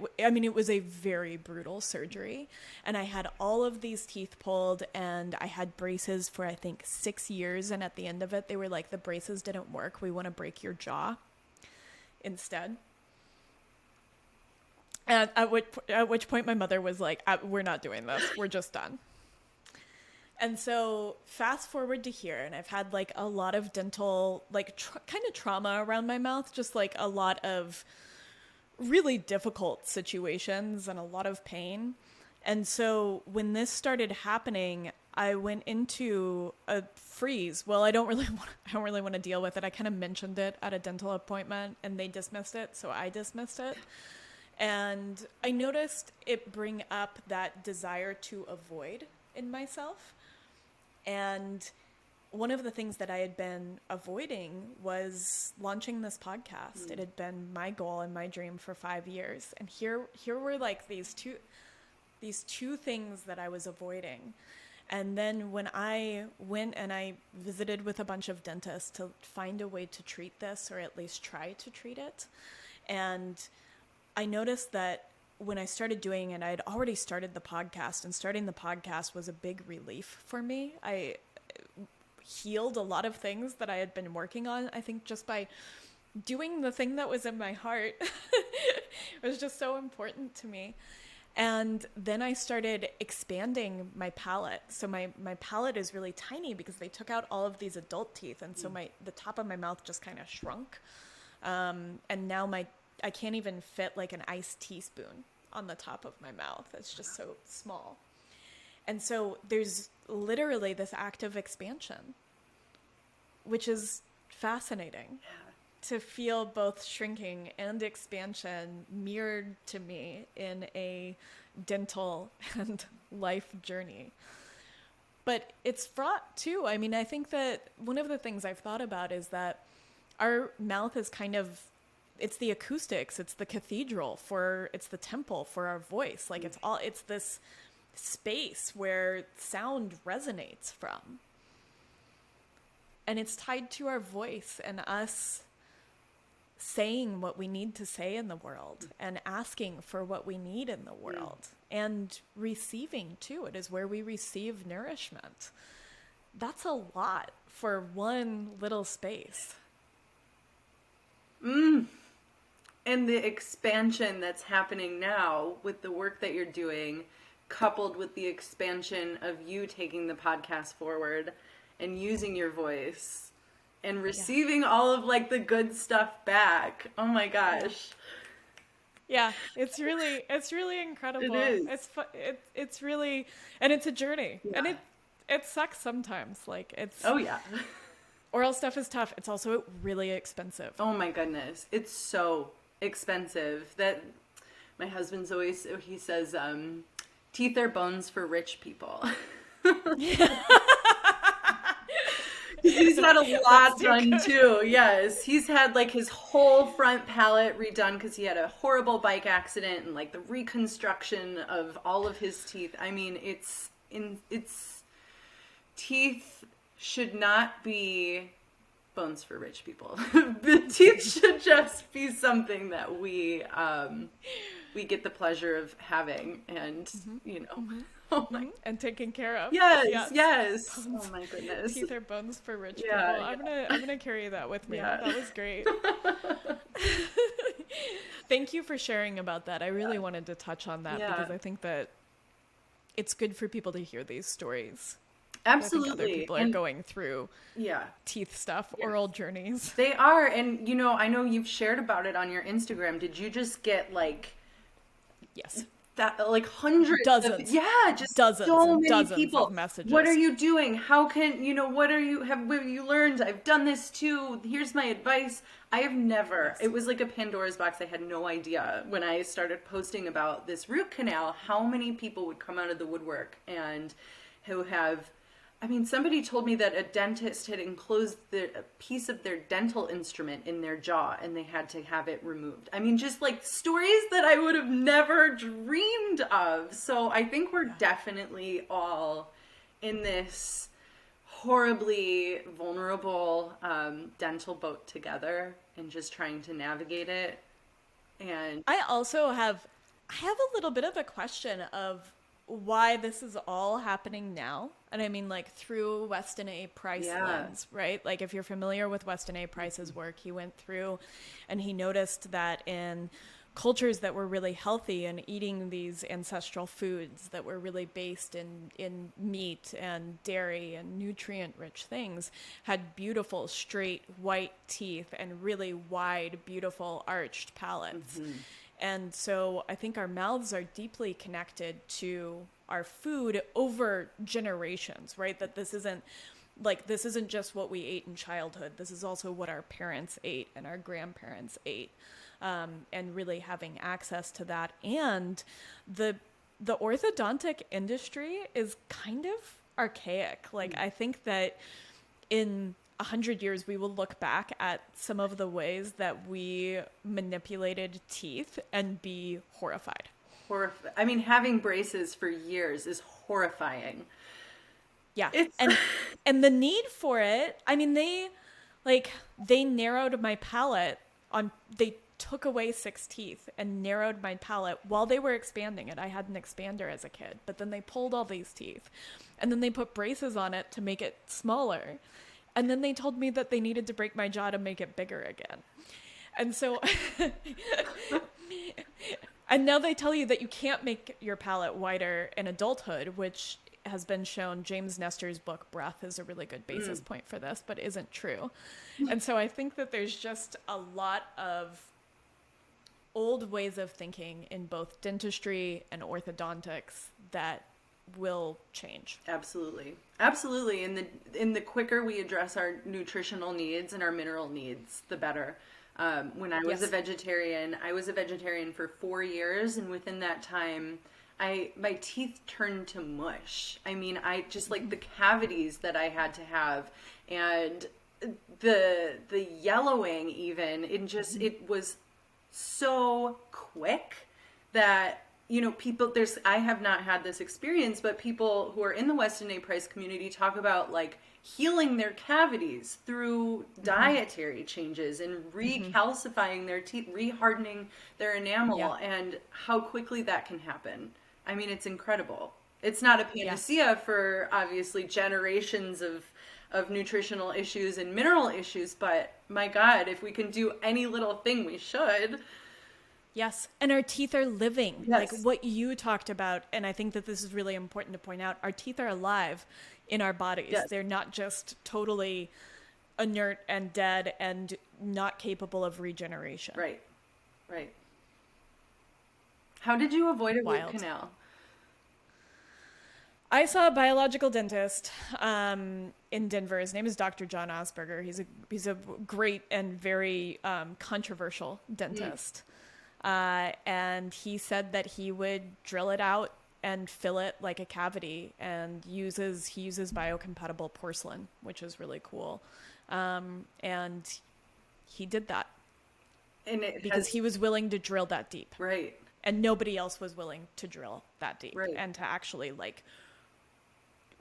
was a very brutal surgery. And I had all of these teeth pulled and I had braces for, I think, 6 years. And at the end of it, they were like, the braces didn't work. We want to break your jaw instead. And at which point my mother was like, we're not doing this. We're just done. And so fast forward to here, and I've had like a lot of dental, like kind of trauma around my mouth, just like a lot of really difficult situations and a lot of pain. And so when this started happening, I went into a freeze. Well, I don't really want to deal with it. I kind of mentioned it at a dental appointment and they dismissed it. So I dismissed it. And I noticed it bring up that desire to avoid in myself. And one of the things that I had been avoiding was launching this podcast. It had been my goal and my dream for 5 years. And here were like these two things that I was avoiding. And then when I went and I visited with a bunch of dentists to find a way to treat this, or at least try to treat it, and I noticed that when I started doing it, I had already started the podcast, and starting the podcast was a big relief for me. I healed a lot of things that I had been working on, I think, just by doing the thing that was in my heart. It was just so important to me. And then I started expanding my palate. So my palate is really tiny because they took out all of these adult teeth. And so the top of my mouth just kind of shrunk. And now I can't even fit like an iced teaspoon on the top of my mouth. It's just so small. And so there's literally this active expansion, which is fascinating to feel both shrinking and expansion mirrored to me in a dental and life journey. But it's fraught too. I mean, I think that one of the things I've thought about is that our mouth is kind of, it's the acoustics, it's the cathedral it's the temple for our voice. Like it's this space where sound resonates from. And it's tied to our voice and us saying what we need to say in the world and asking for what we need in the world and receiving too. It is where we receive nourishment. That's a lot for one little space. And the expansion that's happening now with the work that you're doing, coupled with the expansion of you taking the podcast forward and using your voice and receiving all of like the good stuff back. Oh my gosh. Yeah, it's really incredible. It is. It's really, and it's a journey. Yeah. And it sucks sometimes. Like Oh yeah. Oral stuff is tough. It's also really expensive. Oh my goodness. It's so expensive that my husband's always, he says, teeth are bones for rich people. He's had a lot done too. Yes. He's had like his whole front palate redone because he had a horrible bike accident and like the reconstruction of all of his teeth. I mean, it's teeth should not be bones for rich people. The teeth should just be something that we get the pleasure of having, and oh my, and taken care of. Yes. Bones. Oh my goodness. Teeth are bones for rich people. I'm gonna carry that with me. Yeah. That was great. Thank you for sharing about that. I really wanted to touch on that because I think that it's good for people to hear these stories. Absolutely. I think other people are going through teeth stuff, oral journeys. They are. And, I know you've shared about it on your Instagram. Did you just get yes, that, like hundreds dozens, just dozens, so many dozens people. of messages. What are you doing? How can, what have you learned? I've done this too. Here's my advice. I have never, it was like a Pandora's box. I had no idea when I started posting about this root canal, how many people would come out of the woodwork and who have, somebody told me that a dentist had enclosed a piece of their dental instrument in their jaw and they had to have it removed. Just like stories that I would have never dreamed of. So I think we're definitely all in this horribly vulnerable dental boat together and just trying to navigate it. And I also have a little bit of a question of why this is all happening now. And through Weston A. Price lens, right? Like if you're familiar with Weston A. Price's work, he went through and he noticed that in cultures that were really healthy and eating these ancestral foods that were really based in meat and dairy and nutrient-rich things had beautiful, straight, white teeth and really wide, beautiful, arched palates. Mm-hmm. And so I think our mouths are deeply connected to our food over generations, right? That this isn't just what we ate in childhood. This is also what our parents ate and our grandparents ate. And really having access to that. And the orthodontic industry is kind of archaic. I think that in 100 years, we will look back at some of the ways that we manipulated teeth and be horrified. Having braces for years is horrifying. Yeah. And the need for it, they narrowed my palate they took away 6 teeth and narrowed my palate while they were expanding it. I had an expander as a kid, but then they pulled all these teeth and then they put braces on it to make it smaller. And then they told me that they needed to break my jaw to make it bigger again. And so, and now they tell you that you can't make your palate wider in adulthood, which has been shown. James Nestor's book, Breath, is a really good basis point for this, but isn't true. And so I think that there's just a lot of old ways of thinking in both dentistry and orthodontics that will change. Absolutely. And the quicker we address our nutritional needs and our mineral needs, the better. When I was a vegetarian, for 4 years, and within that time, my teeth turned to mush. I just like the cavities that I had to have, and the yellowing even. It was so quick that I have not had this experience, but people who are in the Weston A. Price community talk about healing their cavities through dietary changes and recalcifying their teeth, rehardening their enamel, and how quickly that can happen. It's incredible. It's not a panacea for obviously generations of nutritional issues and mineral issues, but my God, if we can do any little thing, we should. Yes. And our teeth are living. Yes. Like what you talked about. And I think that this is really important to point out. Our teeth are alive in our bodies. Yes. They're not just totally inert and dead and not capable of regeneration. Right. How did you avoid a root canal? I saw a biological dentist in Denver. His name is Dr. John Osberger. He's a great and very controversial dentist. And he said that he would drill it out and fill it like a cavity, and he uses biocompatible porcelain, which is really cool. And he did that. And because he was willing to drill that deep. Right. And nobody else was willing to drill that deep. Right. And to actually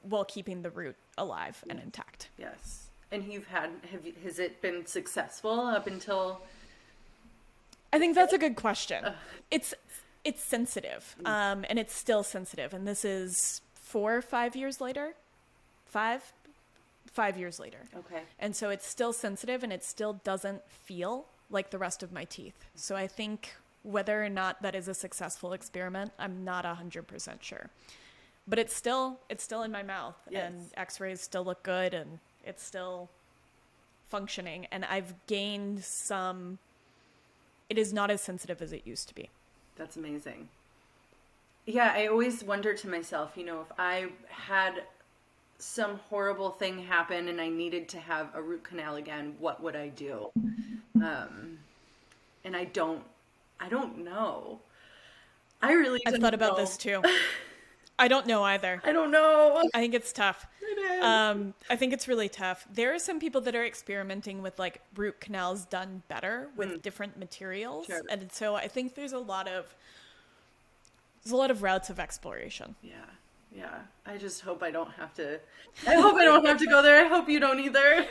while keeping the root alive and intact. Yes. And has it been successful up until? I think that's a good question. It's sensitive, and it's still sensitive. And this is 4 or 5 years later. 5 years later. Okay. And so it's still sensitive, and it still doesn't feel like the rest of my teeth. So I think whether or not that is a successful experiment, I'm not 100% sure. But it's still in my mouth, yes. and x-rays still look good, and it's still functioning. And I've gained some, it is not as sensitive as it used to be. That's amazing. Yeah, I always wonder to myself, if I had some horrible thing happen and I needed to have a root canal again, what would I do? And I don't know. I've thought about this too. I don't know either. I don't know. I think it's tough. I think it's really tough. There are some people that are experimenting with like root canals done better with different materials. Sure. And so I think there's a lot of routes of exploration. Yeah. I just hope I don't have to go there. I hope you don't either.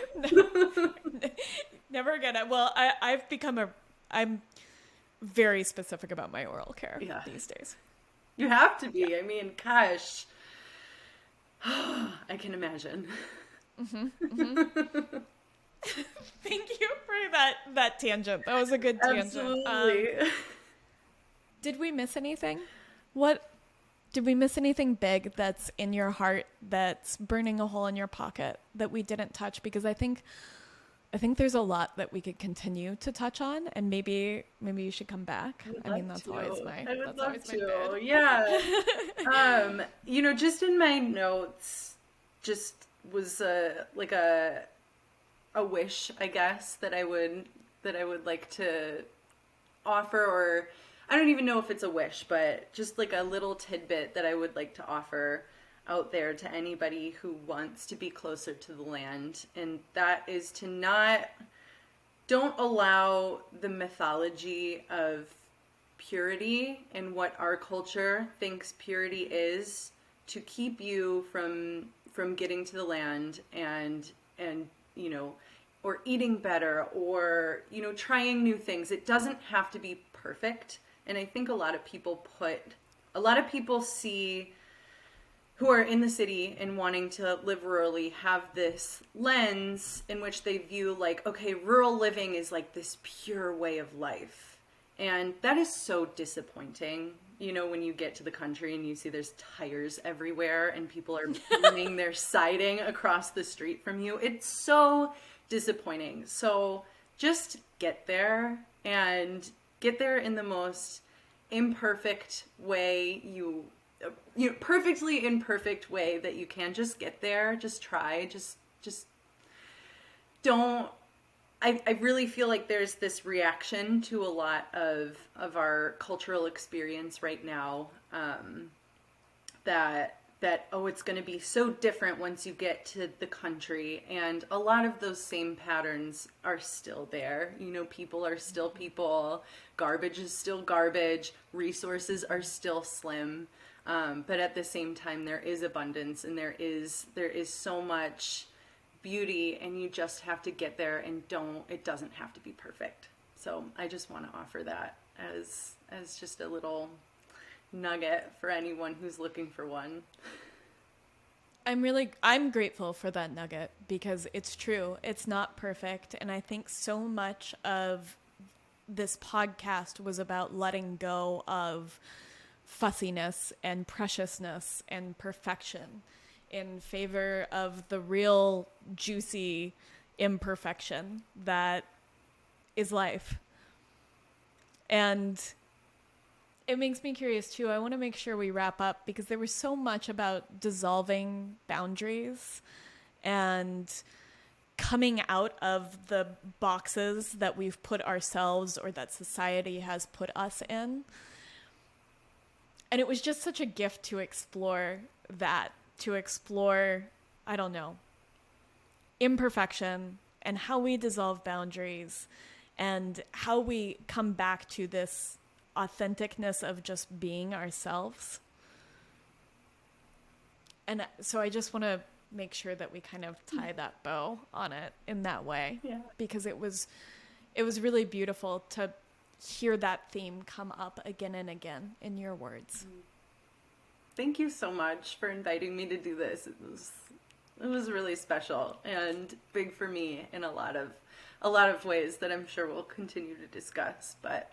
Never again. Well, I'm very specific about my oral care these days. You have to be. I mean, gosh, I can imagine. Thank you for that tangent. That was a good tangent. Absolutely. Did we miss anything? Did we miss anything big that's in your heart, that's burning a hole in your pocket that we didn't touch? Because I think there's a lot that we could continue to touch on, and maybe you should come back. I mean, that's always my bid. Yeah. Just in my notes, just was a wish, I guess, that I would like to offer, or I don't even know if it's a wish, but just like a little tidbit that I would like to offer out there to anybody who wants to be closer to the land. And that is to don't allow the mythology of purity and what our culture thinks purity is to keep you from getting to the land and or eating better, or trying new things. It doesn't have to be perfect. And I think a lot of people see, who are in the city and wanting to live rurally, have this lens in which they view like, okay, rural living is like this pure way of life. And that is so disappointing. When you get to the country and you see there's tires everywhere and people are burning their siding across the street from you, it's so disappointing. So just get there, and get there in the most imperfect way perfectly imperfect way that you can. Just get there. Just try. Just don't. I really feel like there's this reaction to a lot of our cultural experience right now, that it's going to be so different once you get to the country, and a lot of those same patterns are still there. People are still people, garbage is still garbage, resources are still slim, but at the same time there is abundance, and there is so much beauty, and you just have to get there, and it doesn't have to be perfect. So I just want to offer that as just a little nugget for anyone who's looking for one. I'm grateful for that nugget, because it's true. It's not perfect. And I think so much of this podcast was about letting go of fussiness and preciousness and perfection in favor of the real juicy imperfection that is life. And it makes me curious too. I want to make sure we wrap up, because there was so much about dissolving boundaries and coming out of the boxes that we've put ourselves, or that society has put us in. And it was just such a gift to explore that, I don't know, imperfection, and how we dissolve boundaries, and how we come back to this authenticness of just being ourselves. And so I just want to make sure that we kind of tie that bow on it in that way. Yeah. Because it was really beautiful to hear that theme come up again and again in your words. Thank you so much for inviting me to do this. It was really special and big for me in a lot of ways that I'm sure we'll continue to discuss, but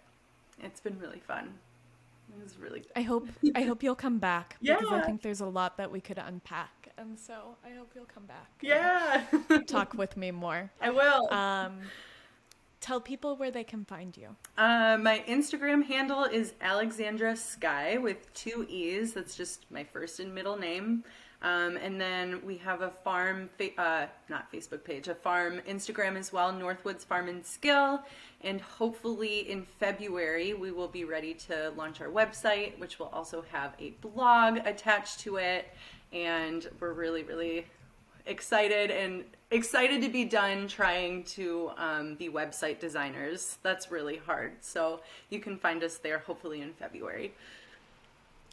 it's been really fun. It was really good. I hope you'll come back, because I Yeah. think there's a lot that we could unpack, and so I hope you'll come back. Yeah. and talk with me more. I will. Tell people where they can find you. My Instagram handle is Alexandra Sky with 2 E's. That's just my first and middle name. And then we have a farm, not Facebook page, a farm Instagram as well, Northwoods Farm and Skill. And hopefully in February, we will be ready to launch our website, which will also have a blog attached to it. And we're really, really excited to be done trying to be website designers. That's really hard. So you can find us there hopefully in February.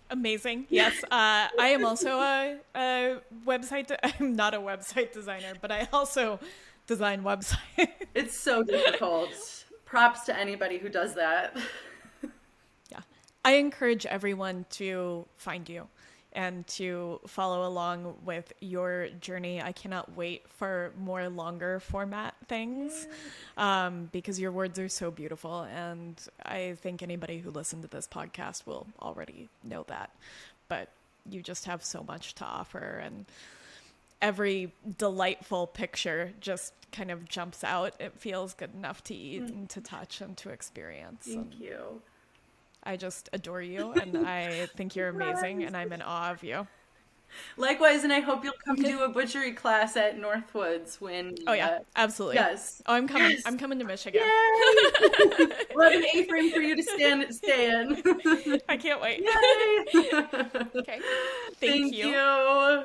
Amazing. Yes. I am also a website. I'm not a website designer, but I also design websites. It's so difficult. Props to anybody who does that. Yeah. I encourage everyone to find you and to follow along with your journey. I cannot wait for more longer format things, because your words are so beautiful. And I think anybody who listened to this podcast will already know that. But you just have so much to offer, and every delightful picture just kind of jumps out. It feels good enough to eat and to touch and to experience. Thank you. I just adore you, and I think you're amazing, and I'm in awe of you. Likewise, and I hope you'll come do a butchery class at Northwoods when... Oh, yeah, absolutely. Yes. Oh, I'm coming. Yes. I'm coming to Michigan. Yay! We'll have an A-frame for you to stay in. I can't wait. Yay! Okay. Thank you. You.